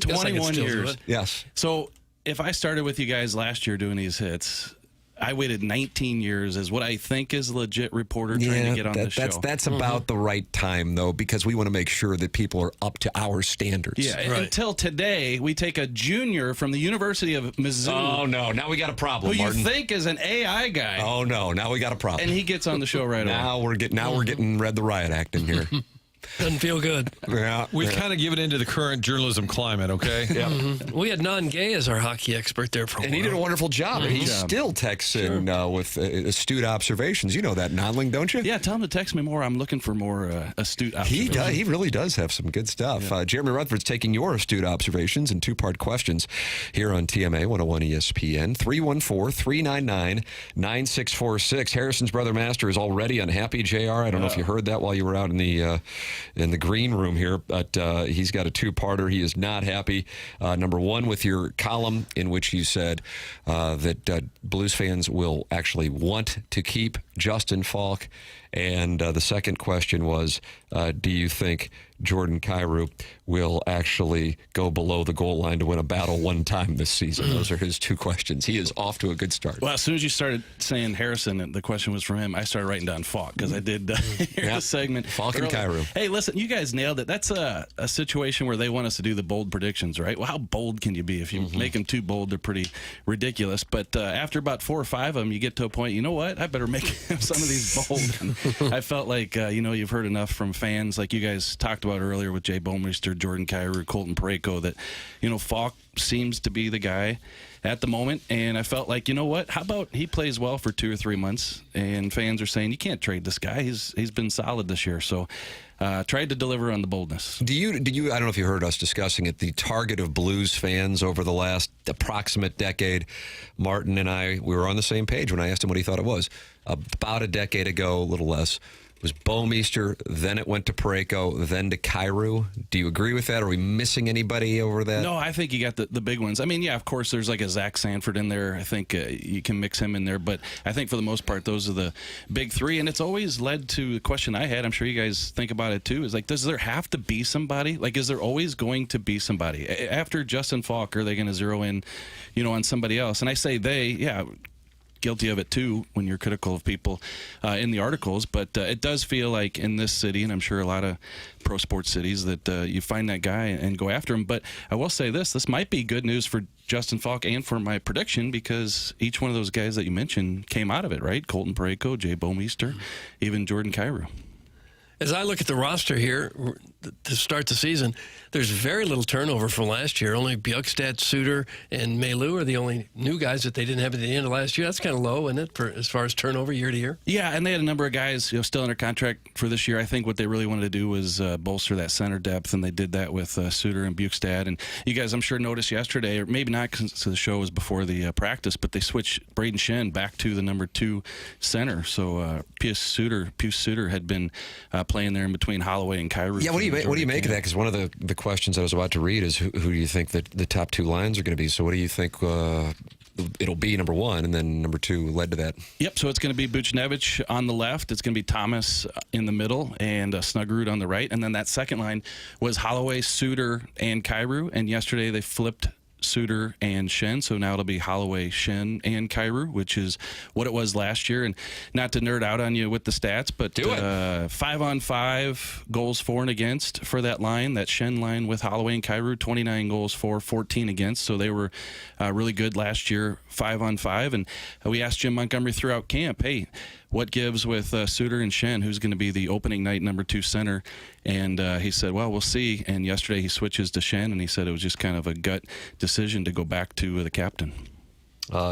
21 years. Yes. So if I started with you guys last year doing these hits, I waited 19 years as what I think is a legit reporter trying to get on the show. That's about the right time, though, because we want to make sure that people are up to our standards. Yeah, until today, we take a junior from the University of Mizzou. Oh, no. Now we got a problem, who Martin. you think is an AI guy. Oh, no. Now we got a problem. And he gets on the show right away. Now we're getting Read the Riot Act in here. Doesn't feel good. Yeah, We've kind of given into the current journalism climate, okay? Yeah. We had Nan-Gay as our hockey expert there for a while. And he did a wonderful job. And he still texts in with astute observations. You know that, Nonling, don't you? Yeah, tell him to text me more. I'm looking for more astute observations. He really does have some good stuff. Yeah. Jeremy Rutherford's taking your astute observations and two-part questions here on TMA 101 ESPN. 314-399-9646. Harrison's brother Master is already unhappy, JR. I don't know if you heard that while you were out in the green room here, but he's got a two-parter. He is not happy. Number one, with your column in which you said that Blues fans will actually want to keep Justin Falk. And the second question was, do you think Jordan Kyrou will actually go below the goal line to win a battle one time this season? Those are his two questions. He is off to a good start. Well, as soon as you started saying Harrison and the question was from him, I started writing down Falk because I did hear the segment. Falk and Kyrou. Hey, listen, you guys nailed it. That's a situation where they want us to do the bold predictions, right? Well, how bold can you be? If you make them too bold, they're pretty ridiculous. But after about 4 or 5 of them, you get to a point, you know what? I better make some of these bold. And I felt like, you've heard enough from fans, like you guys talked about earlier with Jay Bomeister, Jordan Kyrou, Colton Parayko, that, Falk seems to be the guy at the moment. And I felt like, you know what? How about he plays well for 2 or 3 months? And fans are saying, you can't trade this guy. He's been solid this year. So tried to deliver on the boldness. Did you? I don't know if you heard us discussing it. The target of Blues fans over the last approximate decade. Martin and I, we were on the same page when I asked him what he thought it was. About a decade ago, a little less. It was Bomeister, then it went to Parayko, then to Kyrou. Do you agree with that? Are we missing anybody over that? No, I think you got the big ones. I mean, yeah, of course, there's like a Zach Sanford in there. I think you can mix him in there. But I think for the most part, those are the big three. And it's always led to the question I had. I'm sure you guys think about it too. Is like, does there have to be somebody? Like, is there always going to be somebody? After Justin Falk, are they going to zero in, on somebody else? And I say they, guilty of it too when you're critical of people in the articles. But it does feel like in this city, and I'm sure a lot of pro sports cities, that you find that guy and go after him. But I will say this might be good news for Justin Falk and for my prediction, because each one of those guys that you mentioned came out of it, right? Colton Parayko, Jay Bomeister, even Jordan Kyrou. As I look at the roster here to start the season, there's very little turnover from last year. Only Bjugstad, Suter, and Maylou are the only new guys that they didn't have at the end of last year. That's kind of low, isn't it, as far as turnover year to year? Yeah, and they had a number of guys still under contract for this year. I think what they really wanted to do was bolster that center depth, and they did that with Suter and Bjugstad. And you guys, I'm sure, noticed yesterday, or maybe not because the show was before the practice, but they switched Braden Shen back to the number 2 center. So Pius Suter had been playing there in between Holloway and Kyrou. Yeah, what do you make of that? Because one of the questions I was about to read is who do you think that the top 2 lines are going to be? So what do you think it'll be, number 1, and then number 2 led to that? Yep, so it's going to be Buchnevich on the left. It's going to be Thomas in the middle and Snuggerud on the right. And then that second line was Holloway, Suter, and Kyrou. And yesterday they flipped Suter and Shen, so now it'll be Holloway, Shen, and Kyrou, which is what it was last year. And not to nerd out on you with the stats, but 5-on-5 goals for and against for that line, that Shen line with Holloway and Kyrou, 29 goals for, 14 against. So they were really good last year, 5-on-5. And we asked Jim Montgomery throughout camp, hey, what gives with Suter and Shen? Who's going to be the opening night number 2 center? And he said, well, we'll see. And yesterday he switches to Shen, and he said it was just kind of a gut decision to go back to the captain.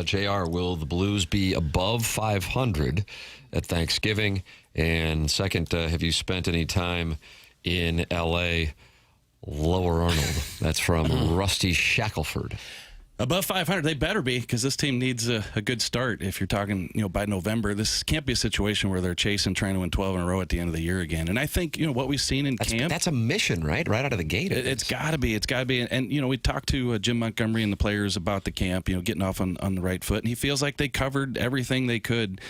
JR, will the Blues be above 500 at Thanksgiving? And second, have you spent any time in L.A.? Lower Arnold. That's from Rusty Shackelford. Above 500, they better be, because this team needs a good start. If you're talking, by November, this can't be a situation where they're chasing, trying to win 12 in a row at the end of the year again. And I think, what we've seen in camp. That's a mission, right? Right out of the gate. It's got to be. It's got to be. And, we talked to Jim Montgomery and the players about the camp, getting off on the right foot. And he feels like they covered everything they could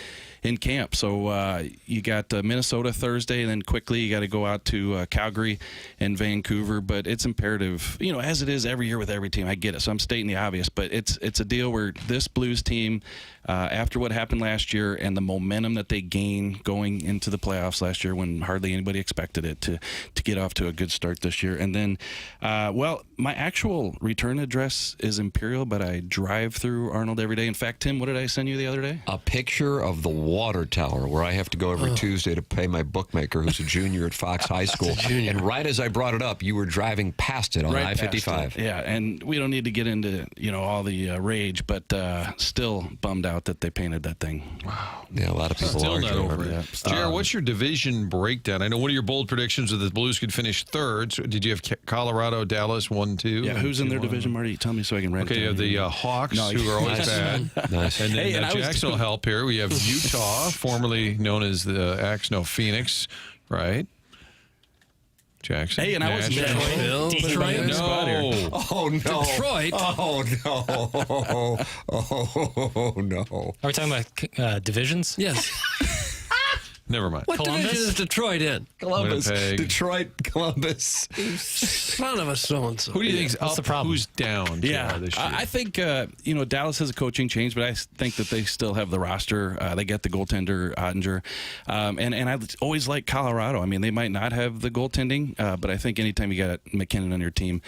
in camp. So you got Minnesota Thursday, and then quickly you got to go out to Calgary and Vancouver. But it's imperative, as it is every year with every team. I get it. So I'm stating the obvious. But it's a deal where this Blues team, after what happened last year and the momentum that they gained going into the playoffs last year when hardly anybody expected it, to get off to a good start this year. And then, my actual return address is Imperial, but I drive through Arnold every day. In fact, Tim, what did I send you the other day? A picture of the water tower where I have to go every Tuesday to pay my bookmaker, who's a junior at Fox High School. And right as I brought it up, you were driving past it on I-55. Yeah, and we don't need to get into, all the rage, but still bummed out that they painted that thing. Wow. Yeah, a lot of people still are not over it. Jared, what's your division breakdown? I know one of your bold predictions was that the Blues could finish third. So did you have Colorado, Dallas, 1-2? Yeah, who's in their division, Marty? Tell me so I can write it down. Okay, you have the Hawks, who are always bad. Nice. And then Jackson will help here. We have Utah, formerly known as the Phoenix, right? Jackson. Hey, and I was Detroit. No. Oh, no. Detroit. Oh, no. Oh, no. Are we talking about divisions? Yes. Never mind. What Columbus? division is Detroit in? Columbus. Winnipeg. Detroit, Columbus. Son of a so-and-so. Who do you think's What's up? the problem? Who's down? Yeah, this year? I think Dallas has a coaching change, but I think that they still have the roster. They get the goaltender Ottinger, and I always like Colorado. I mean, they might not have the goaltending, but I think anytime you got McKernan on your team.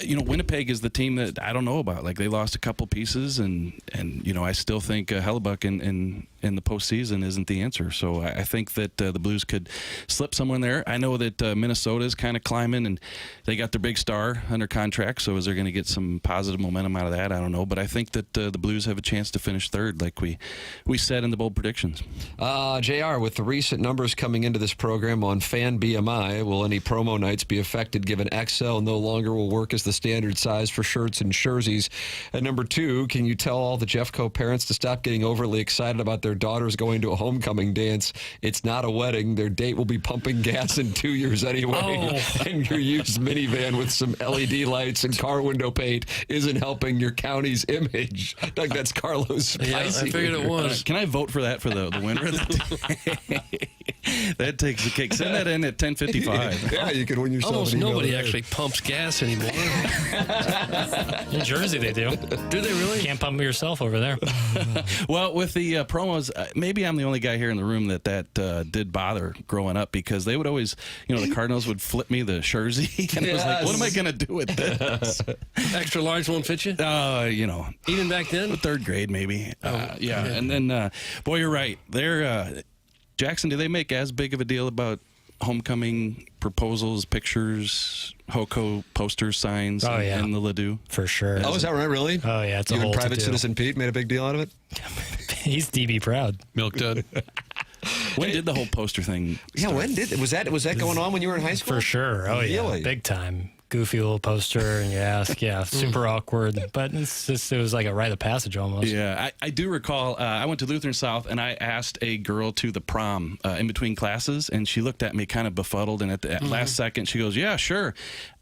Winnipeg is the team that I don't know about. Like, they lost a couple pieces, and I still think Hellebuck in the postseason isn't the answer. So I think that the Blues could slip someone there. I know that Minnesota is kind of climbing, and they got their big star under contract. So is there going to get some positive momentum out of that? I don't know. But I think that the Blues have a chance to finish third, like we said in the bold predictions. JR, with the recent numbers coming into this program on fan BMI, will any promo nights be affected given XL no longer will work as the standard size for shirts and jerseys? And number 2, can you tell all the Jeffco parents to stop getting overly excited about their daughters going to a homecoming dance? It's not a wedding. Their date will be pumping gas in 2 years anyway. And your used minivan with some LED lights and car window paint isn't helping your county's image. Doug, that's Carlos Spicy. Yeah, I figured it was. Can I vote for that for the winner of the day? That takes the cake. Send that in at 10:55. Yeah, you could win yourself Almost an email nobody today. actually pumps gas anymore. In Jersey, they do. Do they really? Can't pump yourself over there. Well, with the promos, maybe I'm the only guy here in the room that did bother growing up, because they would always, the Cardinals would flip me the jersey, and I was like, what am I going to do with this? Extra large won't fit you? Even back then? Third grade, maybe. Yeah. And then, boy, you're right. They're, Jackson, do they make as big of a deal about homecoming proposals, pictures, Hoco posters, signs, and the Ladue? For sure. Oh, is that right? Really? Oh, yeah. It's a you whole and Private to-do. Citizen Pete made a big deal out of it? He's DB proud. Milk Dud. When did the whole poster thing start? Yeah, when did was that going on when you were in high school? For sure. Oh, Really? yeah. Big time. Goofy little poster, and you ask, super awkward. But it was like a rite of passage almost. Yeah, I do recall, I went to Lutheran South, and I asked a girl to the prom in between classes, and she looked at me kind of befuddled, and at the last second, she goes, yeah, sure.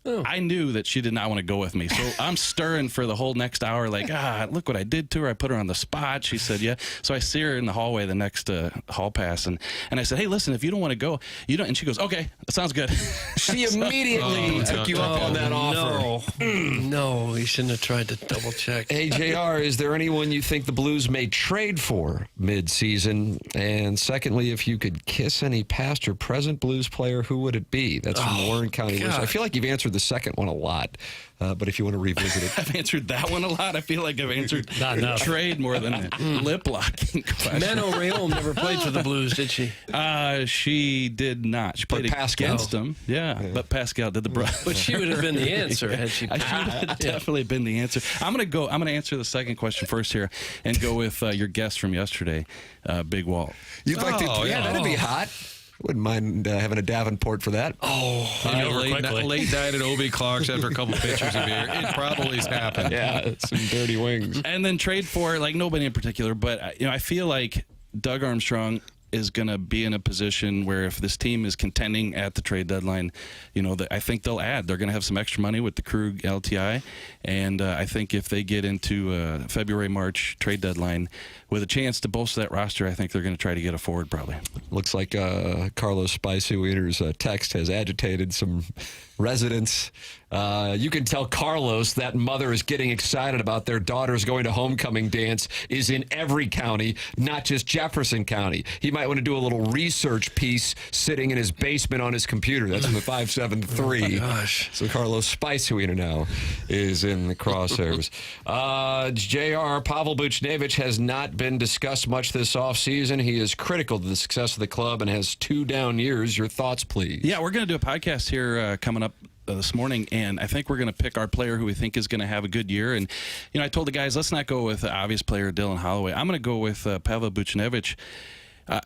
I knew that she did not want to go with me. So I'm stirring for the whole next hour, like, look what I did to her. I put her on the spot. She said, yeah. So I see her in the hallway, the next hall pass. And I said, hey, listen, if you don't want to go, you don't. And she goes, okay, that sounds good. She immediately took you up on that offer. No, you shouldn't have tried to double check. Hey, JR, is there anyone you think the Blues may trade for mid-season? And secondly, if you could kiss any past or present Blues player, who would it be? That's from Warren County. God. I feel like you've answered the second one a lot, but if you want to revisit it. I've answered that one a lot. I feel like I've answered Not enough. trade more than a lip-locking question. Mano Rayom never played for the Blues, did she? She did not. She played Pascal. against him. Yeah, but Pascal did the brush. But she would have been the answer had she. I should have definitely been the answer. I'm gonna answer the second question first here, and go with your guest from yesterday, Big Walt. You'd like to? Yeah, that'd be hot. Wouldn't mind having a Davenport for that. Late night at O.B. Clark's after a couple pitchers of beer. It probably has happened. Yeah, some dirty wings. And then trade for, like, nobody in particular, but I feel like Doug Armstrong is going to be in a position where if this team is contending at the trade deadline, I think they'll add. They're going to have some extra money with the Krug LTI, and I think if they get into February, March trade deadline with a chance to bolster that roster, I think they're going to try to get a forward probably. Looks like Carlos Spicy Wiener's text has agitated some residents. You can tell Carlos that mother is getting excited about their daughters going to homecoming dance is in every county, not just Jefferson County. He might want to do a little research piece sitting in his basement on his computer. That's in the 573. Gosh. So Carlos Spicy Wiener now is in the crosshairs. JR, Pavel Buchnevich has not been discussed much this offseason. He is critical to the success of the club and has 2 down years. Your thoughts, please. Yeah, we're going to do a podcast here coming up this morning, and I think we're going to pick our player who we think is going to have a good year. And I told the guys, let's not go with the obvious player Dylan Holloway. I'm going to go with Pavel Buchnevich.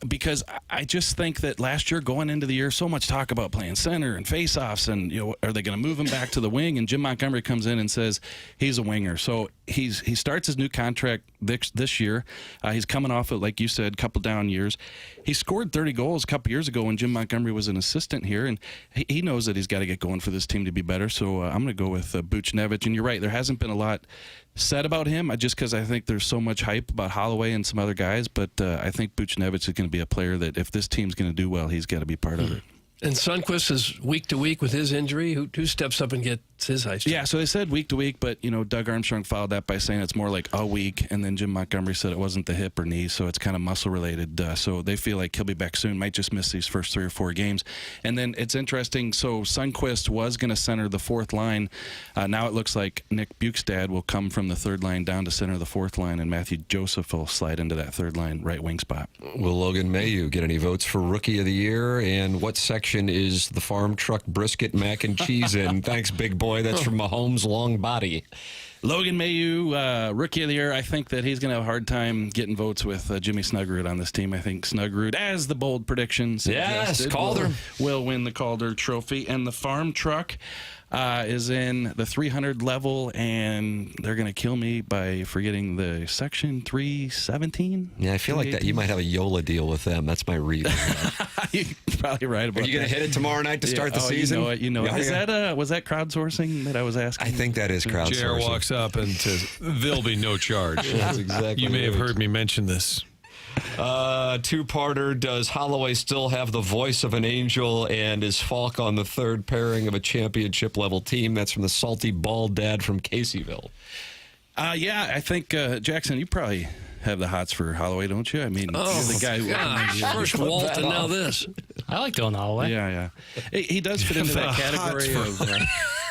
Because I just think that last year, going into the year, so much talk about playing center and faceoffs, and are they going to move him back to the wing? And Jim Montgomery comes in and says he's a winger. So he starts his new contract this year. He's coming off of, like you said, a couple down years. He scored 30 goals a couple years ago when Jim Montgomery was an assistant here, and he knows that he's got to get going for this team to be better. So I'm going to go with Buchnevich. And you're right, there hasn't been a lot said about him, just because I think there's so much hype about Holloway and some other guys, but I think Buchnevich is going to be a player that if this team's going to do well, he's got to be part of it. And Sundqvist is week to week with his injury. Who steps up and gets his ice? Yeah, so they said week to week, but Doug Armstrong followed that by saying it's more like a week, and then Jim Montgomery said it wasn't the hip or knee, so it's kind of muscle related. So they feel like he'll be back soon. Might just miss these first 3 or 4 games. And then it's interesting. So Sundqvist was going to center the 4th line. Now it looks like Nick Bukestad will come from the 3rd line down to center the 4th line, and Matthew Joseph will slide into that 3rd line right wing spot. Will Logan Mayu get any votes for Rookie of the Year? And what section is the farm truck brisket mac and cheese in? Thanks, big boy. That's from Mahomes' long body. Logan Mayu, Rookie of the Year. I think that he's going to have a hard time getting votes with Jimmy Snuggerud on this team. I think Snuggerud, as the bold predictions Yes, Calder will win the Calder Trophy. And the farm truck is in the 300 level, and they're going to kill me by forgetting the section 317. Yeah, I feel like that you might have a YOLA deal with them. That's my read. You're probably right about that. Are you going to hit it tomorrow night to start the season? You know it. Yeah, Is that was that crowdsourcing that I was asking? I think that is crowdsourcing. JR walks up and says, there'll be no charge. That's exactly You may have right. heard me mention this. Two-parter, does Holloway still have the voice of an angel, and is Falk on the third pairing of a championship-level team? That's from the salty bald dad from Caseyville. Yeah, I think, Jackson, you probably have the hots for Holloway, don't you? I mean, you're the guy who... First Walt and now this. I like Dylan Holloway. Yeah. He does fit into that category of...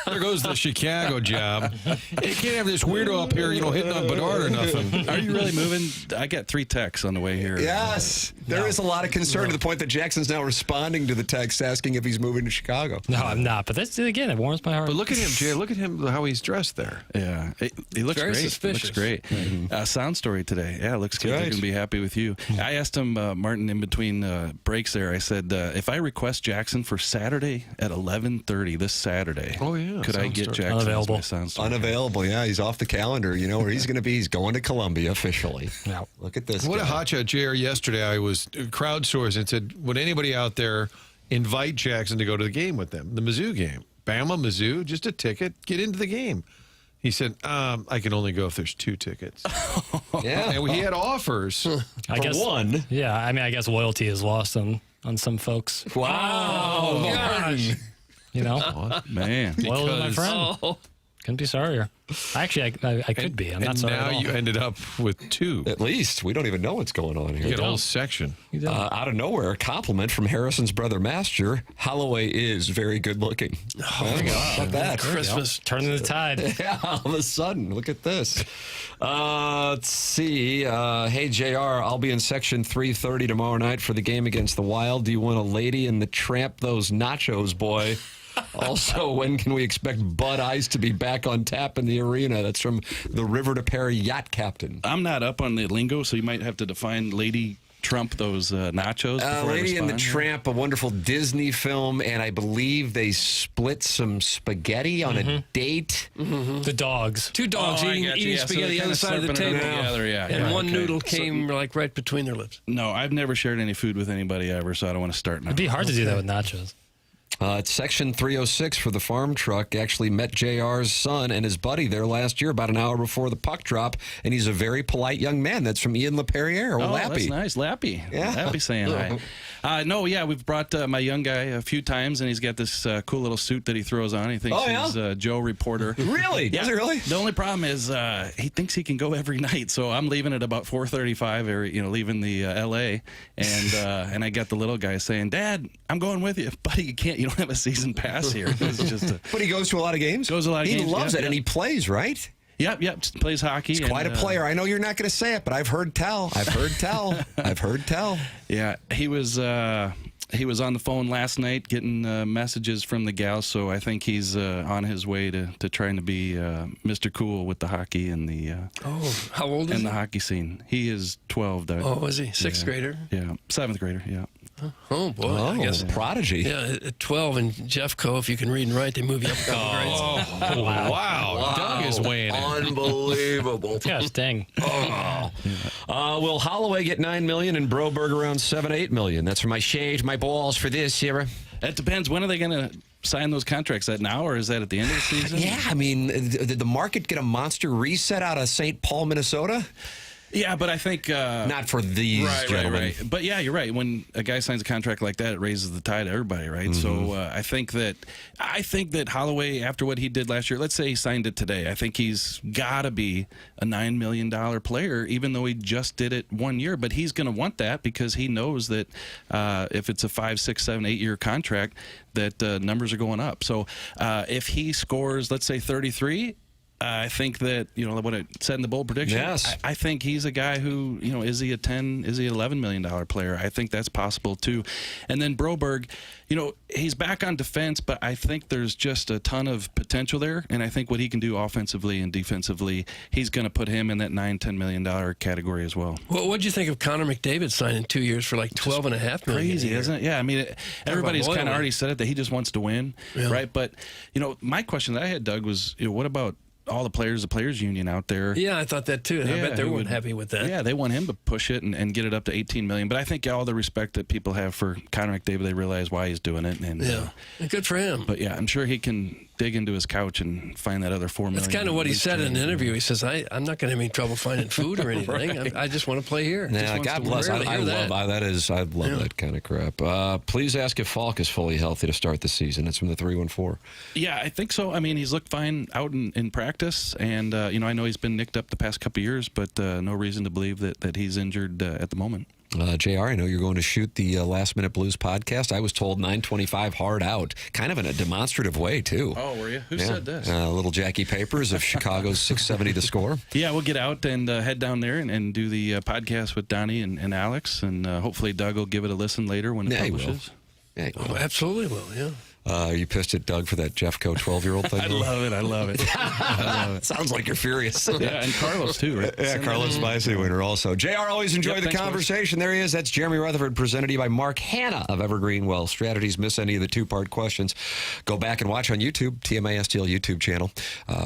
There goes the Chicago job. You can't have this weirdo up here, hitting on Bedard or nothing. Are you really moving? I got 3 texts on the way here. Yes. There is a lot of concern to the point that Jackson's now responding to the text asking if he's moving to Chicago. No, I'm not. But that's, again, it warms my heart. But look at him, Jay. Look at him, how he's dressed there. Yeah. He looks Very great. suspicious. Looks great. Sound story today. Yeah, looks good. They're going to be happy with you. I asked him, Martin, in between breaks there, I said, if I request Jackson for Saturday at 11:30 this Saturday, could I get Jackson as my sound story? Unavailable, yeah. He's off the calendar. You know where he's going to be? He's going to Columbia officially. No. Look at this What guy. a hotshot, JR. Yesterday, I was crowdsourcing and said, would anybody out there invite Jackson to go to the game with them? The Mizzou game. Bama, Mizzou, just a ticket. Get into the game. He said, I can only go if there's 2 tickets. Yeah. And he had offers I guess one. Yeah, I mean, I guess loyalty is lost on some folks. Wow. Gosh. You know, Man. loyal to my friend. Oh. Couldn't be sorrier. Actually, I could be. I'm not and sorry now at all. you ended up with 2. At least. We don't even know what's going on You here. get a whole section. Out of nowhere, a compliment from Harrison's brother Master. Holloway is very good looking. Oh, how about that? Christmas. Turning the tide. Yeah, all of a sudden. Look at this. Let's see. Hey, JR, I'll be in section 330 tomorrow night for the game against the Wild. Do you want a lady in the tramp those nachos, boy? Also, when can we expect Bud Ice to be back on tap in the arena? That's from the River to Perry yacht captain. I'm not up on the lingo, so you might have to define Lady Trump those nachos. before I Lady and the respond. Tramp, a wonderful Disney film, and I believe they split some spaghetti on a date. The dogs. 2 dogs Oh, I eating got you. Yeah, so spaghetti they're on the kinda side of the slurping it table. together, yeah. And one Okay. noodle came like right between their lips. No, I've never shared any food with anybody ever, so I don't want to start now. It'd be hard to do that with nachos. It's section 306 for the farm truck. Actually met JR's son and his buddy there last year about an hour before the puck drop, and he's a very polite young man. That's from Ian LaPerriere, Oh, Lappy. that's nice. Lappy. Yeah. Lappy saying hi. No, yeah, we've brought my young guy a few times, and he's got this cool little suit that he throws on. He thinks he's Joe Reporter. Really? Yeah. Does it really? The only problem is he thinks he can go every night, so I'm leaving at about 4:35, or leaving the L.A., and I got the little guy saying, "Dad, I'm going with you, buddy. You can't. You don't have a season pass here." It's just But he goes to a lot of games? Goes to a lot of he games, loves yeah, it, and yeah. he plays, right? Yep, plays hockey. He's quite a player. I know you're not going to say it, but I've heard tell. I've heard tell. Yeah, he was on the phone last night getting messages from the gals, so I think he's on his way to trying to be Mr. Cool with the hockey and the How old is and he? the hockey scene. He is 12, Doug. Oh, is he? 6th grader? Yeah, 7th grader. Yeah. Oh, boy. I guess. Prodigy. Yeah, at 12 in Jeffco, if you can read and write, they move you up a couple grades. Wow. Doug is weighing in. Unbelievable. Yeah, sting. Will Holloway get $9 million and Broberg around $7-8 million? That's for my shade, my balls for this, Sierra. That depends. When are they going to sign those contracts? That now, or is that at the end of the season? Yeah, I mean, did the market get a monster reset out of St. Paul, Minnesota? Yeah, but I think Not for these gentlemen. Right. But yeah, you're right. When a guy signs a contract like that, it raises the tide of everybody, right? So I think that Holloway, after what he did last year, let's say he signed it today, I think he's got to be a $9 million player, even though he just did it 1 year. But he's going to want that because he knows that if it's a 5, 6, 7, 8 year contract, that numbers are going up. So if he scores, let's say 33. I think that, what I said in the bold prediction, yes. I think he's a guy who, is he a $11 million player? I think that's possible too. And then Broberg, he's back on defense, but I think there's just a ton of potential there. And I think what he can do offensively and defensively, he's going to put him in that $9-10 million category as well. Well, what'd you think of Connor McDavid signing 2 years for like $12.5 million? Crazy, isn't it? Yeah, I mean, everybody's kind of already said it, that he just wants to win, right? But, my question that I had, Doug, was, what about all the players union out there? Yeah, I thought that too. I bet they weren't happy with that. Yeah, they want him to push it and get it up to $18 million. But I think all the respect that people have for Connor McDavid, they realize why he's doing it. And good for him. But yeah, I'm sure he can dig into his couch and find that other $4 million. That's kind of what he said in an interview. He says, I'm not going to have any trouble finding food or anything. Right. I just want to play here. Yeah, God bless. I love that kind of crap. Please ask if Falk is fully healthy to start the season. It's from the 314. Yeah, I think so. I mean, he's looked fine out in practice, and I know he's been nicked up the past couple of years, but no reason to believe that he's injured at the moment. JR, I know you're going to shoot the Last Minute Blues podcast. I was told 9:25 hard out, kind of in a demonstrative way, too. Oh, were you? Who said this? Little Jackie Papers of Chicago's 670 The Score. Yeah, we'll get out and head down there and do the podcast with Donnie and Alex, and hopefully Doug will give it a listen later when it publishes. Yeah, oh, absolutely will, yeah. Are you pissed at Doug for that Jeffco 12-year-old thing? I love it. Sounds like you're furious. Yeah, and Carlos, too, right? Yeah, Carlos Vicey winner also. JR, always enjoy the conversation. There he is. That's Jeremy Rutherford, presented to you by Mark Hanna of Evergreen Wealth Strategies. Miss any of the two-part questions, go back and watch on YouTube, TMA STL YouTube channel.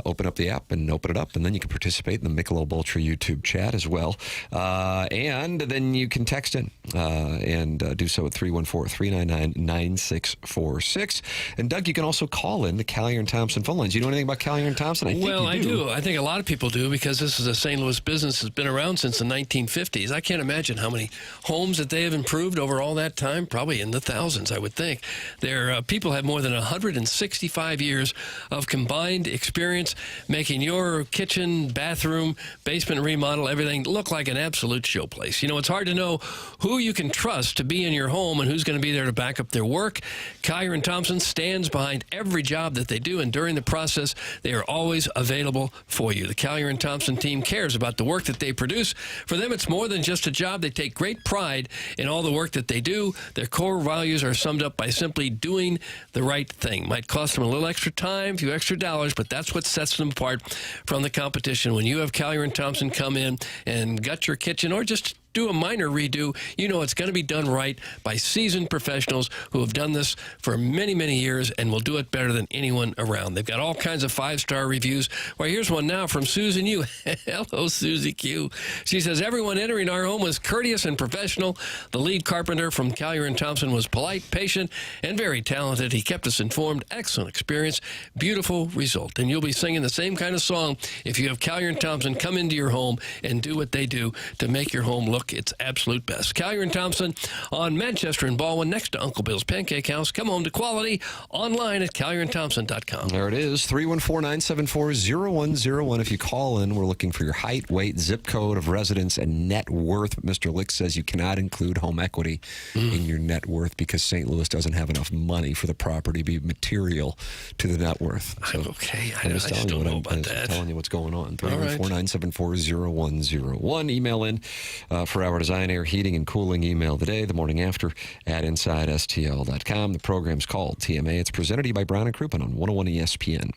Open up the app and open it up, and then you can participate in the Michelob Ultra YouTube chat as well. And then you can text in and do so at 314-399-9646. And Doug, you can also call in the Callier and Thompson phone lines. You know anything about Callier and Thompson? I do. I think a lot of people do, because this is a St. Louis business that's been around since the 1950s. I can't imagine how many homes that they have improved over all that time. Probably in the thousands, I would think. Their people have more than 165 years of combined experience making your kitchen, bathroom, basement remodel, everything look like an absolute showplace. It's hard to know who you can trust to be in your home and who's going to be there to back up their work. Callier and Thompson stands behind every job that they do, and during the process, they are always available for you. The Callier and Thompson team cares about the work that they produce. For them, it's more than just a job. They take great pride in all the work that they do. Their core values are summed up by simply doing the right thing. Might cost them a little extra time, a few extra dollars, but that's what sets them apart from the competition. When you have Callier and Thompson come in and gut your kitchen, or just do a minor redo, it's going to be done right by seasoned professionals who have done this for many, many years and will do it better than anyone around. They've got all kinds of 5-star reviews. Well, here's one now from Susan Yu. Hello, Susie Q. She says, everyone entering our home was courteous and professional. The lead carpenter from Callier and Thompson was polite, patient, and very talented. He kept us informed. Excellent experience. Beautiful result. And you'll be singing the same kind of song if you have Callier and Thompson come into your home and do what they do to make your home look its absolute best. Callier and Thompson on Manchester and Baldwin, next to Uncle Bill's Pancake House. Come home to quality online at CallierandThompson.com. There it is, 314-974-0101. If you call in, we're looking for your height, weight, zip code of residence, and net worth. Mr. Lick says you cannot include home equity in your net worth because St. Louis doesn't have enough money for the property to be material to the net worth. So okay. I'm just telling you what's going on. 314-974-0101. Email in for our design, air, heating, and cooling email today, the morning after at InsideSTL.com. The program's called TMA. It's presented to you by Brown and Crouppen on 101 ESPN.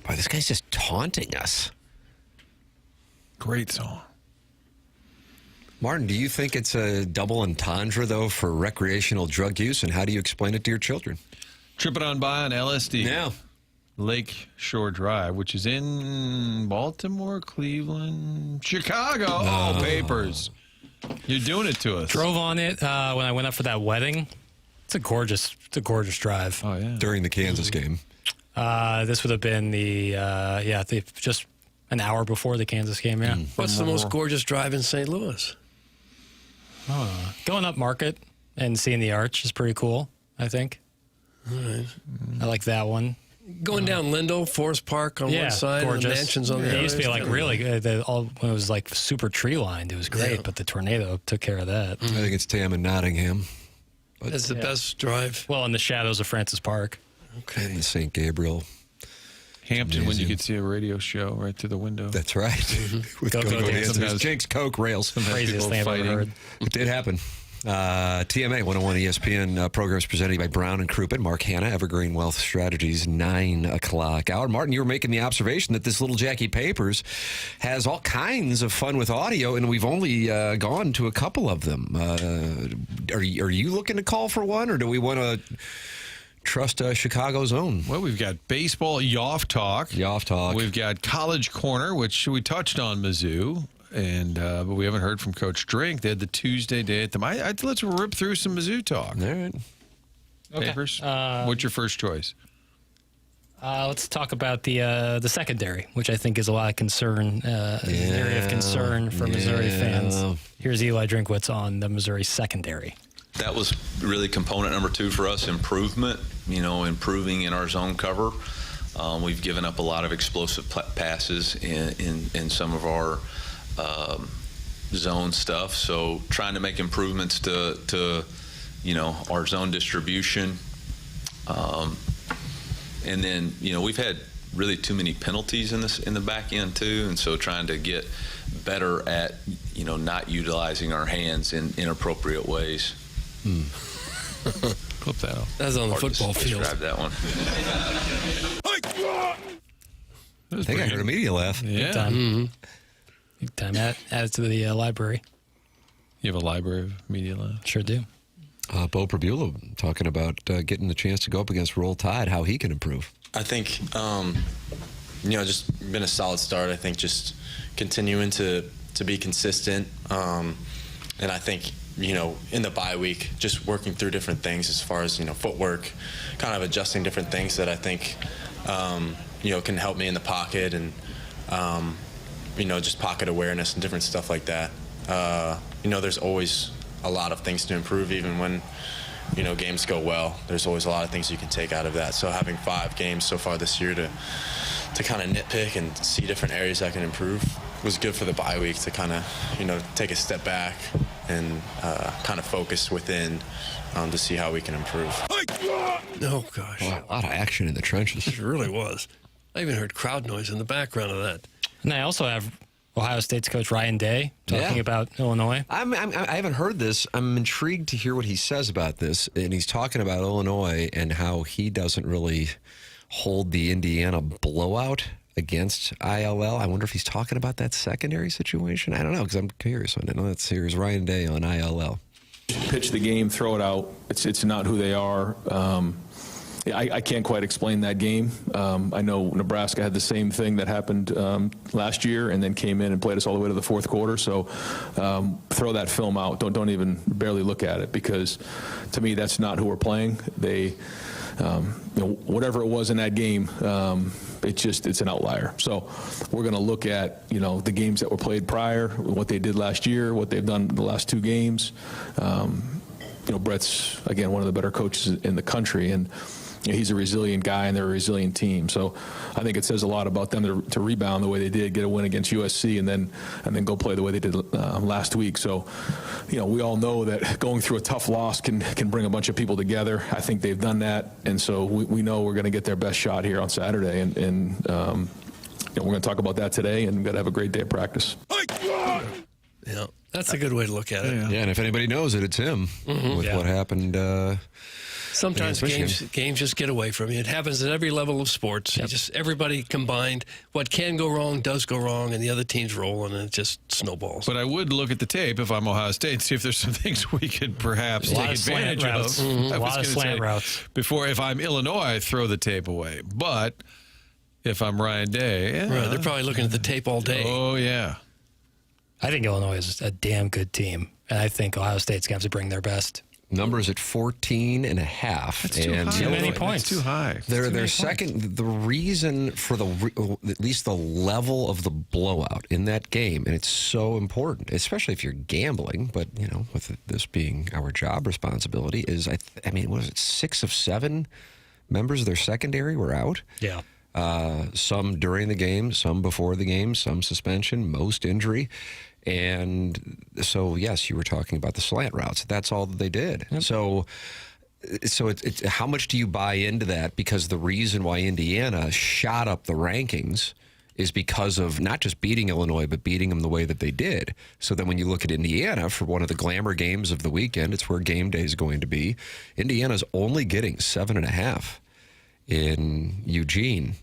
Boy, this guy's just taunting us. Great song. Martin, do you think it's a double entendre, though, for recreational drug use? And how do you explain it to your children? Tripping on by on LSD. Yeah. Lake Shore Drive, which is in Baltimore, Cleveland, Chicago. Oh, papers. You're doing it to us. Drove on it when I went up for that wedding. It's a gorgeous drive. Oh, yeah. During the Kansas game. This would have been just an hour before the Kansas game, yeah. What's the most gorgeous drive in St. Louis? Going up Market and seeing the arch is pretty cool, I think. All right. I like that one. Going down Lindell, Forest Park on one side, gorgeous. and the mansions on the other. It used to be like really good. When it was like super tree lined, it was great, but the tornado took care of that. I think it's Tam and Nottingham. That's the best drive. Well, in the shadows of Francis Park. Okay. And the St. Gabriel. Hampton, when you could see a radio show right through the window. That's right. With Go dancers. Jinx, Coke, rails. Craziest thing I've ever heard. It did happen. TMA 101 ESPN programs presented by Brown and Crouppen, Mark Hanna, Evergreen Wealth Strategies, 9 o'clock hour. Martin, you were making the observation that this little Jackie Papers has all kinds of fun with audio, and we've only gone to a couple of them. Are you looking to call for one, or do we want to trust Chicago's own? Well, we've got baseball, Yoff Talk. We've got College Corner, which we touched on Mizzou. And but we haven't heard from Coach Drink. They had the Tuesday day at them. Let's rip through some Mizzou talk. All right. Papers. What's your first choice? Let's talk about the secondary, which I think is a lot of concern, an area of concern for Missouri fans. Here's Eli Drinkwitz on the Missouri secondary. That was really component number 2 for us, improvement, improving in our zone cover. We've given up a lot of explosive passes in some of our zone stuff, so trying to make improvements to our zone distribution, and then we've had really too many penalties in the back end too, and so trying to get better at not utilizing our hands in inappropriate ways. Clip that off. That's on the football field. Describe that one. I think I heard a media laugh. Yeah. Big time. Mm-hmm. Big time. Add it to the library. You have a library of media lab? Sure do. Bo Prabula talking about getting the chance to go up against Roll Tide, how he can improve. I think, just been a solid start. I think just continuing to be consistent. And I think, in the bye week, just working through different things as far as, footwork, kind of adjusting different things that I think, can help me in the pocket and, just pocket awareness and different stuff like that. There's always a lot of things to improve, even when, games go well. There's always a lot of things you can take out of that. So having 5 games so far this year to kind of nitpick and see different areas I can improve was good for the bye week to kind of, take a step back and kind of focus within to see how we can improve. Oh, gosh. Wow, a lot of action in the trenches. It really was. I even heard crowd noise in the background of that. And I also have Ohio State's coach Ryan Day talking about Illinois. I haven't heard this. I'm intrigued to hear what he says about this. And he's talking about Illinois and how he doesn't really hold the Indiana blowout against ILL. I wonder if he's talking about that secondary situation. I don't know, because I'm curious on it. Let's hear Ryan Day on ILL. Pitch the game, throw it out. It's not who they are. I can't quite explain that game. I know Nebraska had the same thing that happened last year and then came in and played us all the way to the fourth quarter. So throw that film out. Don't even barely look at it, because to me that's not who we're playing. They, whatever it was in that game, it's an outlier. So we're going to look at the games that were played prior, what they did last year, what they've done the last 2 games. Brett's again one of the better coaches in the country, and he's a resilient guy, and they're a resilient team. So I think it says a lot about them to rebound the way they did, get a win against USC, and then go play the way they did last week. So, we all know that going through a tough loss can bring a bunch of people together. I think they've done that, and so we know we're going to get their best shot here on Saturday, and we're going to talk about that today, and we've got to have a great day of practice. Yeah, that's a good way to look at it. Yeah, and if anybody knows it, it's him with what happened Sometimes games just get away from you. It happens at every level of sports. Yep. Everybody combined. What can go wrong does go wrong, and the other team's rolling, and it just snowballs. But I would look at the tape if I'm Ohio State and see if there's some things we could perhaps take advantage of. Mm-hmm. A lot of slant routes. Before, if I'm Illinois, I throw the tape away. But if I'm Ryan Day, they're probably looking at the tape all day. Oh, yeah. I think Illinois is a damn good team, and I think Ohio State's going to have to bring their best. Numbers at 14.5. That's too high. Too many points. That's too high. They're second. The reason for at least the level of the blowout in that game, and it's so important, especially if you're gambling. But with this being our job responsibility, is I mean, was it 6 of 7 members of their secondary were out? Yeah. Some during the game, some before the game, some suspension, most injury. And so, yes, you were talking about the slant routes. That's all that they did. Yep. So it's how much do you buy into that? Because the reason why Indiana shot up the rankings is because of not just beating Illinois, but beating them the way that they did. So then when you look at Indiana for one of the glamour games of the weekend, it's where game day is going to be. Indiana's only getting 7.5 in Eugene.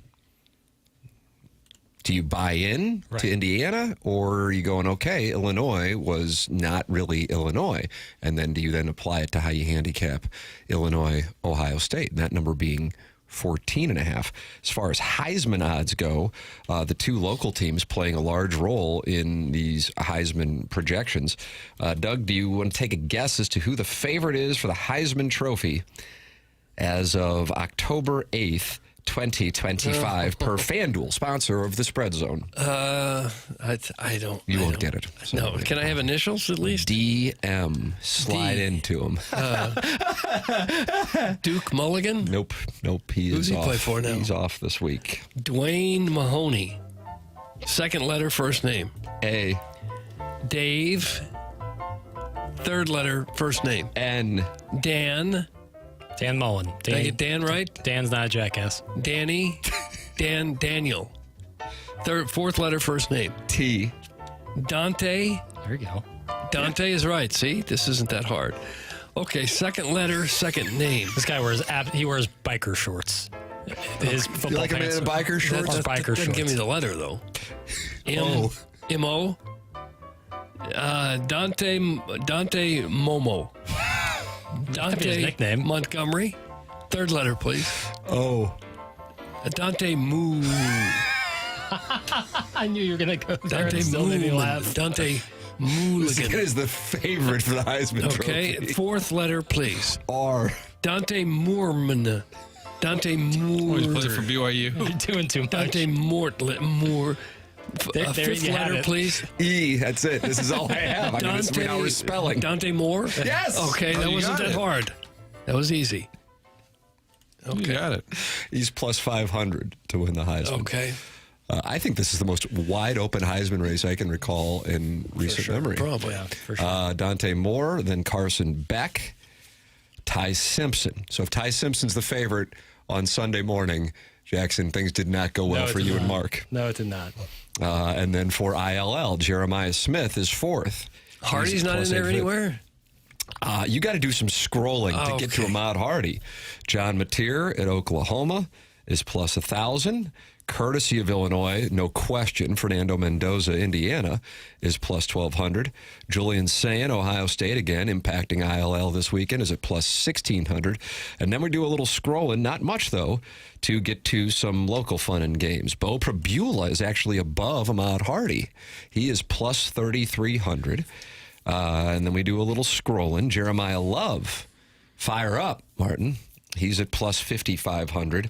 Do you buy in to Indiana, or are you going, okay, Illinois was not really Illinois, and then do you then apply it to how you handicap Illinois, Ohio State, and that number being 14.5. As far as Heisman odds go, the 2 local teams playing a large role in these Heisman projections. Doug, do you want to take a guess as to who the favorite is for the Heisman Trophy as of October 8th? 2025 per FanDuel, sponsor of the Spread Zone. I don't. You won't get it. So. No. Can I have initials at least? DM. Slide into him. Duke Mulligan? Nope. Who's he play for now? He's off this week. Dwayne Mahoney. Second letter, first name. A. Dave. Third letter, first name. N. Dan Mullen. Did I get Dan right? Dan's not a jackass. Danny. Daniel. Fourth letter, first name. T. Dante. There you go. Dante is right. See, this isn't that hard. Okay, second letter, second name. This guy wears biker shorts. His football you like a man in biker shorts? Biker doesn't shorts. give me the letter though. M-O. Dante Momo. Dante nickname. Montgomery. Third letter, please. Oh. Dante Moo. I knew you were going to go there. Dante Mooligan. Dante Mooligan. This is the favorite for the Heisman Trophy. Okay, fourth letter, please. R. Dante Moorman. Dante Moore. He's playing for BYU. You're doing too much. Dante Moore. Fifth letter, please. E. That's it. This is all I have. Now we're spelling. Dante Moore? Yes. Okay, that wasn't that hard. That was easy. Okay. You got it. He's plus 500 to win the Heisman. Okay. I think this is the most wide open Heisman race I can recall in recent memory. Probably. Yeah, for sure. Dante Moore, then Carson Beck, Ty Simpson. So if Ty Simpson's the favorite on Sunday morning, Jackson, things did not go well for you and Mark. No, it did not. And then for ILL, Jeremiah Smith is fourth. Hardy's not in there anywhere? You got to do some scrolling to get to Ahmad Hardy. John Mateer at Oklahoma is plus 1,000. Courtesy of Illinois, no question. Fernando Mendoza, Indiana, is plus 1,200. Julian Sayin, Ohio State, again, impacting ILL this weekend, is at plus 1,600. And then we do a little scrolling, not much, though, to get to some local fun and games. Bo Prabula is actually above Ahmad Hardy. He is plus 3,300. And then we do a little scrolling. Jeremiah Love, fire up, Martin. He's at plus 5,500.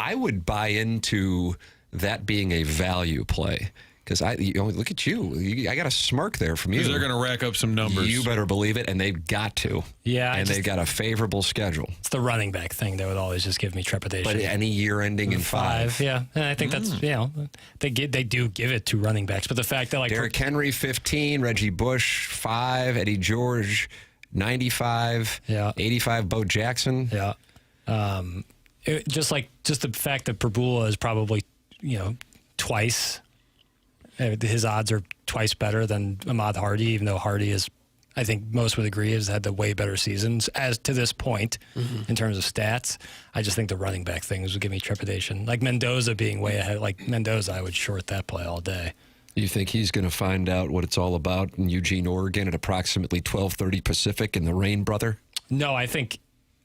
I would buy into that being a value play because look at you. I got a smirk there from you. Because they're going to rack up some numbers. You better believe it, and they've got to. Yeah. And they've got a favorable schedule. It's the running back thing that would always just give me trepidation. But any year ending in 5. Yeah. And I think that's, they do give it to running backs. But the fact that Derrick Henry, 15. Reggie Bush, 5. Eddie George, 95. Yeah. 85, Bo Jackson. Yeah. Just the fact that Prabula is probably, twice. His odds are twice better than Ahmad Hardy, even though Hardy is I think most would agree, has had the way better seasons as to this point in terms of stats. I just think the running back things would give me trepidation. Like Mendoza being way ahead. Like Mendoza, I would short that play all day. You think he's going to find out what it's all about in Eugene, Oregon at approximately 12:30 Pacific in the rain, brother? No, I think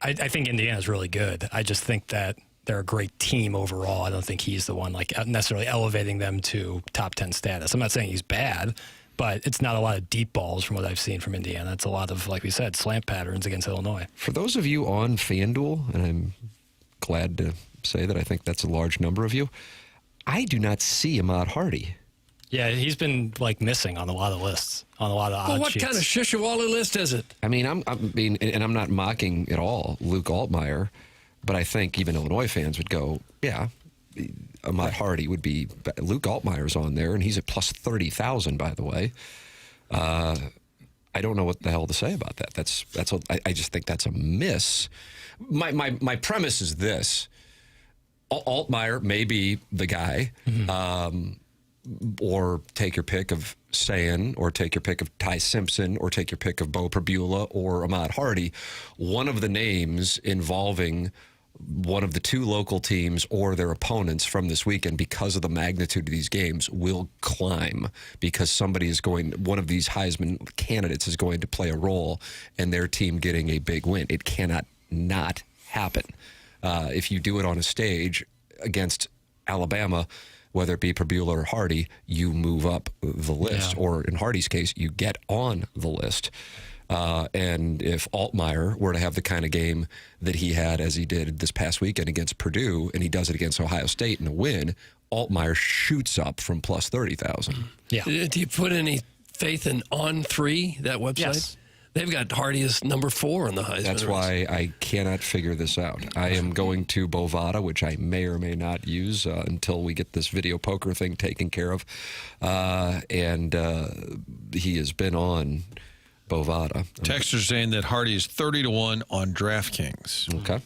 Indiana's really good. I just think that they're a great team overall. I don't think he's the one like necessarily elevating them to top 10 status. I'm not saying he's bad, but it's not a lot of deep balls from what I've seen from Indiana. It's a lot of, like we said, slant patterns against Illinois. For those of you on FanDuel, and I'm glad to say that I think that's a large number of you, I do not see Ahmad Hardy. Yeah, he's been like missing on a lot of lists, on a lot of odd What sheets. kind of Shishawala list is it? I mean, and I'm not mocking at all Luke Altmaier, but I think even Illinois fans would go, yeah, Ahmad Hardy would be. Luke Altmaier's on there, and he's at plus 30,000, by the way. I don't know what the hell to say about that. I just think that's a miss. My premise is this: Altmaier may be the guy. Or take your pick of Sayin, or take your pick of Ty Simpson, or take your pick of Bo Prabula or Ahmad Hardy. One of the names involving one of the two local teams or their opponents from this weekend, because of the magnitude of these games, will climb, because one of these Heisman candidates is going to play a role in their team getting a big win. It cannot not happen. If you do it on a stage against Alabama, whether it be Prabula or Hardy, you move up the list. Or in Hardy's case, you get on the list. And if Altmaier were to have the kind of game that he had as he did this past weekend against Purdue, and he does it against Ohio State in a win, Altmaier shoots up from plus 30,000. Yeah. Do you put any faith in On3, that website? Yes. They've got Hardy as number 4 on the Heisman That's race. why I cannot figure this out. I am going to Bovada, which I may or may not use until we get this video poker thing taken care of. And he has been on Bovada. Texter's saying that Hardy is 30-1 on DraftKings. Okay.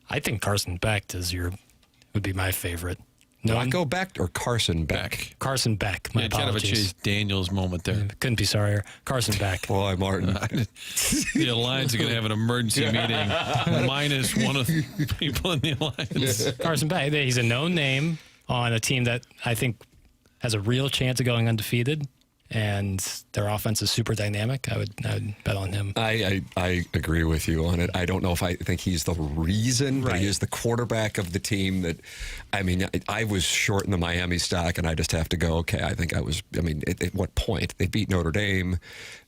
I think Carson Beck would be my favorite. Flacco Beck or Carson Beck? Carson Beck. My kind of a apologies. Chase Daniels moment there. Couldn't be sorrier. Carson Beck. Boy, Martin. The Alliance are going to have an emergency meeting minus one of the people in the Alliance. Carson Beck. He's a known name on a team that I think has a real chance of going undefeated, and their offense is super dynamic. I would bet on him. I agree with you on it. I don't know if I think he's the reason, but he is the quarterback of the team that, I mean, I was short in the Miami stock, and I just have to go, okay, I think I was, I mean, at what point? They beat Notre Dame,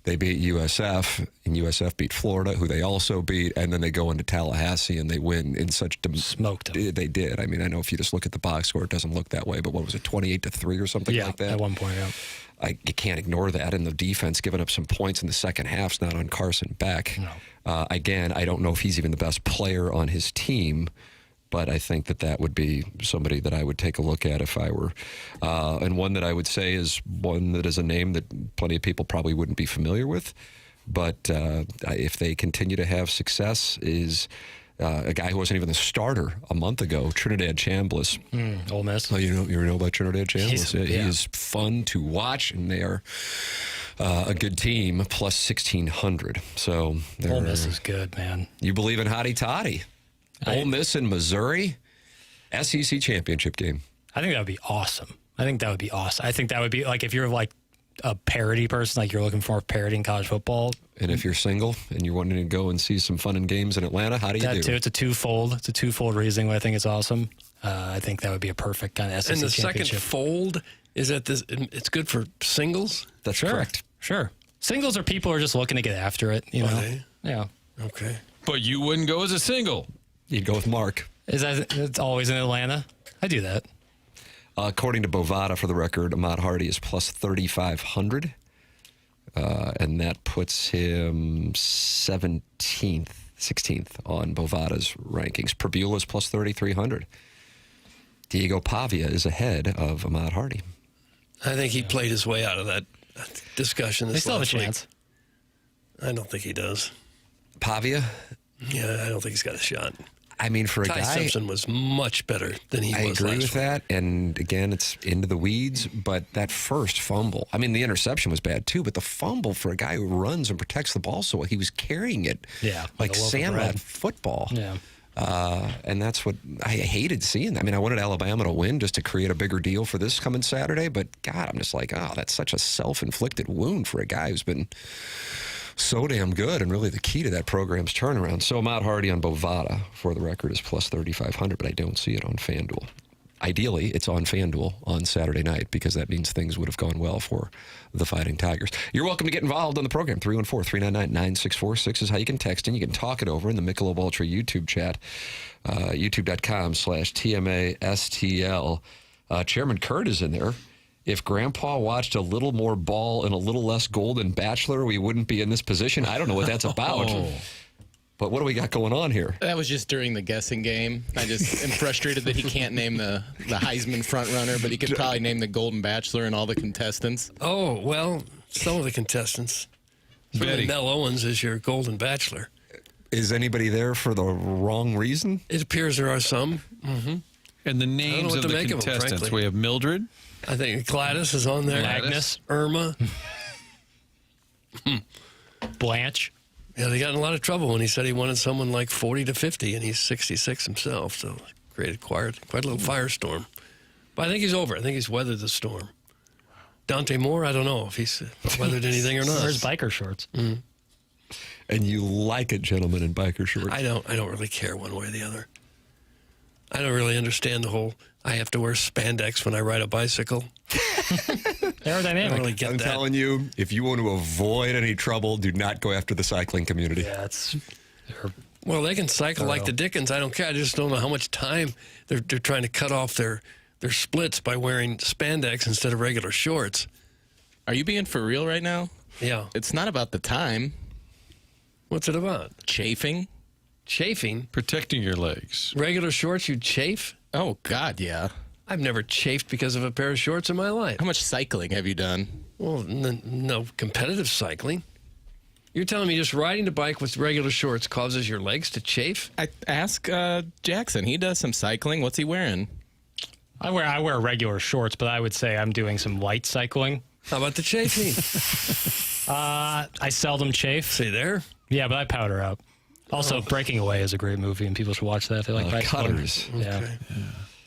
they beat USF, and USF beat Florida, who they also beat, and then they go into Tallahassee, and they win in such... Smoked them. They did. I mean, I know if you just look at the box score, it doesn't look that way, but what was it, 28-3 or something like that? Yeah, at one point, yeah. You can't ignore that, and the defense giving up some points in the second half's not on Carson Beck. No. Again, I don't know if he's even the best player on his team, but I think that would be somebody that I would take a look at if I were. And one that I would say is one that is a name that plenty of people probably wouldn't be familiar with, but if they continue to have success, is a guy who wasn't even the starter a month ago, Trinidad Chambliss. Ole Miss. Oh, you know about Trinidad Chambliss? He Yeah. is fun to watch, and they are a good team, plus 1,600. So Ole Miss is good, man. You believe in Hotty Toddy? Ole Miss in Missouri, SEC championship game. I think that would be awesome. I think that would be like if you're like a parody person, like you're looking for parodying college football. And if you're single and you're wanting to go and see some fun and games in Atlanta, how do you do? That too. It's a twofold reasoning why I think it's awesome. I think that would be a perfect kind of SEC And the championship. second fold is that it's good for singles? That's correct. Sure. Singles are people who are just looking to get after it, you know? they? Yeah. Okay. But you wouldn't go as a single. You'd go with Mark. It's always in Atlanta? I do that. According to Bovada, for the record, Ahmad Hardy is plus 3,500. And that puts him 16th on Bovada's rankings. Prabula is plus 3,300. Diego Pavia is ahead of Ahmad Hardy. I think he played his way out of that discussion this They still have a last week. chance. I don't think he does. Pavia? Yeah, I don't think he's got a shot. I mean, for a Ty guy, Simpson was much better than he I was agree last with week. that. And again, it's into the weeds, but that first fumble, I mean, the interception was bad too, but the fumble for a guy who runs and protects the ball so well, he was carrying it like a loaf of sandlot bread. football. Yeah. And that's what I hated seeing. I mean, I wanted Alabama to win just to create a bigger deal for this coming Saturday, but God, I'm just like, oh, that's such a self-inflicted wound for a guy who's been so damn good and really the key to that program's turnaround. So Matt Hardy on Bovada, for the record, is plus 3,500, but I don't see it on FanDuel. Ideally, it's on FanDuel on Saturday night because that means things would have gone well for the Fighting Tigers. You're welcome to get involved on the program. 314-399-9646 is how you can text in. You can talk it over in the Michelob Ultra YouTube chat, youtube.com/TMASTL. Chairman Kurt is in there. If Grandpa watched a little more ball and a little less Golden Bachelor, we wouldn't be in this position. I don't know what that's about. But what do we got going on here? That was just during the guessing game. I just am frustrated that he can't name the Heisman frontrunner, but he could probably name the Golden Bachelor and all the contestants. Oh, well, some of the contestants. Certainly Mel Owens is your Golden Bachelor. Is anybody there for the wrong reason? It appears there are some. Mm-hmm. And the names of the contestants. We have Mildred. I think Gladys is on there. Agnes. Irma. Blanche. Yeah, they got in a lot of trouble when he said he wanted someone like 40 to 50, and he's 66 himself, so created quite a little firestorm. But I think he's over. I think he's weathered the storm. Dante Moore, I don't know if he's weathered anything or not. Where's biker shorts? And you like a gentleman in biker shorts. I don't really care one way or the other. I don't really understand the whole I have to wear spandex when I ride a bicycle. Aerodynamic. I don't really get I'm that. telling you, if you want to avoid any trouble, do not go after the cycling community. Yeah, it's... Well, they can cycle like the Dickens. I don't care. I just don't know how much time they're trying to cut off their splits by wearing spandex instead of regular shorts. Are you being for real right now? Yeah. It's not about the time. What's it about? Chafing. Chafing? Protecting your legs. Regular shorts, you chafe? Oh, God, yeah. I've never chafed because of a pair of shorts in my life. How much cycling have you done? Well, no competitive cycling. You're telling me just riding the bike with regular shorts causes your legs to chafe? I ask Jackson. He does some cycling. What's he wearing? I wear regular shorts, but I would say I'm doing some light cycling. How about the chafing? I seldom chafe. See there? Yeah, but I powder up. Also, Breaking Away is a great movie, and people should watch that if they like bicycling. Cutters. Yeah. Okay.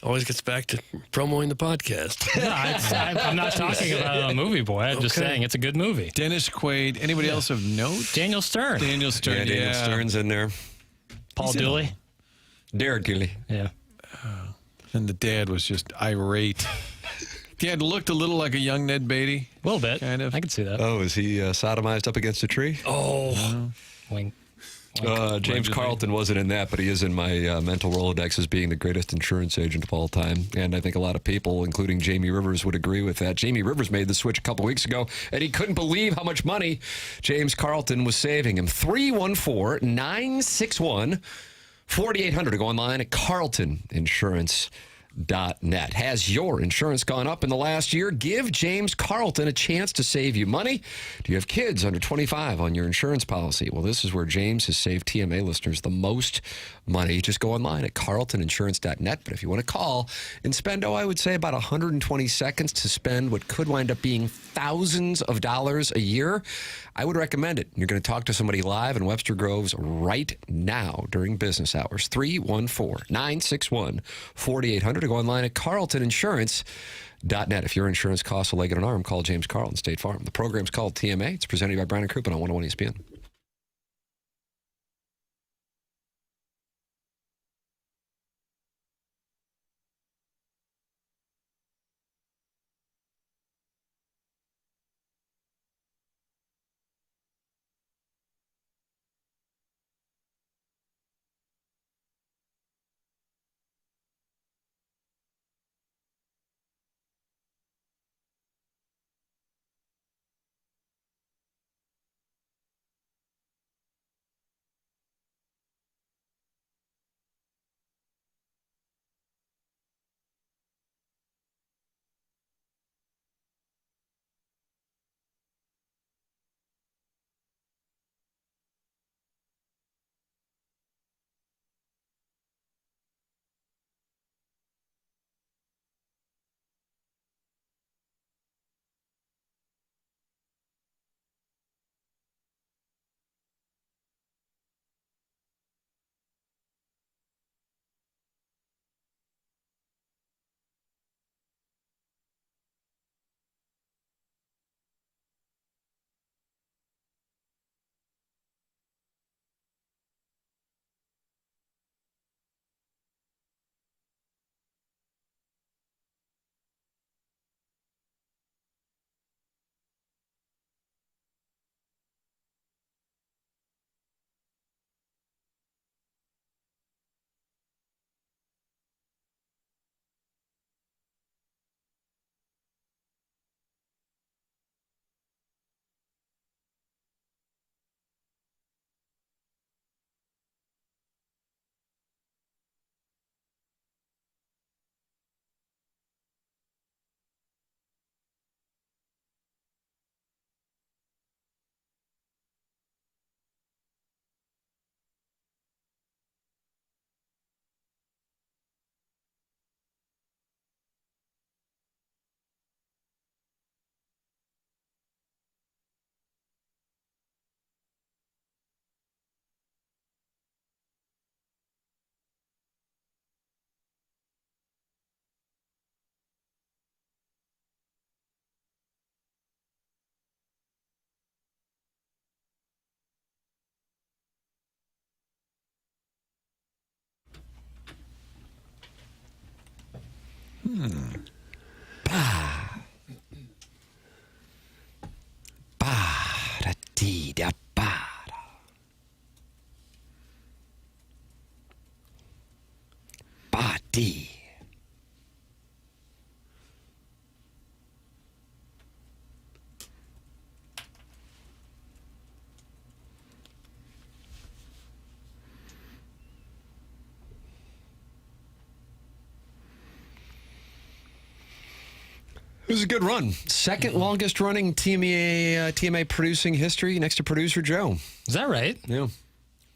Always gets back to promoting the podcast. No, I'm not talking about a movie, boy. I'm just saying it's a good movie. Dennis Quaid. Anybody else of note? Daniel Stern. Daniel Stern. Yeah, Daniel Stern's in there. Paul Dooley. Derek Dooley. Yeah. And the dad was just irate. Dad looked a little like a young Ned Beatty. A little bit. Kind of. I could see that. Oh, is he sodomized up against a tree? Oh. Wink. James Carlton wasn't in that, but he is in my mental Rolodex as being the greatest insurance agent of all time. And I think a lot of people, including Jamie Rivers, would agree with that. Jamie Rivers made the switch a couple weeks ago, and he couldn't believe how much money James Carlton was saving him. 314-961-4800 to go online at carltoninsurance.net. Has your insurance gone up in the last year? Give James Carlton a chance to save you money. Do you have kids under 25 on your insurance policy? Well, this is where James has saved TMA listeners the most money. Just go online at carltoninsurance.net. But if you want to call and spend, I would say about 120 seconds to spend what could wind up being thousands of dollars a year, I would recommend it. You're going to talk to somebody live in Webster Groves right now during business hours. 314-961-4800 to go online at carltoninsurance.net. If your insurance costs a leg and an arm, call James Carlton, State Farm. The program's called TMA. It's presented by Brian and Crouppen on 101 ESPN. Ba-da-dee-da-ba-da. Ba-dee. It was a good run. Second longest running TMA producing history next to producer Joe. Is that right? Yeah.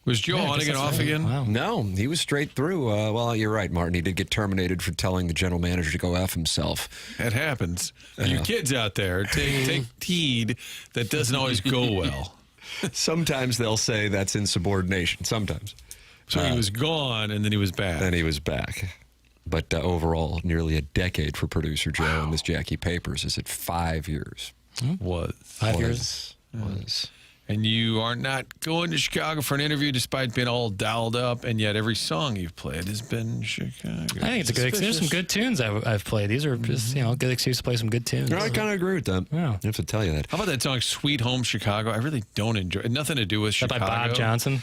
Was Joe on again off again? Wow. No, he was straight through. Well, you're right, Martin. He did get terminated for telling the general manager to go F himself. That happens. You kids out there, take heed. That doesn't always go well. Sometimes they'll say that's insubordination. Sometimes. So he was gone, and then he was back. Then he was back. But overall, nearly a decade for producer Joe and Miss Jackie Papers. Is it 5 years? Was. 5 years. Was. And you are not going to Chicago for an interview despite being all dialed up, and yet every song you've played has been Chicago. I think it's a good. There's some good tunes I've played. These are just a good excuse to play some good tunes. No, I kind of agree with that. Yeah. I have to tell you that. How about that song "Sweet Home Chicago"? I really don't enjoy it. Nothing to do with Is that Chicago. by Bob Johnson?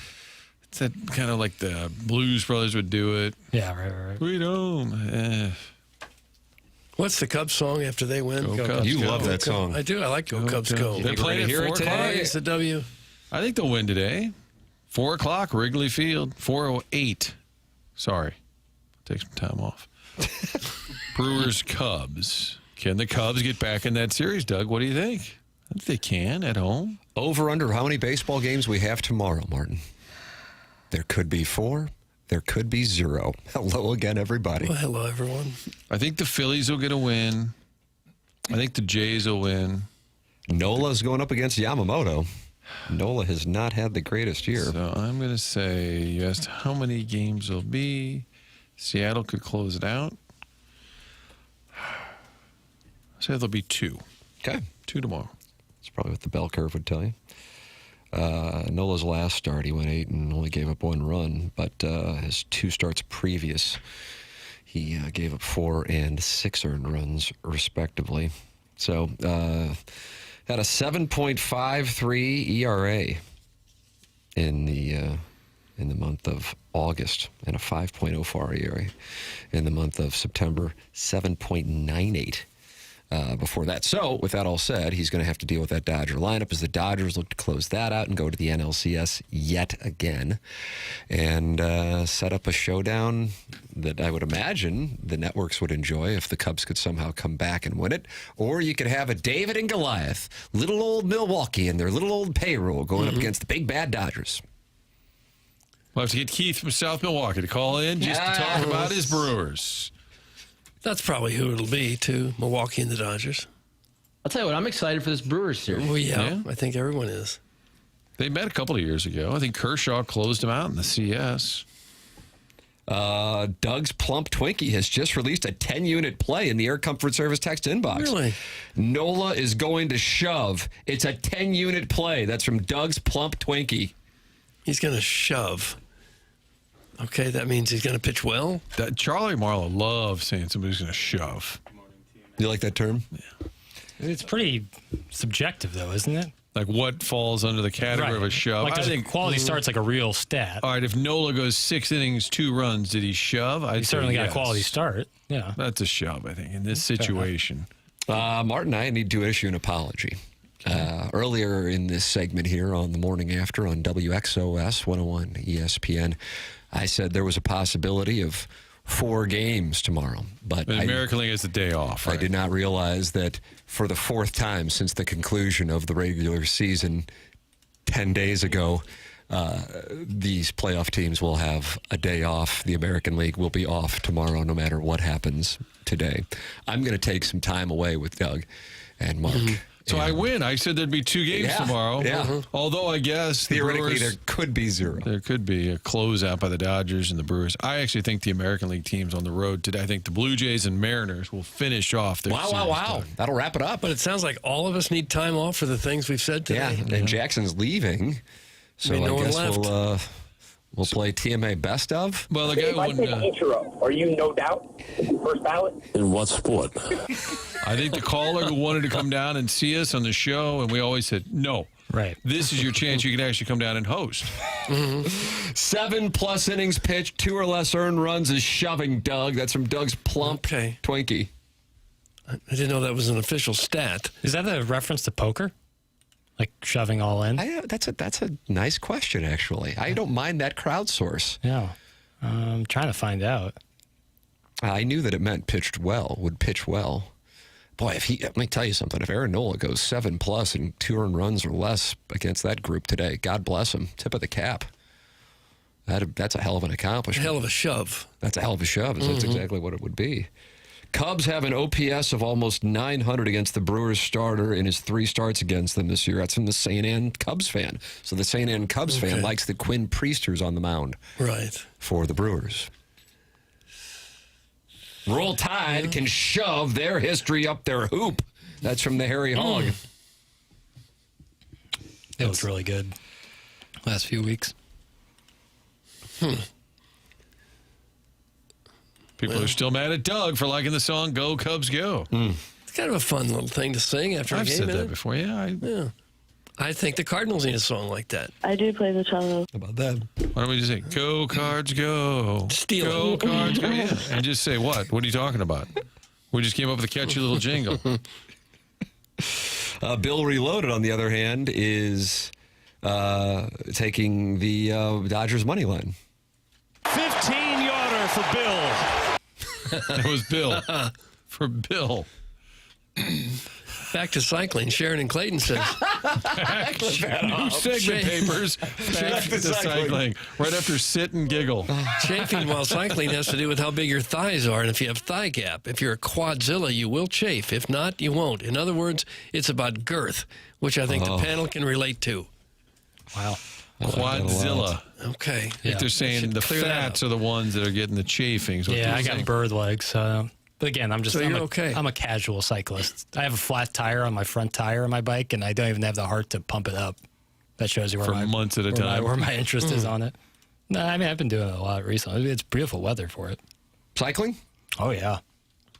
It's that kind of like the Blues Brothers would do it. Yeah, right. Sweet Home. What's the Cubs song after they win? Go Cubs, You go. love that song. I do. I like Go Cubs Go. They played it hear it 4 today? o'clock. It's the W. I think they'll win today. 4 o'clock, Wrigley Field. 4:08. Sorry. Take some time off. Brewers, Cubs. Can the Cubs get back in that series, Doug? What do you think? I think they can at home. Over under how many baseball games we have tomorrow, Martin? There could be 4. There could be 0. Hello again, everybody. Well, hello, everyone. I think the Phillies will get a win. I think the Jays will win. Nola's going up against Yamamoto. Nola has not had the greatest year. So I'm going to say, you asked how many games will be. Seattle could close it out. I'll say there'll be 2. Okay. 2 tomorrow. That's probably what the bell curve would tell you. Nola's last start, he went 8 and only gave up 1 run, but his 2 starts previous, he gave up 4 and 6 earned runs, respectively. So, had a 7.53 ERA in the month of August, and a 5.04 ERA in the month of September. 7.98. Before that. So, with that all said, he's going to have to deal with that Dodger lineup as the Dodgers look to close that out and go to the NLCS yet again and set up a showdown that I would imagine the networks would enjoy if the Cubs could somehow come back and win it. Or you could have a David and Goliath, little old Milwaukee and their little old payroll going up against the big bad Dodgers. We'll have to get Keith from South Milwaukee to call in just to talk about his Brewers. That's probably who it'll be, too. Milwaukee and the Dodgers. I'll tell you what, I'm excited for this Brewers series. Well, yeah, I think everyone is. They met a couple of years ago. I think Kershaw closed them out in the CS. Doug's Plump Twinkie has just released a 10-unit play in the Air Comfort Service text inbox. Really? Nola is going to shove. It's a 10-unit play. That's from Doug's Plump Twinkie. He's going to shove. Okay, that means he's going to pitch well? Charlie Marlowe loves saying somebody's going to shove. You like that term? Yeah. It's pretty subjective, though, isn't it? Like what falls under the category of a shove? Like, I think quality start's like a real stat. All right, if Nola goes 6 innings, 2 runs, did he shove? He certainly got a quality start. Yeah. That's a shove, I think, in this situation. Martin, I need to issue an apology. Earlier in this segment here on the morning after on WXOS 101 ESPN, I said there was a possibility of 4 games tomorrow. But the American League has the day off. Right? I did not realize that for the 4th time since the conclusion of the regular season 10 days ago, these playoff teams will have a day off. The American League will be off tomorrow no matter what happens today. I'm going to take some time away with Doug and Mark. So I win. I said there'd be 2 games tomorrow. Yeah. Although I guess theoretically there could be 0. There could be a closeout by the Dodgers and the Brewers. I actually think the American League teams on the road today. I think the Blue Jays and Mariners will finish off their series. Wow. That'll wrap it up. But it sounds like all of us need time off for the things we've said today. Yeah, and Jackson's leaving. So I mean, no I one guess left. We'll play TMA Best Of. Well, the guy If I won. say intro, are you no doubt first ballot? In what sport? I think the caller who wanted to come down and see us on the show, and we always said, no. Right. This is your chance. You can actually come down and host. 7+ innings pitched, 2 or less earned runs is shoving, Doug. That's from Doug's plump Twinkie. I didn't know that was an official stat. Is that a reference to poker? Like shoving all in? That's a nice question, actually. I don't mind that crowdsource. Yeah. I'm trying to find out. I knew that it meant would pitch well. Boy, let me tell you something. If Aaron Nola goes 7+ and 2 earned runs or less against that group today, God bless him. Tip of the cap. That's a hell of an accomplishment. Hell of a shove. That's a hell of a shove. That's exactly what it would be. Cubs have an OPS of almost 900 against the Brewers starter in his 3 starts against them this year. That's from the St. Ann Cubs fan. So the St. Ann Cubs fan likes the Quinn Priesters on the mound. Right. For the Brewers. Roll Tide can shove their history up their hoop. That's from the Harry Hog. It was really good last few weeks. People are still mad at Doug for liking the song "Go Cubs Go." It's kind of a fun little thing to sing after a I've game. said that isn't it? before. Yeah. I think the Cardinals need a song like that. I do play the cello. How about that? Why don't we just say "Go Cards Go"? Steal Go it. Cards Go. Yeah. And just say what? What are you talking about? We just came up with a catchy little jingle. Bill Reloaded, on the other hand, is taking the Dodgers money line. 15-yarder for Bill. That was Bill. For Bill. Back to cycling. Sharon and Clayton says. New segment papers. Back to cycling. Right after sit and giggle. Chafing while cycling has to do with how big your thighs are and if you have thigh gap. If you're a quadzilla, you will chafe. If not, you won't. In other words, it's about girth, which I think the panel can relate to. Wow. Quadzilla. Okay. I think they're saying the fats are the ones that are getting the chafing. Yeah, I got bird legs. But again, I'm a casual cyclist. I have a flat tire on my front tire on my bike, and I don't even have the heart to pump it up. That shows you where months at a time. Where my interest is on it. No, I mean, I've been doing it a lot recently. It's beautiful weather for it. Cycling? Oh, yeah.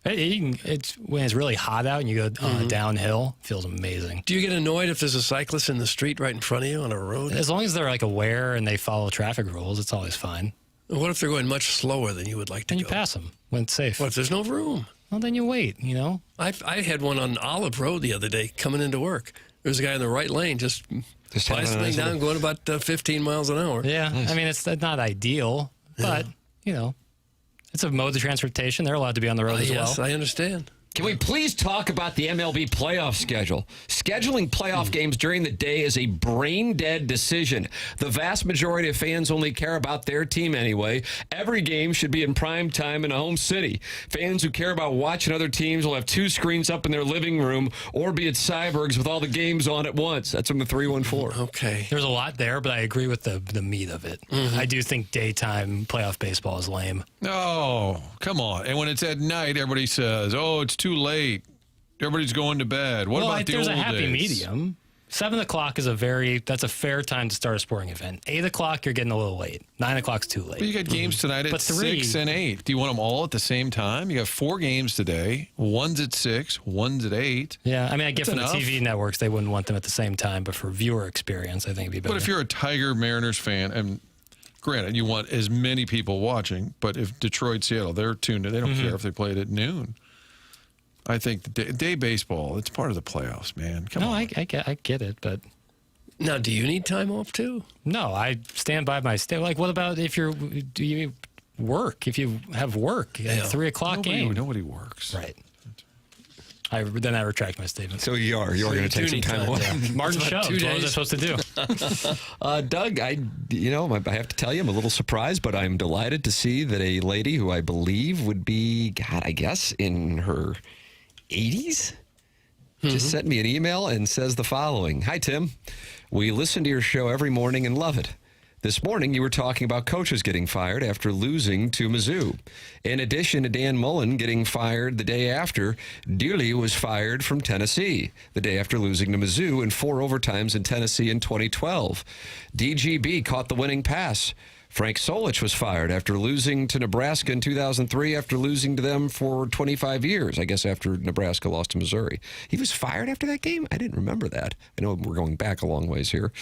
It's when it's really hot out and you go downhill, it feels amazing. Do you get annoyed if there's a cyclist in the street right in front of you on a road? As long as they're like aware and they follow traffic rules, it's always fine. What if they're going much slower than you would like to then go? You pass them when it's safe. What if there's no room? Well, then you wait, I had one on Olive Road the other day coming into work. There was a guy in the right lane just bicycling down, going about 15 miles an hour. Yeah, nice. I mean, it's not ideal, but, it's a mode of transportation. They're allowed to be on the road as well. Yes, I understand. Can we please talk about the MLB playoff schedule? Scheduling playoff games during the day is a brain-dead decision. The vast majority of fans only care about their team anyway. Every game should be in prime time in a home city. Fans who care about watching other teams will have 2 screens up in their living room or be at Cyberg's with all the games on at once. That's from the 314. Okay. There's a lot there, but I agree with the meat of it. I do think daytime playoff baseball is lame. No, come on. And when it's at night, everybody says, oh, it's too late. Everybody's going to bed. What about the old days? There's a happy medium. 7 o'clock is that's a fair time to start a sporting event. 8 o'clock, you're getting a little late. 9 o'clock's too late. But you got games tonight at 6 and 8. Do you want them all at the same time? You got 4 games today. One's at 6, one's at 8. Yeah, I mean, I get That's from enough. the TV networks, they wouldn't want them at the same time, but for viewer experience, I think it'd be better. But if you're a Tiger Mariners fan, and granted, you want as many people watching, but if Detroit, Seattle, they're tuned in. They don't care if they play it at noon. I think the day baseball, it's part of the playoffs, man. Come on. I get it, but... Now, do you need time off, too? No, I stand by my stay. Like, what about if do you work? If you have work at 3 o'clock game? Nobody works. Right. Then I retract my statement. So you are going to take some time away. Yeah. Martin Show. What was I supposed to do? Doug, I have to tell you, I'm a little surprised, but I'm delighted to see that a lady who I believe would be, I guess, in her 80s, just sent me an email and says the following. Hi, Tim. We listen to your show every morning and love it. This morning, you were talking about coaches getting fired after losing to Mizzou. In addition to Dan Mullen getting fired the day after, Dearly was fired from Tennessee the day after losing to Mizzou in 4 overtimes in Tennessee in 2012. DGB caught the winning pass Frank Solich was fired after losing to Nebraska in 2003, after losing to them for 25 years, I guess after Nebraska lost to Missouri. He was fired after that game? I didn't remember that. I know we're going back a long ways here.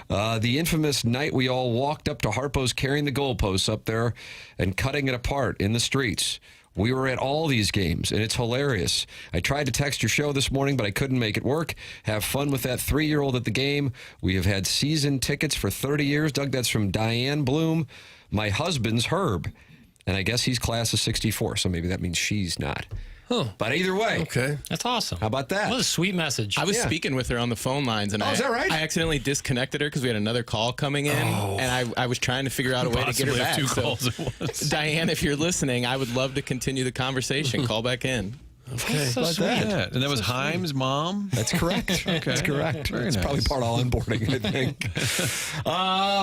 The infamous night we all walked up to Harpo's carrying the goalposts up there and cutting it apart in the streets. We were at all these games, and it's hilarious. I tried to text your show this morning, but I couldn't make it work. Have fun with that 3-year-old at the game. We have had season tickets for 30 years. Doug, that's from Diane Bloom. My husband's Herb, and I guess he's class of 64, so maybe that means she's not. Huh. But either way. Okay. That's awesome. How about that? What a sweet message. I was speaking with her on the phone lines, and is that right? I accidentally disconnected her because we had another call coming in, and I was trying to figure out a way to get her Possibly have back. 2 So, calls at once. Diane, if you're listening, I would love to continue the conversation. Call back in. Okay. So sweet. Yeah. And that was Haim's mom? That's correct. Okay. That's correct. Very It's nice. probably part of onboarding, I think.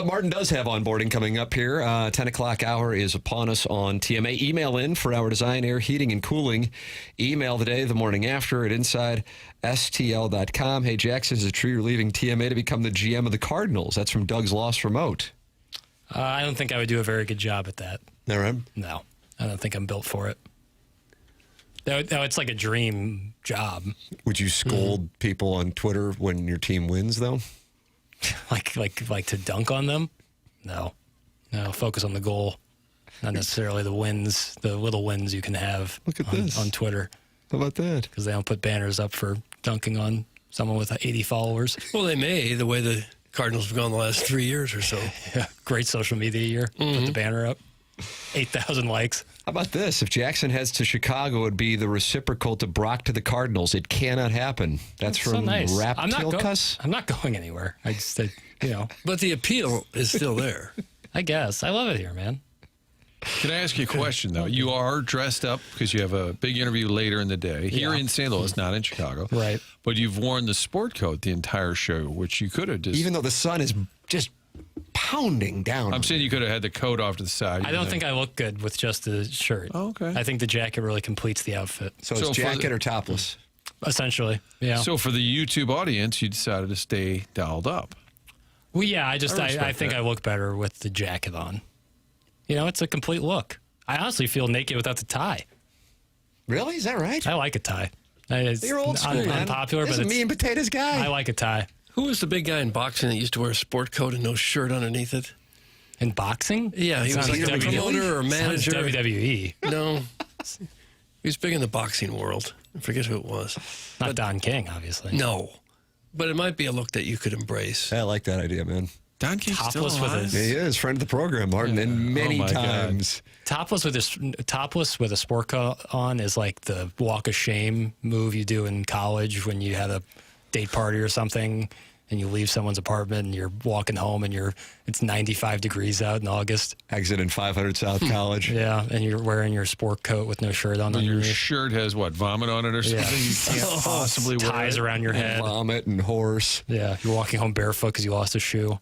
Martin does have onboarding coming up here. 10 o'clock hour is upon us on TMA. Email in for our design, air, heating, and cooling. Email the day, the morning after at InsideSTL.com. Hey, Jackson, is it true you're leaving TMA to become the GM of the Cardinals? That's from Doug's Lost Remote. I don't think I would do a very good job at that. All right. No, I don't think I'm built for it. No, it's like a dream job. Would you scold people on Twitter when your team wins, though? like to dunk on them? No. Focus on the goal, not necessarily the wins, the little wins you can have. Look at this on Twitter. How about that? Because they don't put banners up for dunking on someone with 80 followers. Well, they may, the way the Cardinals have gone the last 3 years or so. Yeah, great social media year. Put the banner up. 8,000 likes. How about this? If Jackson heads to Chicago, it would be the reciprocal to Brock to the Cardinals. It cannot happen. That's from so nice. Raptilkus. I'm not going anywhere. I just, But the appeal is still there. I guess. I love it here, man. Can I ask you a question, though? You are dressed up because you have a big interview later in the day here in St. Louis, not in Chicago. Right. But you've worn the sport coat the entire show, which you could have just... Even though the sun is just pounding down. I'm saying you could have had the coat off to the side. I don't think I look good with just the shirt. Oh, okay. I think the jacket really completes the outfit. So it's jacket or topless? Essentially, yeah. So for the YouTube audience, you decided to stay dialed up. Well, yeah, I respect think that. I look better with the jacket on. It's a complete look. I honestly feel naked without the tie. Really? Is that right? I like a tie. It's You're old school, man. unpopular, This but is it's meat and potatoes guy. I like a tie. Who was the big guy in boxing that used to wear a sport coat and no shirt underneath it? In boxing? Yeah, he was like a promoter or manager. Sounds WWE. No. He was big in the boxing world. I forget who it was. Not Don King, obviously. No. But it might be a look that you could embrace. I like that idea, man. Don King's still Topless with alive? his He is friend of the program, Martin, and many my God. times. topless with a sport coat on is like the walk of shame move you do in college when you had a date party or something and you leave someone's apartment and you're walking home and it's 95 degrees out in August. Exit in 500 South College. Yeah, and you're wearing your sport coat with no shirt on And your underneath. shirt has what, vomit on it or something? Yeah. You can't possibly wear Ties it. around your head. Vomit and horse. Yeah, you're walking home barefoot because you lost a shoe.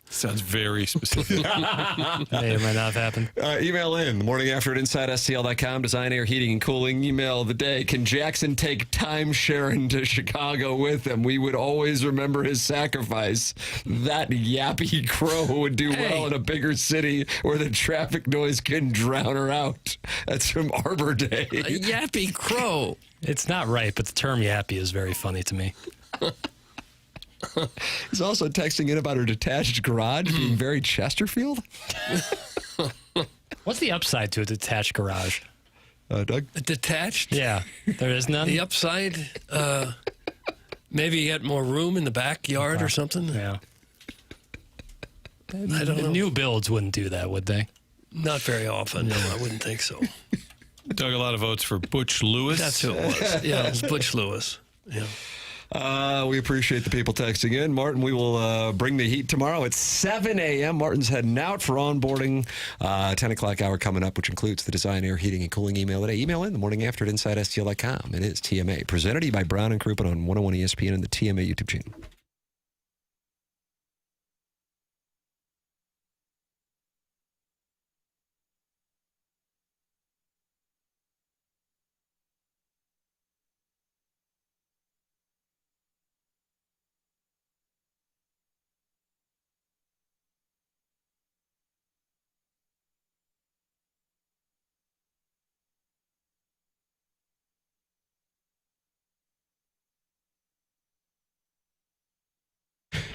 Sounds very specific. May or may not have happened. Email in the morning after at InsideSTL.com. Design, air, heating, and cooling. Email of the day. Can Jackson take time sharing to Chicago with him? We would always remember his sacrifice. That yappy crow would do well in a bigger city where the traffic noise can drown her out. That's from Arbor Day. A yappy crow. It's not right, but the term yappy is very funny to me. He's also texting in about her detached garage being very Chesterfield. What's the upside to a detached garage? Doug? Detached? Yeah, there is none. The upside, maybe you got more room in the backyard or something. Yeah. I don't know. New builds wouldn't do that, would they? Not very often. No, I wouldn't think so. Doug, a lot of votes for Butch Lewis. That's who it was. Yeah, it was Butch Lewis. Yeah. We appreciate the people texting in. Martin, we will bring the heat tomorrow at 7 a.m. Martin's heading out for onboarding. 10 o'clock hour coming up, which includes the design, air, heating, and cooling email today. Email in the morning after at InsideSTL.com. It is TMA. Presented to you by Brown and Crouppen on 101 ESPN and the TMA YouTube channel.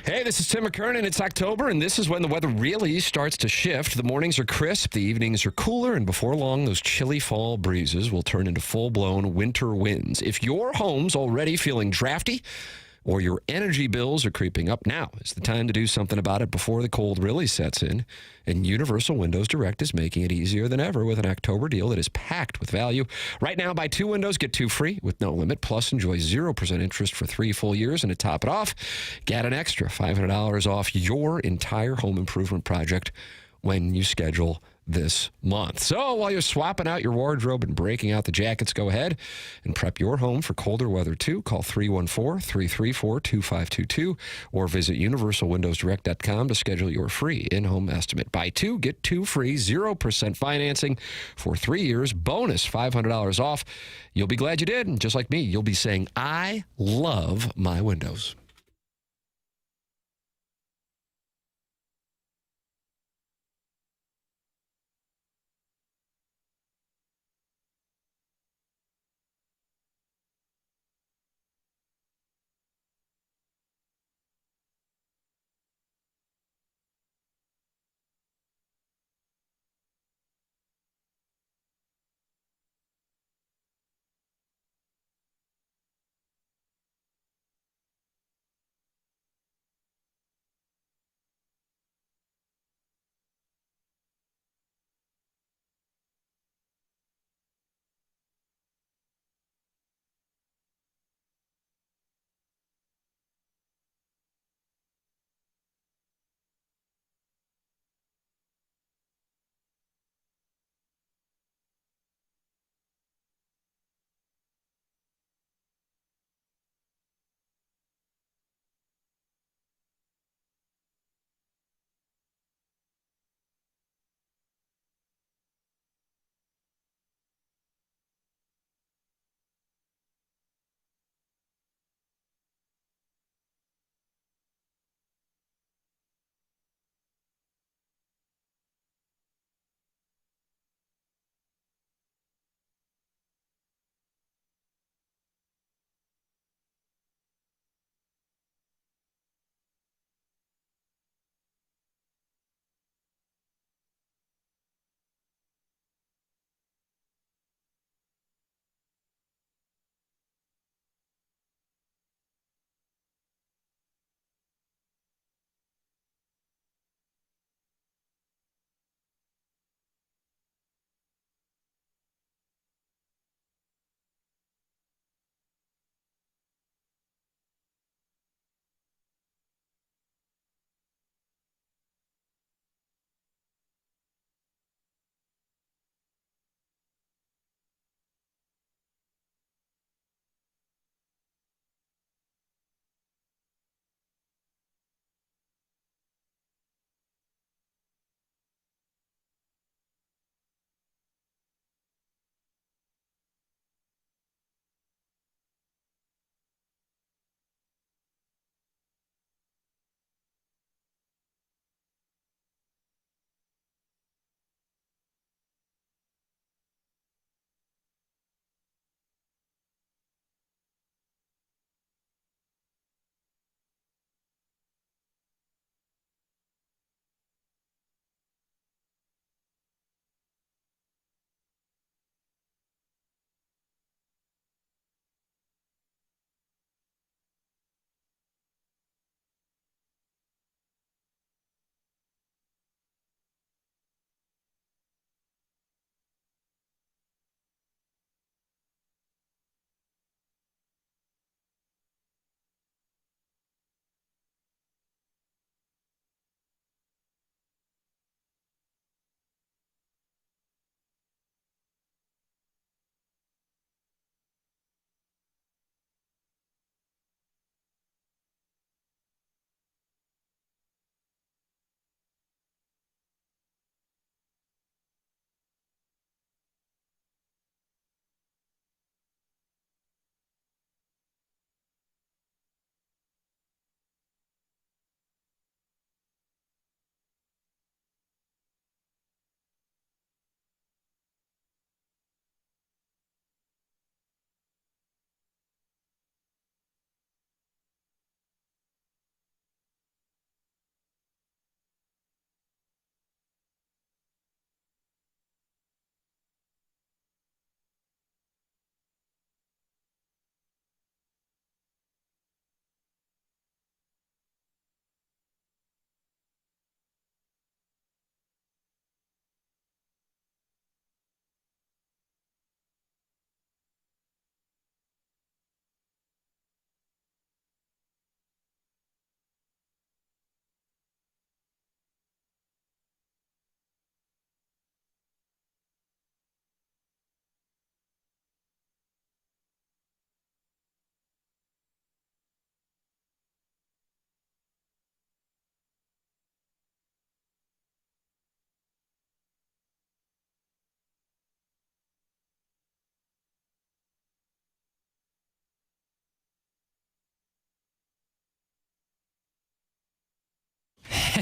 Hey, this is Tim McKernan. It's October, and this is when the weather really starts to shift. The mornings are crisp, the evenings are cooler, and before long, those chilly fall breezes will turn into full-blown winter winds. If your home's already feeling drafty or your energy bills are creeping up, now is the time to do something about it before the cold really sets in. And Universal Windows Direct is making it easier than ever with an October deal that is packed with value. Right now, buy 2 windows, get 2 free with no limit. Plus, enjoy 0% interest for 3 full years. And to top it off, get an extra $500 off your entire home improvement project when you schedule this month. So while you're swapping out your wardrobe and breaking out the jackets, go ahead and prep your home for colder weather too. Call 314-334-2522 or visit universalwindowsdirect.com to schedule your free in-home estimate. Buy 2, get 2 free, 0% financing for 3 years, bonus $500 off. You'll be glad you did. And just like me, you'll be saying, I love my windows.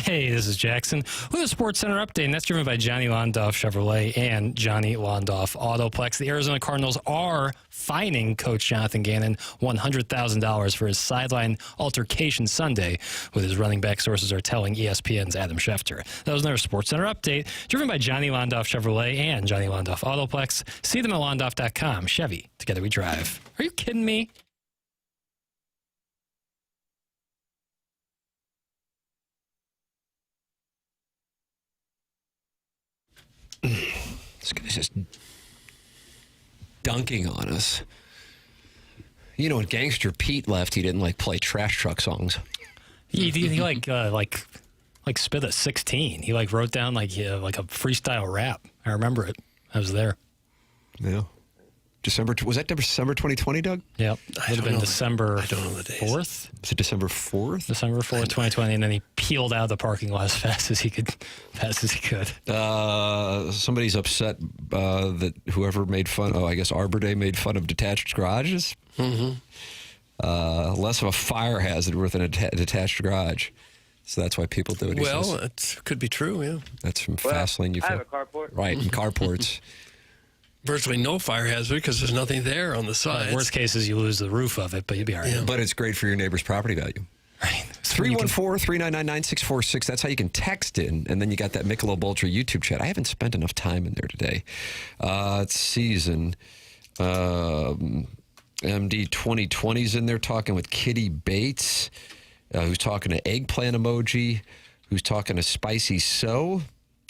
Hey, this is Jackson with a Sports Center update, and that's driven by Johnny Londoff Chevrolet and Johnny Londoff Autoplex. The Arizona Cardinals are fining Coach Jonathan Gannon $100,000 for his sideline altercation Sunday, with his running back sources are telling ESPN's Adam Schefter. That was another Sports Center update, driven by Johnny Londoff Chevrolet and Johnny Londoff Autoplex. See them at londoff.com. Chevy, together we drive. Are you kidding me? This guy's just dunking on us. You know, when Gangster Pete left, he didn't play trash truck songs. He spit at 16. He wrote down like a freestyle rap. I remember it. I was there. Yeah. Was that December 2020, Doug? Yep. It would have been December 4th. Is it December 4th? December 4th, 2020, and then he peeled out of the parking lot as fast as he could. Somebody's upset that whoever made fun, I guess Arbor Day made fun of detached garages. Mm-hmm. Less of a fire hazard with a detached garage. So that's why people do it. Well, it could be true, yeah. That's from Fastlane. I have a carport. Right, and carports. Virtually no fire hazard because there's nothing there on the sides. Worst case is you lose the roof of it, but you'll be all right. Yeah. But it's great for your neighbor's property value. Right. 314-399-9646. That's how you can text in. And then you got that Michelob Ultra YouTube chat. I haven't spent enough time in there today. It's season. MD 2020's in there talking with Kitty Bates, who's talking to eggplant emoji, who's talking to Spicy So. Or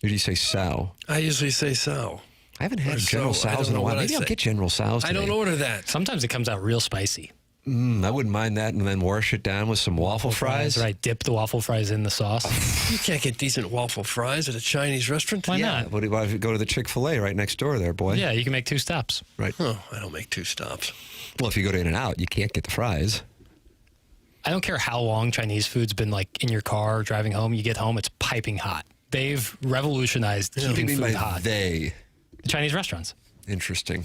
did you say Sow? I usually say Sow. I haven't had General Tso's in a while. Maybe I'll get General Tso's today. I don't order that. Sometimes it comes out real spicy. I wouldn't mind that, and then wash it down with some waffle fries. Right, dip the waffle fries in the sauce. You can't get decent waffle fries at a Chinese restaurant. Why not? What if you go to the Chick-fil-A right next door there, boy? Yeah, you can make 2 stops. Right. Oh, I don't make 2 stops. Well, if you go to In-N-Out, you can't get the fries. I don't care how long Chinese food's been in your car driving home. You get home, it's piping hot. They've revolutionized keeping food hot. They? The Chinese restaurants. Interesting.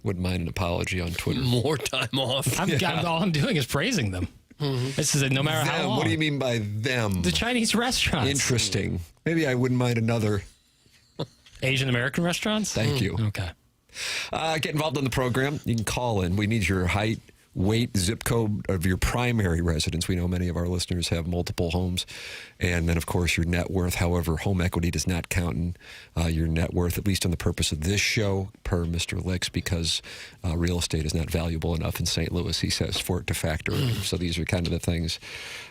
Wouldn't mind an apology on Twitter. More time off. All I'm doing is praising them. Mm-hmm. This is no matter how long. What do you mean by them? The Chinese restaurants. Interesting. Maybe I wouldn't mind another. Asian American restaurants? Thank you. Okay. Get involved in the program. You can call in. We need your height, weight, zip code of your primary residence. We know many of our listeners have multiple homes. And then, of course, your net worth. However, home equity does not count in your net worth, at least on the purpose of this show, per Mr. Licks, because real estate is not valuable enough in St. Louis, he says, for it to factor in. So these are kind of the things.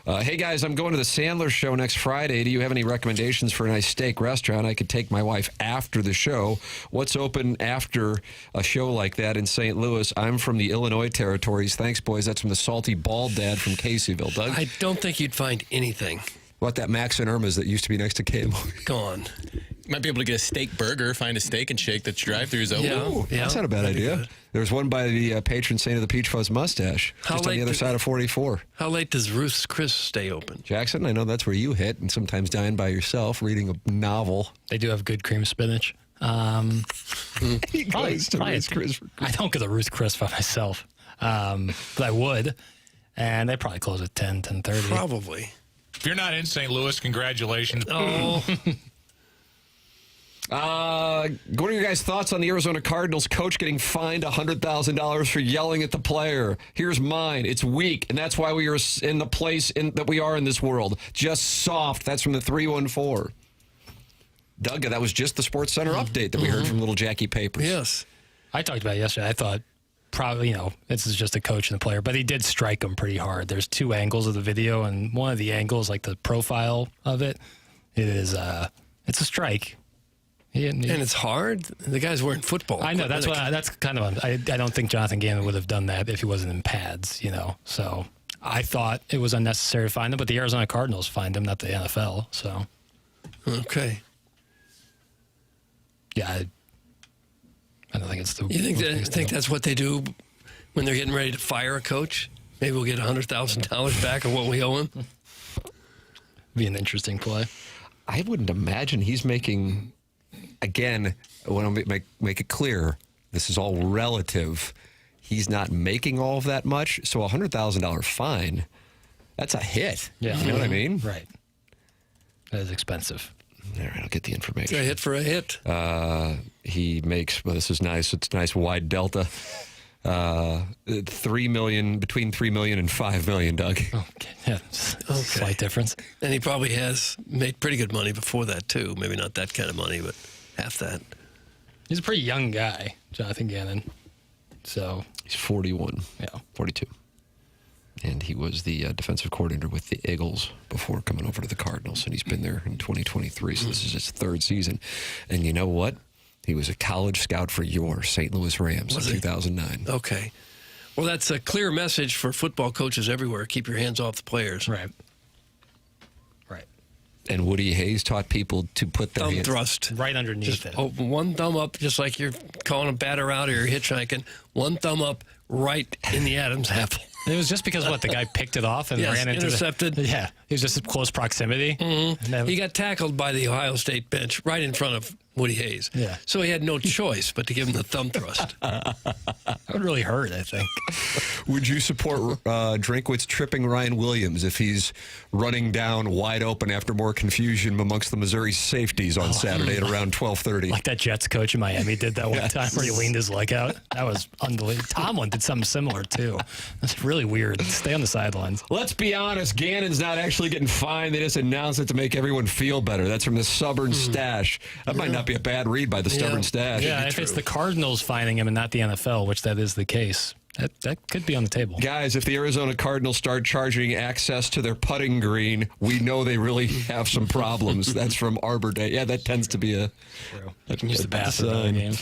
Hey, guys, I'm going to the Sandler show next Friday. Do you have any recommendations for a nice steak restaurant? I could take my wife after the show. What's open after a show like that in St. Louis? I'm from the Illinois territories. Thanks, boys. That's from the Salty Bald Dad from Caseyville. Doug? I don't think you'd find anything. What, that Max and Irma's that used to be next to KMO? Gone. You might be able to get a steak burger, find a steak and shake that's drive-thru's open. Yeah. That's not a bad idea. There's one by the patron saint of the Peach Fuzz mustache, just on the other side of 44. How late does Ruth's Chris stay open? Jackson, I know that's where you hit, and sometimes dine by yourself, reading a novel. They do have good cream spinach. He goes to Ruth's Chris. I don't get a Ruth's Chris by myself, but I would. And they probably close at 10, 10:30. Probably. If you're not in St. Louis, congratulations. Oh. What are your guys' thoughts on the Arizona Cardinals coach getting fined $100,000 for yelling at the player? Here's mine. It's weak, and that's why we are in the place that we are in this world. Just soft. That's from the 314. Doug, that was just the Sports Center update that we heard from little Jackie Papers. Yes. I talked about it yesterday. I thought probably, this is just a coach and the player, but he did strike him pretty hard. There's 2 angles of the video, and one of the angles, the profile of it, it's a strike. And it's hard. The guy's wearing football. I know. That's kind of. I don't think Jonathan Gannon would have done that if he wasn't in pads. So I thought it was unnecessary to fine him, but the Arizona Cardinals fined him, not the NFL. So okay. Yeah, I don't think it's the. You think that's what they do when they're getting ready to fire a coach? Maybe we'll get $100,000 back of what we owe him. Be an interesting play. I wouldn't imagine he's making. Again, I want to make it clear, this is all relative. He's not making all of that much, so a $100,000 fine, that's a hit. Yeah. You know what I mean? Right. That is expensive. All right, I'll get the information. A hit for a hit. He makes, well, this is nice. It's a nice wide delta. $3 million, between $3 million and $5 million, Doug. Okay. Yeah. Slight difference. And he probably has made pretty good money before that, too. Maybe not that kind of money, but half that. He's a pretty young guy, Jonathan Gannon. So he's 41. Yeah. 42. And he was the defensive coordinator with the Eagles before coming over to the Cardinals. And he's been there in 2023, so this is his third season. And you know what? He was a college scout for your St. Louis Rams in 2009. Okay. Well, that's a clear message for football coaches everywhere. Keep your hands off the players. Right. And Woody Hayes taught people to put their thumb hands thrust right underneath it. One thumb up, just like you're calling a batter out or you're hitchhiking. One thumb up right in the Adam's apple. It was just because, the guy picked it off and ran into intercepted. It was just in close proximity. Mm-hmm. He got tackled by the Ohio State bench right in front of Woody Hayes. Yeah. So he had no choice but to give him the thumb thrust. That would really hurt, I think. Would you support Drinkwitz tripping Ryan Williams if he's running down wide open after more confusion amongst the Missouri safeties on Saturday at around 12:30? Like that Jets coach in Miami did that one time where he leaned his leg out. That was unbelievable. Tomlin did something similar, too. That's really weird. Stay on the sidelines. Let's be honest, Gannon's not actually getting fined. They just announced it to make everyone feel better. That's from the Stubborn Stash. That might not be a bad read by the Stubborn Stash. Yeah, if it's the Cardinals fining him and not the NFL, which that is the case, that could be on the table. Guys, if the Arizona Cardinals start charging access to their putting green, we know they really have some problems. That's from Arbor Day. Yeah, that tends to be a... I can use the bathroom in the game.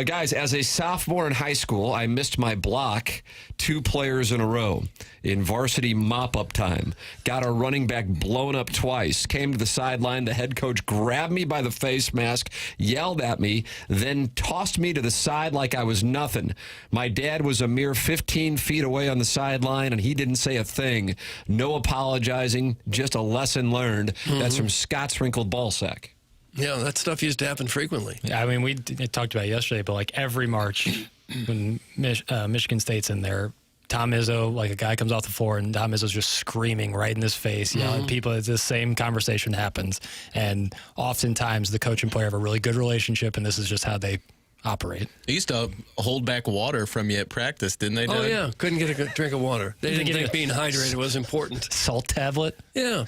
Guys, as a sophomore in high school, I missed my block 2 players in a row in varsity mop-up time. Got our running back blown up twice. Came to the sideline. The head coach grabbed me by the face mask, yelled at me, then tossed me to the side like I was nothing. My dad was a mere 15 feet away on the sideline, and he didn't say a thing. No apologizing, just a lesson learned. That's from Scott's Wrinkled Ballsack. Yeah, that stuff used to happen frequently. Yeah, I mean, we talked about it yesterday, but like every March when Michigan State's in there, Tom Izzo, like a guy comes off the floor and Tom Izzo's just screaming right in his face, yelling people. It's the same conversation happens. And oftentimes the coach and player have a really good relationship, and this is just how they operate. They used to hold back water from you at practice, didn't they, Doug? Oh, yeah. Couldn't get a good drink of water. They didn't think being hydrated was important. Salt tablet? Yeah.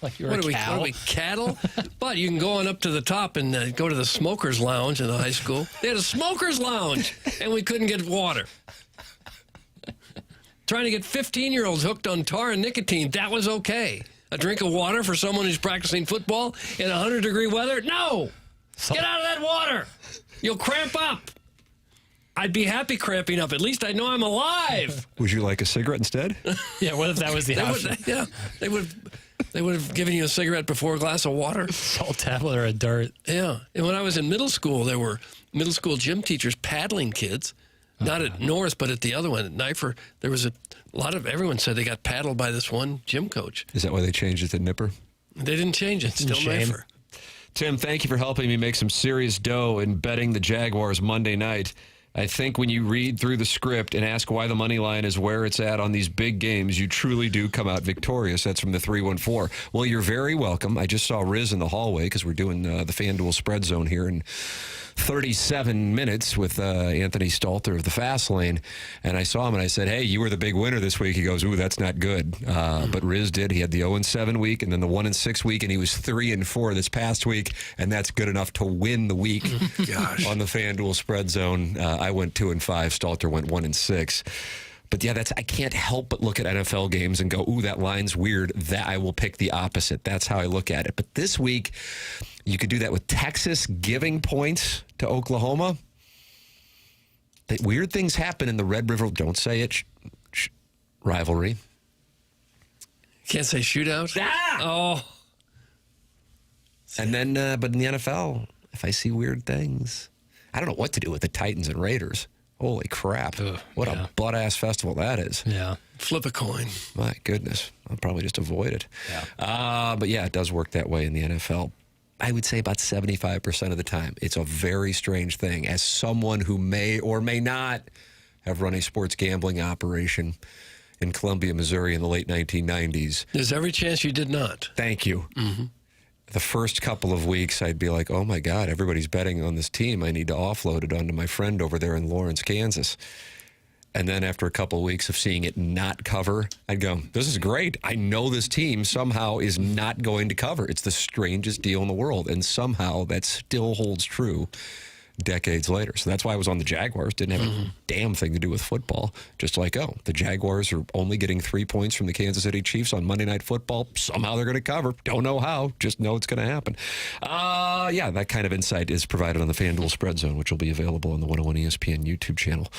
Like you're What a are cow? we, cattle? But you can go on up to the top and go to the smokers lounge in the high school. They had a smokers lounge, and we couldn't get water. Trying to get 15-year-olds hooked on tar and nicotine, that was okay. A drink of water for someone who's practicing football in 100-degree weather? No! Get out of that water! You'll cramp up. I'd be happy cramping up. At least I know I'm alive. Would you like a cigarette instead? Yeah, what if that was the option? They would have given you a cigarette before a glass of water. Salt tablet or a dart. Yeah. And when I was in middle school, there were middle school gym teachers paddling kids. Not at North, but at the other one, at Knifer. There was a lot of, everyone said they got paddled by this one gym coach. Is that why they changed it to Nipper? They didn't change it. Still Knifer. Tim, thank you for helping me make some serious dough in betting the Jaguars Monday night. I think when you read through the script and ask why the money line is where it's at on these big games, you truly do come out victorious. That's from the 314. Well, you're very welcome. I just saw Riz in the hallway because we're doing the FanDuel Spread Zone here in 37 minutes with Anthony Stalter of the Fast Lane. And I saw him and I said, hey, you were the big winner this week. He goes, ooh, that's not good. But Riz did. He had the 0-7 week and then the 1-6 week, and he was 3-4 this past week. And that's good enough to win the week on the FanDuel Spread Zone. I went 2-5. Stalter went 1-6. But yeah, I can't help but look at NFL games and go, ooh, that line's weird. That I will pick the opposite. That's how I look at it. But this week, you could do that with Texas giving points to Oklahoma. Weird things happen in the Red River, don't say it, rivalry. Can't say shootout? Oh. And then, but in the NFL, if I see weird things, I don't know what to do with the Titans and Raiders. Holy crap. What a butt-ass festival that is. Yeah. Flip a coin. My goodness. I'll probably just avoid it. Yeah. But yeah, it does work that way in the NFL. I would say about 75% of the time. It's a very strange thing. As someone who may or may not have run a sports gambling operation, in Columbia, Missouri in the late 1990s. There's every chance you did not. Thank you. Mm-hmm. The first couple of weeks, I'd be like, oh, my God, everybody's betting on this team. I need to offload it onto my friend over there in Lawrence, Kansas. And then after a couple of weeks of seeing it not cover, I'd go, this is great. I know this team somehow is not going to cover. It's the strangest deal in the world. And somehow that still holds true decades later. So that's why I was on the Jaguars. Didn't have a damn thing to do with football. Just like, oh, the Jaguars are only getting 3 points from the Kansas City Chiefs on Monday Night Football. Somehow they're going to cover. Don't know how. Just know it's going to happen. Yeah, that kind of insight is provided on the FanDuel Spread Zone, which will be available on the 101 ESPN YouTube channel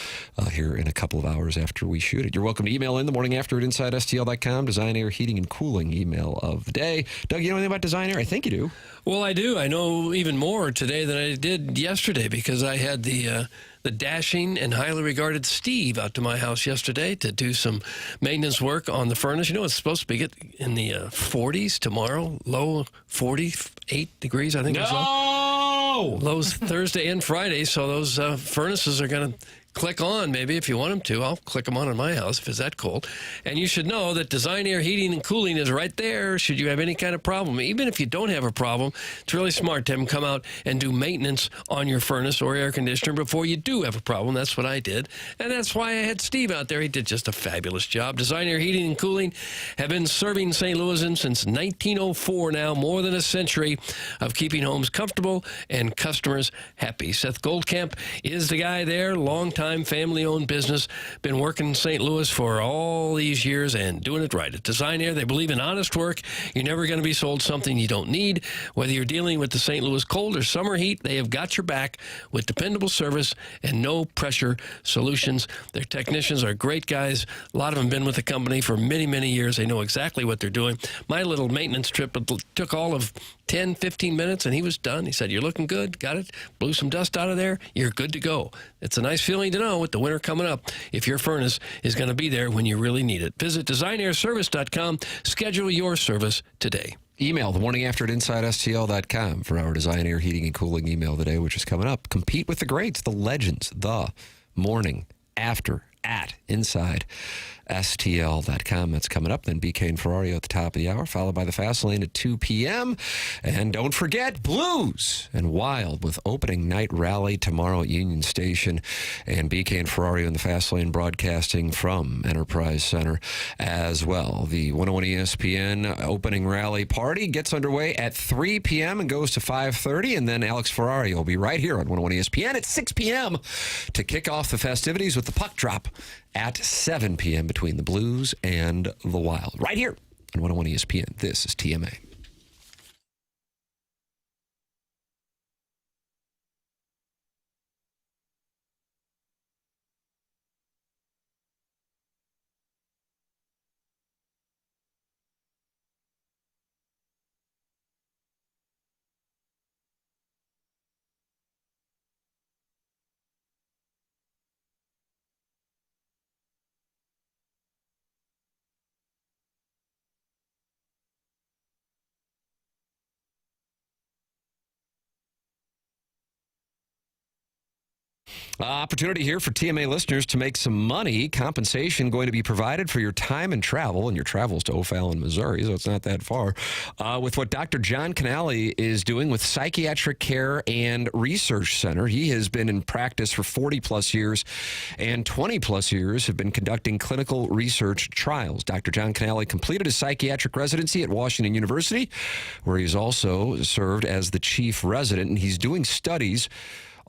here in a couple of hours after we shoot it. You're welcome to email in the morning after at InsideSTL.com. Design, Air, Heating, and Cooling email of the day. Doug, you know anything about Design Air? I think you do. Well, I do. I know even more today than I did yesterday because I had the dashing and highly regarded Steve out to my house yesterday to do some maintenance work on the furnace. You know, it's supposed to be in the 40s tomorrow, low 48 degrees, I think. No! Lows Thursday and Friday, so those furnaces are going to click on, maybe, if you want them to. I'll click them on in my house if it's that cold. And you should know that Design Air Heating and Cooling is right there should you have any kind of problem. Even if you don't have a problem, it's really smart to have them come out and do maintenance on your furnace or air conditioner before you do have a problem. That's what I did. And that's why I had Steve out there. He did just a fabulous job. Design Air Heating and Cooling have been serving St. Louisans since 1904 now, more than a century of keeping homes comfortable and customers happy. Seth Goldkamp is the guy there, long-time family-owned business, been working in St. Louis for all these years and doing it right. At Design Air, they believe in honest work. You're never going to be sold something you don't need. Whether you're dealing with the St. Louis cold or summer heat, they have got your back with dependable service and no-pressure solutions. Their technicians are great guys. A lot of them have been with the company for many, many years. They know exactly what they're doing. My little maintenance trip took all of 10, 15 minutes, and he was done. He said, you're looking good. Got it? Blew some dust out of there. You're good to go. It's a nice feeling to know with the winter coming up if your furnace is going to be there when you really need it. Visit designairservice.com. Schedule your service today. Email the morning after at InsideSTL.com for our Design Air Heating and Cooling email today, which is coming up. Compete with the greats, the legends, the morning after at InsideSTL.com. That's coming up. Then BK and Ferrario at the top of the hour, followed by the Fast Lane at 2 p.m. And don't forget Blues and Wild with opening night rally tomorrow at Union Station. And BK and Ferrario in the Fast Lane broadcasting from Enterprise Center as well. The 101 ESPN opening rally party gets underway at 3 p.m. and goes to 5:30. And then Alex Ferrario will be right here on 101 ESPN at 6 p.m. to kick off the festivities with the puck drop at 7 p.m. between the Blues and the Wild. Right here on 101 ESPN. This is TMA. Opportunity here for TMA listeners to make some money. Compensation going to be provided for your time and travel, and your travels to O'Fallon, Missouri, so it's not that far, with what Dr. John Canale is doing with Psychiatric Care and Research Center. He has been in practice for 40-plus years, and 20-plus years have been conducting clinical research trials. Dr. John Canale completed his psychiatric residency at Washington University, where he's also served as the chief resident, and he's doing studies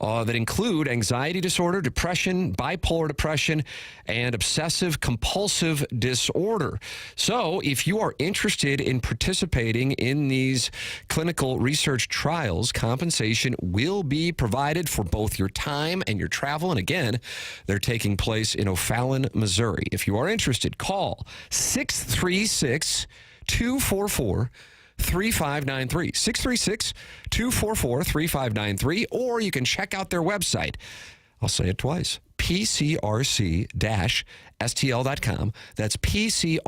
that include anxiety disorder, depression, bipolar depression, and obsessive-compulsive disorder. So if you are interested in participating in these clinical research trials, compensation will be provided for both your time and your travel. And again, they're taking place in O'Fallon, Missouri. If you are interested, call 636-244-3593, 636-244-3593, or you can check out their website. I'll say it twice, pcrc-stl.com. That's pcrc-stl.com.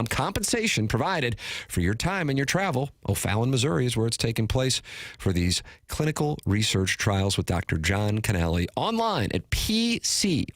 Compensation provided for your time and your travel. O'Fallon, Missouri is where it's taking place for these clinical research trials with Dr. John Canale. Online at pcrc-stl.com.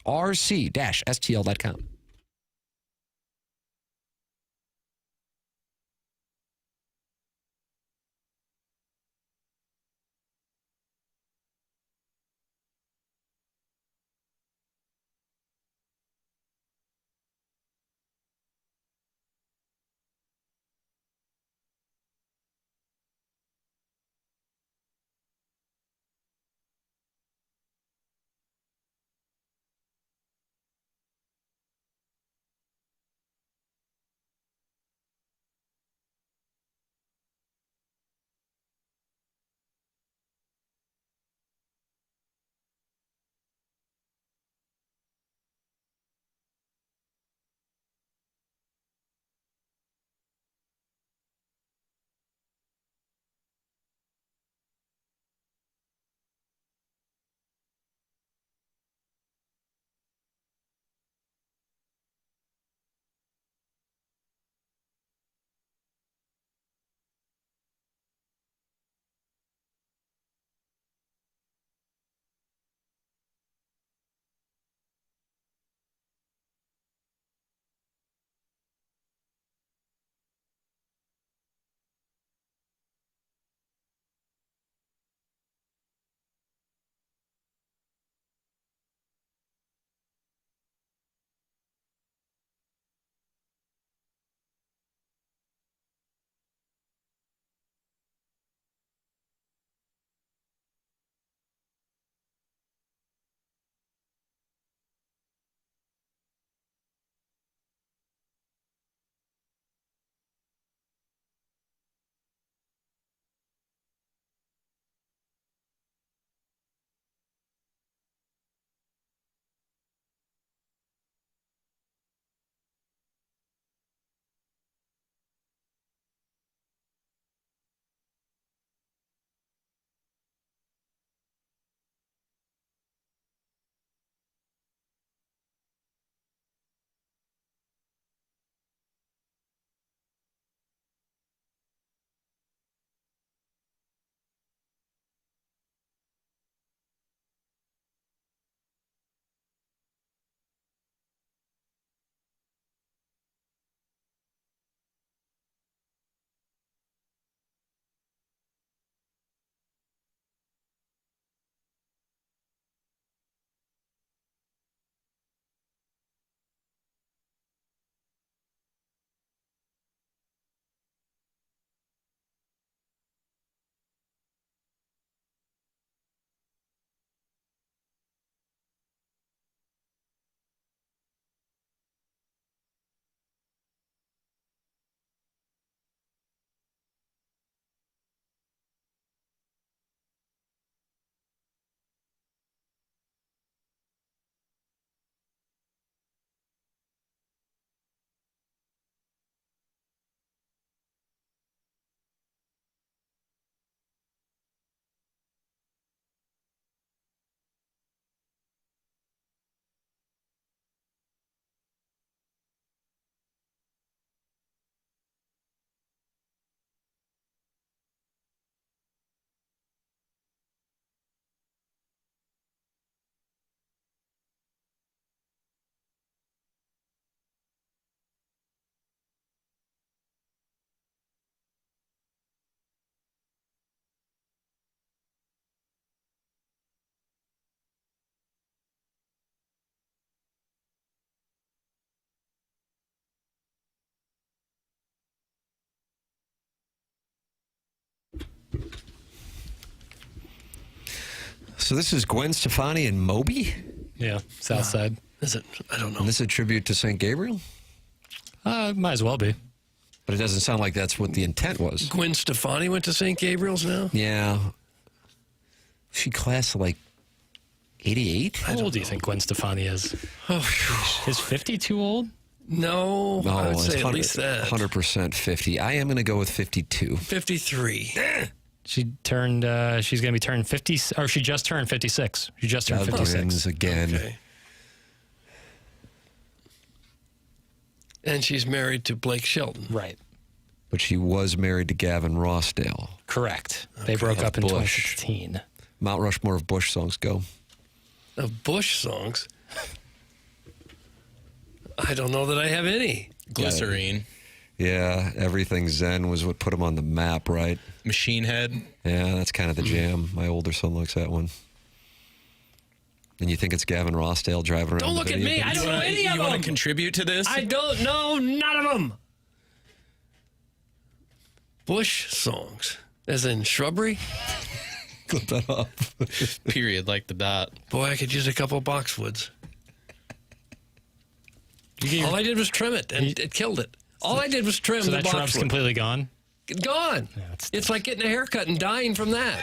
So this is Gwen Stefani and Moby? Yeah, South Side. Is it? I don't know. And this is a tribute to St. Gabriel? Might as well be. But it doesn't sound like that's what the intent was. Gwen Stefani went to St. Gabriel's now? Yeah. She class like 88? How old do you think Gwen Stefani is? Is 50 too old? No, I would say at least that. 100% 50. I am going to go with 52. 53. She turned. She's going to be turning 50, or she just turned 56. She just turned 56 wins again. Okay. And she's married to Blake Shelton. Right. But she was married to Gavin Rossdale. Correct. They broke up in 2016. Mount Rushmore of Bush songs, go. Of Bush songs? I don't know that I have any. Glycerine. Yeah, Everything Zen was what put him on the map, right? Machine Head. Yeah, that's kind of the jam. My older son likes that one. And you think it's Gavin Rossdale driving around? Don't look at me. I don't know any of them. You want to contribute to this? I don't know none of them. Bush songs, as in shrubbery. Clip that up. Period, like the dot. Boy, I could use a couple boxwoods. All I did was trim it, and it killed it. All I did was trim so the that boxwood. shrub's completely gone? Gone. Yeah, it's like getting a haircut and dying from that.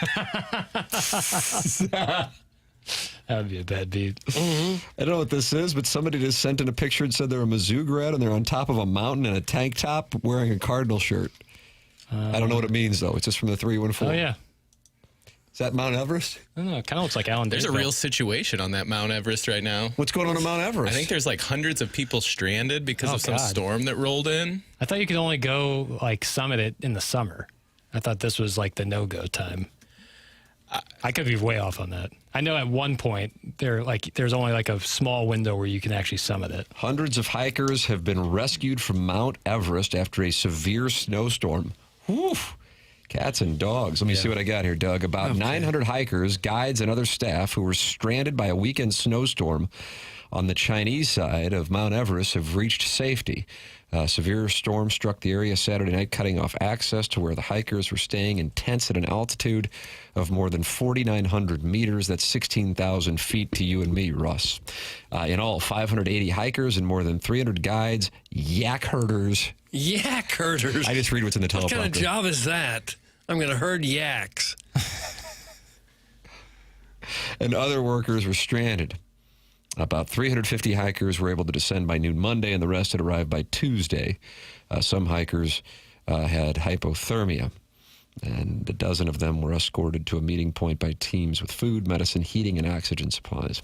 That would be a bad beat. Mm-hmm. I don't know what this is, but somebody just sent in a picture and said they're a Mizzou grad and they're on top of a mountain in a tank top wearing a Cardinal shirt. I don't know what it means, though. It's just from the 314. Oh, yeah. Is that Mount Everest? I don't know. It kind of looks like Alan. There's a real situation on that Mount Everest right now. What's going on Mount Everest? I think there's like hundreds of people stranded because of some storm that rolled in. I thought you could only go like summit it in the summer. I thought this was like the no-go time. I could be way off on that. I know at one point there's only like a small window where you can actually summit it. Hundreds of hikers have been rescued from Mount Everest after a severe snowstorm. Whew. Cats and dogs. Let me see what I got here, Doug. About 900 hikers, guides, and other staff who were stranded by a weekend snowstorm on the Chinese side of Mount Everest have reached safety. A severe storm struck the area Saturday night, cutting off access to where the hikers were staying in tents at an altitude of more than 4,900 meters. That's 16,000 feet to you and me, Russ. In all, 580 hikers and more than 300 guides, yak herders. Yak herders? I just read what's in the teleprompter. What kind of job is that? I'm going to herd yaks. And other workers were stranded. About 350 hikers were able to descend by noon Monday, and the rest had arrived by Tuesday. Some hikers had hypothermia, and a dozen of them were escorted to a meeting point by teams with food, medicine, heating, and oxygen supplies.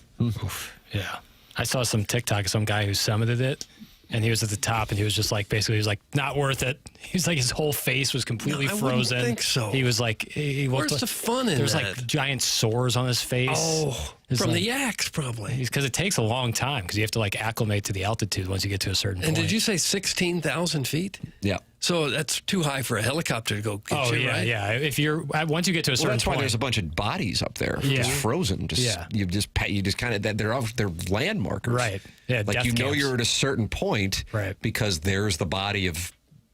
Yeah. I saw some TikTok of some guy who summited it, and he was at the top, and he was just like, basically, he was like, not worth it. He was like, his whole face was completely frozen. I wouldn't think so. He was like, where's the fun in There's that? like giant sores on his face. Oh, from the yaks, probably. Because it takes a long time, because you have to like acclimate to the altitude once you get to a certain point. And did you say 16,000 feet? Yeah. So that's too high for a helicopter to go get you, right? Yeah. If you're once you get to a certain that's point, why there's a bunch of bodies up there, just frozen. You just kind of they're land markers, right? Yeah, like death camps. you're at a certain point, right? Because there's the body of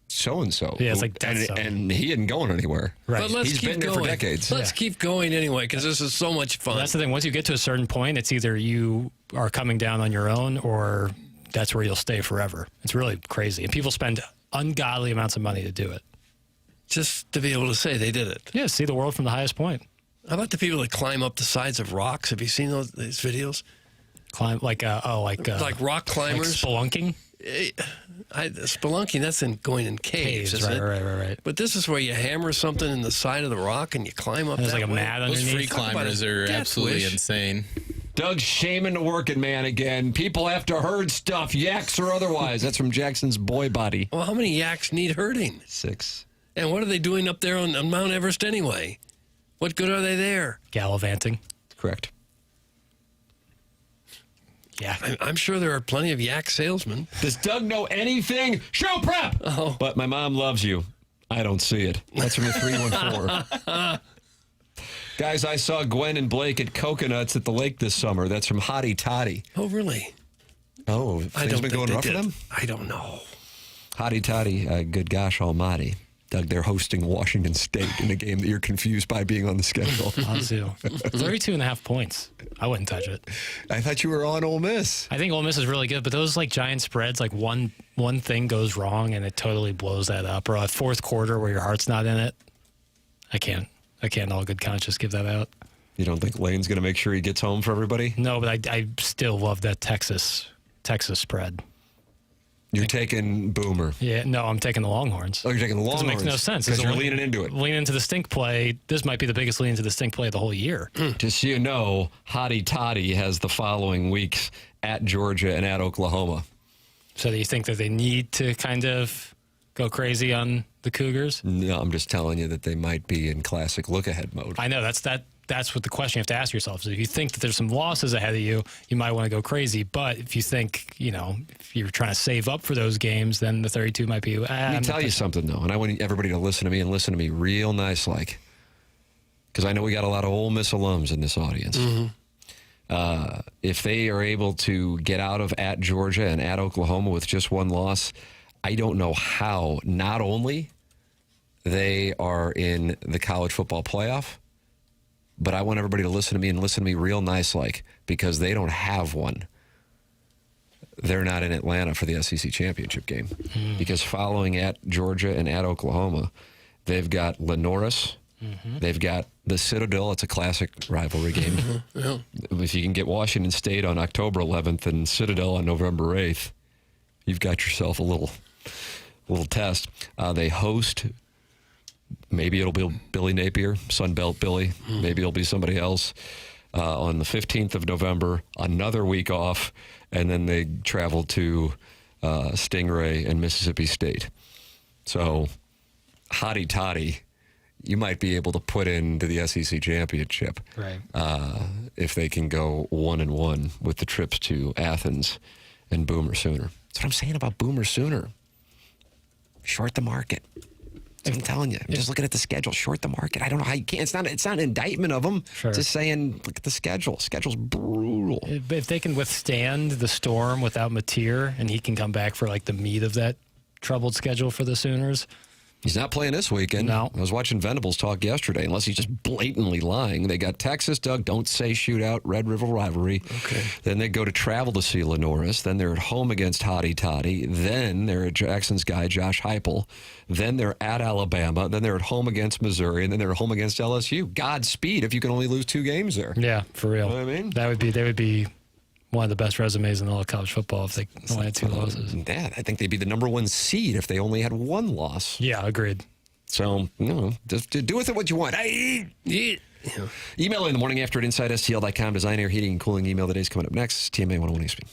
so and so. Yeah, it's like death zone. and he isn't going anywhere. Right. But let's He's keep been there going. for decades. Let's keep going anyway, because this is so much fun. Well, that's the thing. Once you get to a certain point, it's either you are coming down on your own, or that's where you'll stay forever. It's really crazy, and people spend ungodly amounts of money to do it. Just to be able to say they did it. Yeah, see the world from the highest point. How about the people that climb up the sides of rocks? Have you seen these videos? Climb like rock climbers, like spelunking. Spelunking, that's going in caves, isn't it? Right. But this is where you hammer something in the side of the rock and you climb up. There's that like a way. mat Those underneath. free climbers are absolutely insane. Doug's shaming the working man again. People have to herd stuff, yaks or otherwise. That's from Jackson's boy body. Well, how many yaks need herding? 6. And what are they doing up there on Mount Everest anyway? What good are they there? Gallivanting. Correct. Yeah. I'm sure there are plenty of yak salesmen. Does Doug know anything? Show prep! Oh. But my mom loves you. I don't see it. That's from the 314. Guys, I saw Gwen and Blake at Coconuts at the lake this summer. That's from Hottie Toddy. Oh, really? Oh, things been going rough for them? I don't know. Hottie Toddy, good gosh almighty. Doug, they're hosting Washington State in a game that you're confused by being on the schedule. 32.5 points. I wouldn't touch it. I thought you were on Ole Miss. I think Ole Miss is really good, but those like giant spreads, like one thing goes wrong and it totally blows that up. Or a fourth quarter where your heart's not in it. I can't all good conscious give that out. You don't think Lane's going to make sure he gets home for everybody? No, but I still love that Texas spread. You're taking Boomer. Yeah, no, I'm taking the Longhorns. Oh, you're taking the Longhorns. It makes no sense. Because you're leaning into it. Leaning into the stink play. This might be the biggest lean into the stink play of the whole year. Just so you know, Hottie Toddy has the following weeks at Georgia and at Oklahoma. So do you think that they need to kind of go crazy on the Cougars? No, I'm just telling you that they might be in classic look-ahead mode. I know, that's what the question you have to ask yourself. So if you think that there's some losses ahead of you, you might want to go crazy. But if you think, if you're trying to save up for those games, then the 32 might be. Let me tell you something, though, and I want everybody to listen to me and listen to me real nice like, because I know we got a lot of Ole Miss alums in this audience. If they are able to get out of at Georgia and at Oklahoma with just one loss, I don't know how not only they are in the college football playoff, but I want everybody to listen to me and listen to me real nice like, because they don't have one. They're not in Atlanta for the SEC championship game. Because following at Georgia and at Oklahoma, they've got Lenoris. They've got the Citadel. It's a classic rivalry game. Yeah. If you can get Washington State on October 11th and Citadel on November 8th, you've got yourself a little test. They host, maybe it'll be Billy Napier, Sunbelt Billy. Maybe it'll be somebody else on the 15th of November, another week off, and then they travel to Stingray and Mississippi State. So, hotty toddy, you might be able to put into the SEC championship, right? If they can go 1-1 with the trips to Athens and Boomer Sooner. That's what I'm saying about Boomer Sooner. Short the market. That's what I'm telling you. I'm just looking at the schedule. Short the market. I don't know how you can. It's not an indictment of them. Sure. Just saying, look at the schedule. Schedule's brutal. If they can withstand the storm without Mateer, and he can come back for like the meat of that troubled schedule for the Sooners. He's not playing this weekend. No. I was watching Venables talk yesterday, unless he's just blatantly lying. They got Texas, Doug, don't say shootout, Red River rivalry. Okay. Then they go to travel to see Lenoris. Then they're at home against Hottie Toddy. Then they're at Jackson's guy, Josh Heupel. Then they're at Alabama. Then they're at home against Missouri. And then they're at home against LSU. Godspeed if you can only lose 2 games there. Yeah, for real. You know what I mean? They would be one of the best resumes in all of college football if they only had 2 losses. Yeah, I think they'd be the number 1 seed if they only had 1 loss. Yeah, agreed. So, just do with it what you want. Email in the morning after at InsideSTL.com. Design, air, heating, and cooling email. The day's coming up next. TMA 101 ESPN.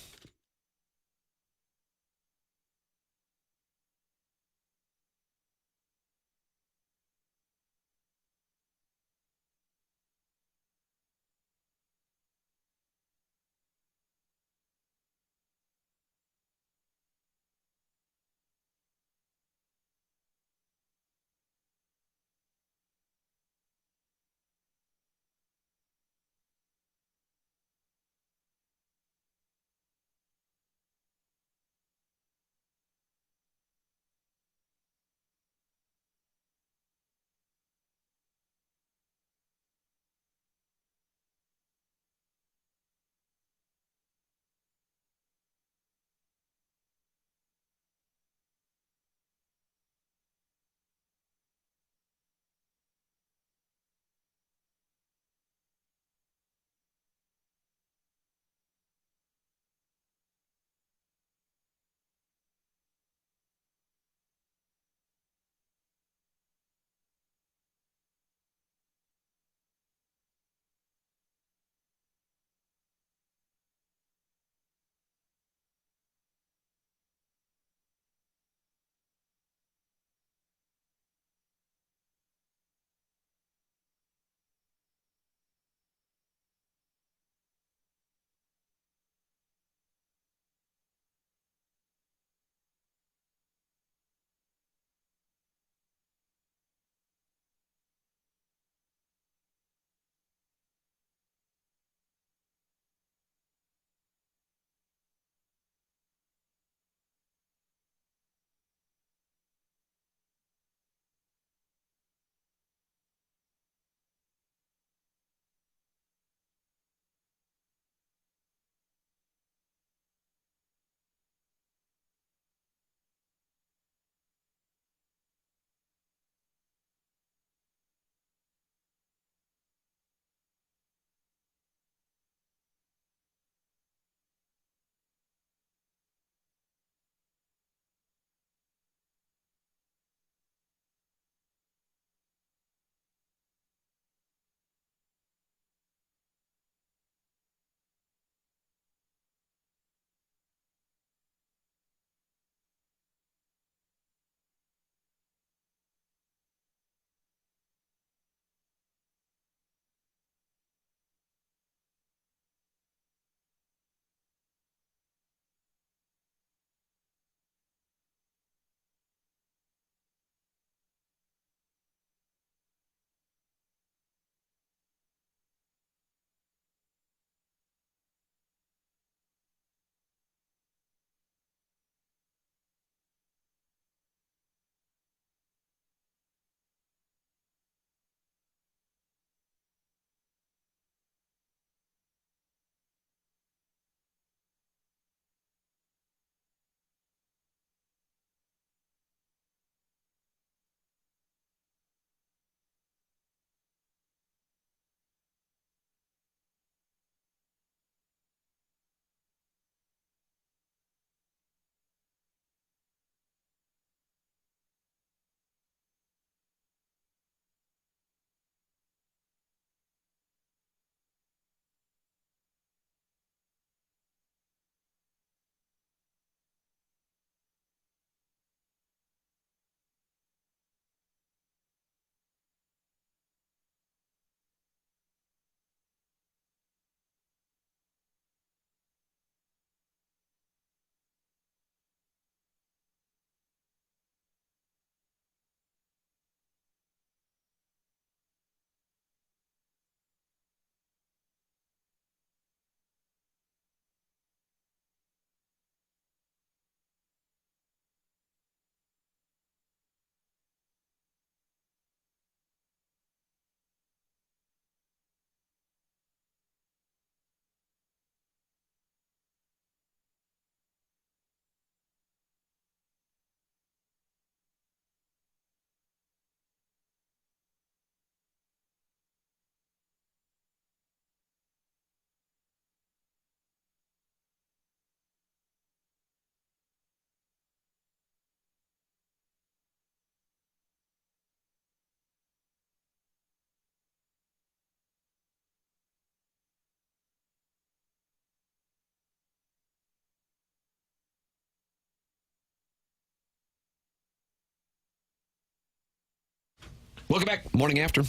Welcome back. Morning after.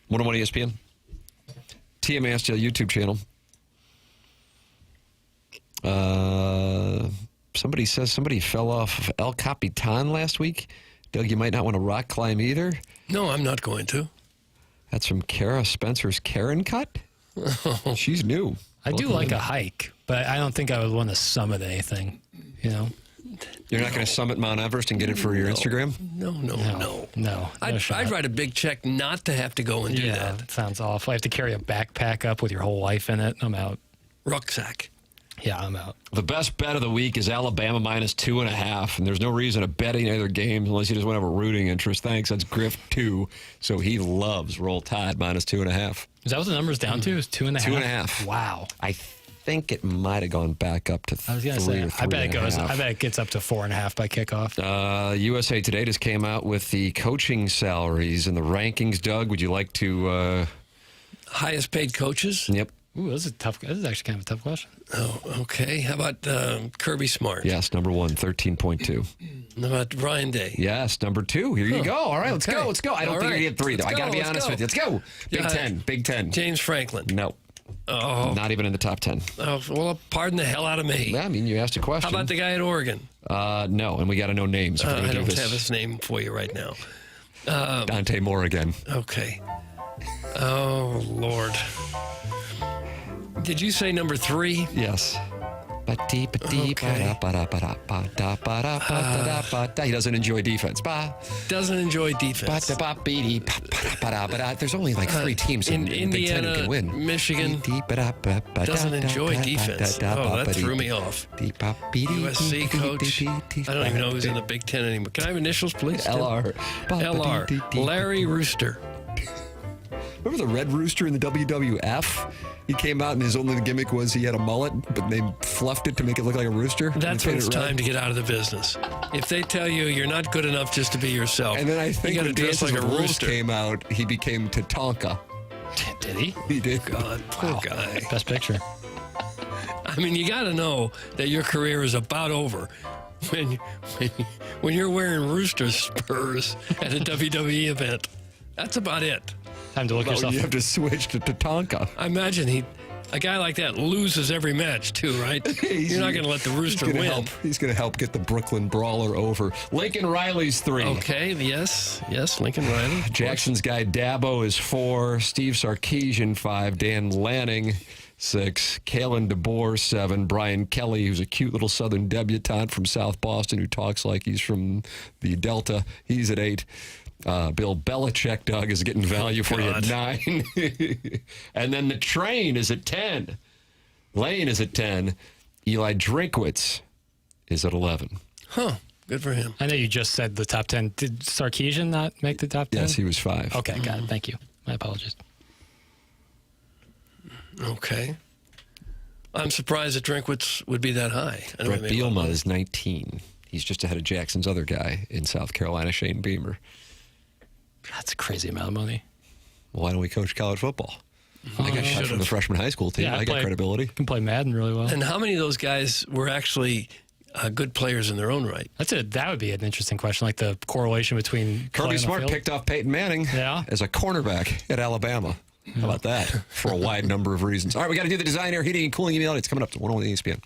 101 ESPN. TMASTL YouTube channel. Somebody says somebody fell off of El Capitan last week. Doug, you might not want to rock climb either. No, I'm not going to. That's from Kara Spencer's Karen cut. She's new. I do like a hike, but I don't think I would want to summit anything. You know, you're not going to summit Mount Everest and get it for your Instagram? No. I'd write a big check not to have to go and do that. That sounds awful. I have to carry a backpack up with your whole life in it. I'm out. Rucksack. Yeah, I'm out. The best bet of the week is Alabama -2.5, and there's no reason to bet any other games unless you just want to have a rooting interest. Thanks. That's Griff 2, so he loves Roll Tide -2.5. Is that what the number's down to? Is 2.5? 2.5. Wow. I think it might have gone back up to 3 or 3.5. I bet it gets up to 4.5 by kickoff. USA Today just came out with the coaching salaries and the rankings. Doug, would you like to... Highest paid coaches? Yep. Ooh, this is actually kind of a tough question. Oh, okay. How about Kirby Smart? Yes, number 1, 13.2. How about Ryan Day? Yes, number 2. Here you go. All right, let's go. I don't think you're going to get 3, though. I got to be honest with you. Let's go. Big Ten. James Franklin. No. Oh. Not even in the top 10. Oh, well, pardon the hell out of me. Yeah, I mean, you asked a question. How about the guy at Oregon? No, and we got to know names. I don't have his name for you right now. Dante Moore again. Okay. Oh, Lord. Did you say number 3? Yes. He doesn't enjoy defense. Doesn't enjoy defense. There's only like 3 teams in Indiana, Big 10 who can win. Michigan doesn't enjoy defense. Oh, that threw me off. USC coach. I don't even know who's in the Big 10 anymore. Can I have initials, please? LR. Larry Rooster. Remember the Red Rooster in the WWF? He came out and his only gimmick was he had a mullet, but they fluffed it to make it look like a rooster. That's when it's time to get out of the business. If they tell you you're not good enough just to be yourself, and then I think when dress Dances like a with Wolves rooster. came out, he became Tatanka. Did he? He did. God, poor guy. Best picture. I mean, you got to know that your career is about over when you're wearing rooster spurs at a WWE event. That's about it. Time to look yourself. You have to switch to Tatanka. I imagine a guy like that loses every match too, right? You're not going to let the rooster win. He's going to help get the Brooklyn Brawler over. Lincoln Riley's 3. Okay, yes, Lincoln Riley. Jackson's guy Dabo is 4. Steve Sarkisian 5. Dan Lanning 6. Kalen DeBoer 7. Brian Kelly, who's a cute little Southern debutante from South Boston who talks like he's from the Delta. He's at 8. Bill Belichick, Doug, is getting value for you at 9. And then the train is at 10. Lane is at 10. Eli Drinkwitz is at 11. Huh. Good for him. I know you just said the top 10. Did Sarkisian not make the top 10? Yes, he was 5. Okay, got it. Thank you. My apologies. Okay. I'm surprised that Drinkwitz would be that high. Brett Bielema is 19. He's just ahead of Jackson's other guy in South Carolina, Shane Beamer. That's a crazy amount of money. Well, why don't we coach college football? I got cut from the freshman high school team. Yeah, I got credibility. Can play Madden really well. And how many of those guys were actually good players in their own right? That would be an interesting question, like the correlation between Kirby Smart picked off Peyton Manning as a cornerback at Alabama. How about that? For a wide number of reasons. All right, we got to do the design, air, heating, and cooling email. It's coming up to 101 ESPN.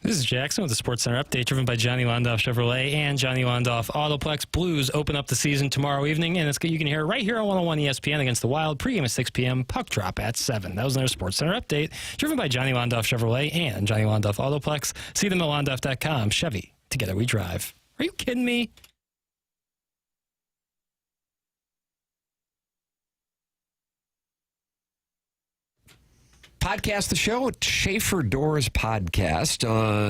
This is Jackson with the Sports Center update, driven by Johnny Londoff Chevrolet and Johnny Londoff Autoplex. Blues open up the season tomorrow evening, and you can hear it right here on 101 ESPN against the Wild. Pregame at 6 p.m., puck drop at 7. That was another Sports Center update, driven by Johnny Londoff Chevrolet and Johnny Londoff Autoplex. See them at londoff.com. Chevy, together we drive. Are you kidding me? Podcast the show at Schaefer Doors Podcast.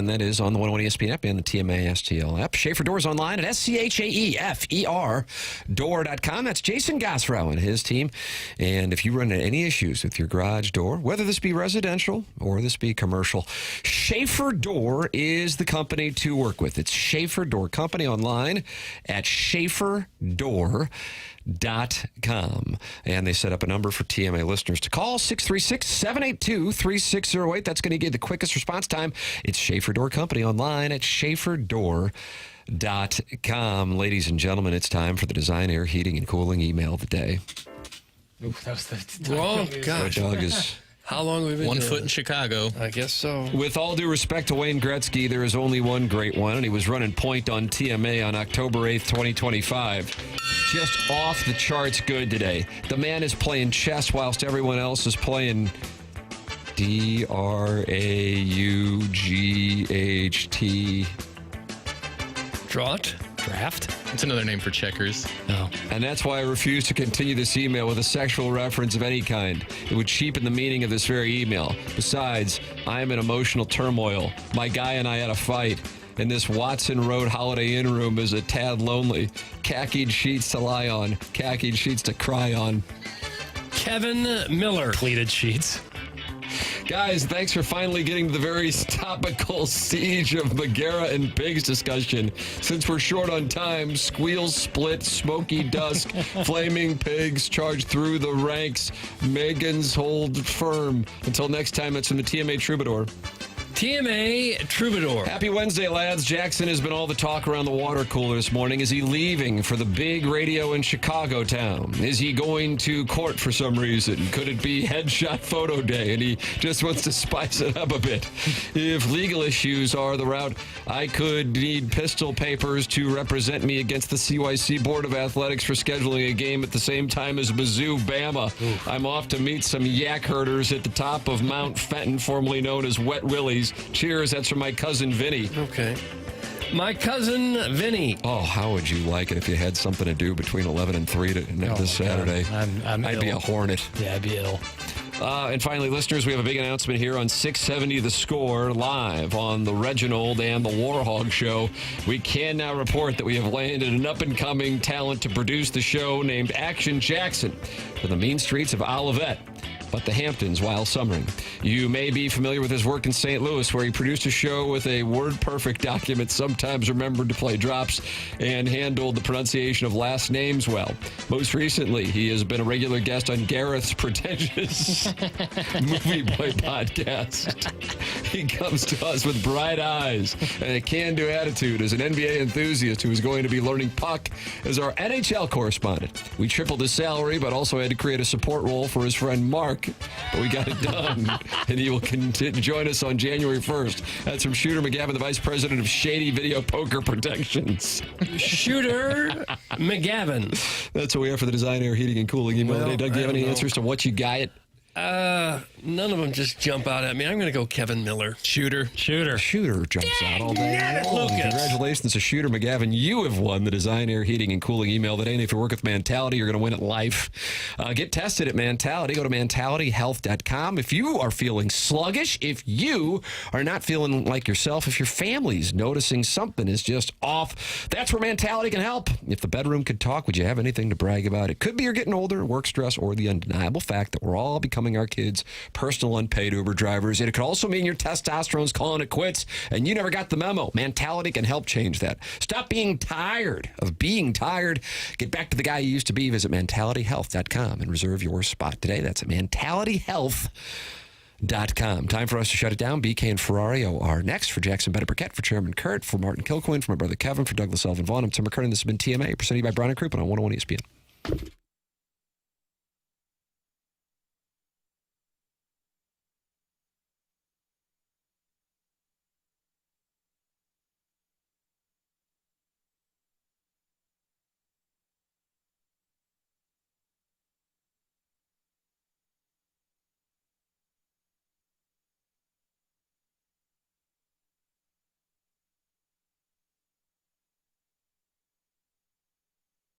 That is on the 101 ESPN app and the TMA STL app. Schaefer Doors online at SCHAEFER door.com. That's Jason Gosrow and his team. And if you run into any issues with your garage door, whether this be residential or this be commercial, Schaefer Door is the company to work with. It's Schaefer Door Company online at SchaeferDoor.com. And they set up a number for TMA listeners to call 636-782-3608. That's going to give you the quickest response time. It's Schaefer Door Company online at SchaeferDoor.com. Ladies and gentlemen, it's time for the Design, Air, Heating, and Cooling email of the day. Ooh, that was the Wrong. Gosh. Doug is... How long have we been One doing foot it? in Chicago. I guess so. With all due respect to Wayne Gretzky, there is only one great one, and he was running point on TMA on October 8th, 2025. Just off the charts good today. The man is playing chess whilst everyone else is playing DRAUGHT. Draft? It's another name for checkers. No. And that's why I refuse to continue this email with a sexual reference of any kind. It would cheapen the meaning of this very email. Besides, I am in emotional turmoil. My guy and I had a fight. And this Watson Road Holiday Inn room is a tad lonely. Khaki sheets to lie on. Khaki sheets to cry on. Kevin Miller. Pleated sheets. Guys, thanks for finally getting to the very topical siege of Megara and Pigs discussion. Since we're short on time, squeals split, smoky dusk, flaming pigs charge through the ranks. Megan's hold firm. Until next time, it's from the TMA Troubadour. TMA Troubadour. Happy Wednesday, lads. Jackson has been all the talk around the water cooler this morning. Is he leaving for the big radio in Chicago town? Is he going to court for some reason? Could it be headshot photo day and he just wants to spice it up a bit? If legal issues are the route, I could need pistol papers to represent me against the CYC Board of Athletics for scheduling a game at the same time as Mizzou, Bama. I'm off to meet some yak herders at the top of Mount Fenton, formerly known as Wet Willie's. Cheers, that's from my cousin Vinny. Okay. My cousin Vinny. Oh, how would you like it if you had something to do between 11 and 3 this Saturday? I'd be a hornet. Yeah, I'd be ill. And finally, listeners, we have a big announcement here on 670 The Score, live on the Reginald and the Warhog Show. We can now report that we have landed an up-and-coming talent to produce the show named Action Jackson for the mean streets of Olivet, but the Hamptons while summering. You may be familiar with his work in St. Louis, where he produced a show with a word-perfect document, sometimes remembered to play drops, and handled the pronunciation of last names well. Most recently, he has been a regular guest on Gareth's pretentious Movie Boy podcast. He comes to us with bright eyes and a can-do attitude as an NBA enthusiast who is going to be learning puck as our NHL correspondent. We tripled his salary, but also had to create a support role for his friend Mark. But we got it done, and he will join us on January 1st. That's from Shooter McGavin, the Vice President of Shady Video Poker Protections. Shooter McGavin. That's what we have for the Design, Air, Heating, and Cooling email today. Doug, do you have any answers to what you got? None of them just jump out at me. I'm going to go Kevin Miller. Shooter jumps out all day. Lucas. Congratulations to Shooter McGavin. You have won the Design, Air, Heating, and Cooling email today. And if you work with Mentality, you're going to win at life. Get tested at Mentality. Go to mentalityhealth.com. If you are feeling sluggish, if you are not feeling like yourself, if your family's noticing something is just off, that's where Mentality can help. If the bedroom could talk, would you have anything to brag about? It could be you're getting older, work stress, or the undeniable fact that we're all becoming our kids' personal unpaid Uber drivers. And it could also mean your testosterone's calling it quits and you never got the memo. Mentality can help change that. Stop being tired of being tired. Get back to the guy you used to be. Visit mentalityhealth.com and reserve your spot today. That's at mentalityhealth.com. Time for us to shut it down. BK and Ferrario are next. For Jackson Burkett, for Chairman Kurt, for Martin Kilcoyne, for my brother Kevin, for Douglas Elvin Vaughn, I'm Tim McKernan. This has been TMA, presented by Brown & Crouppen on 101 ESPN.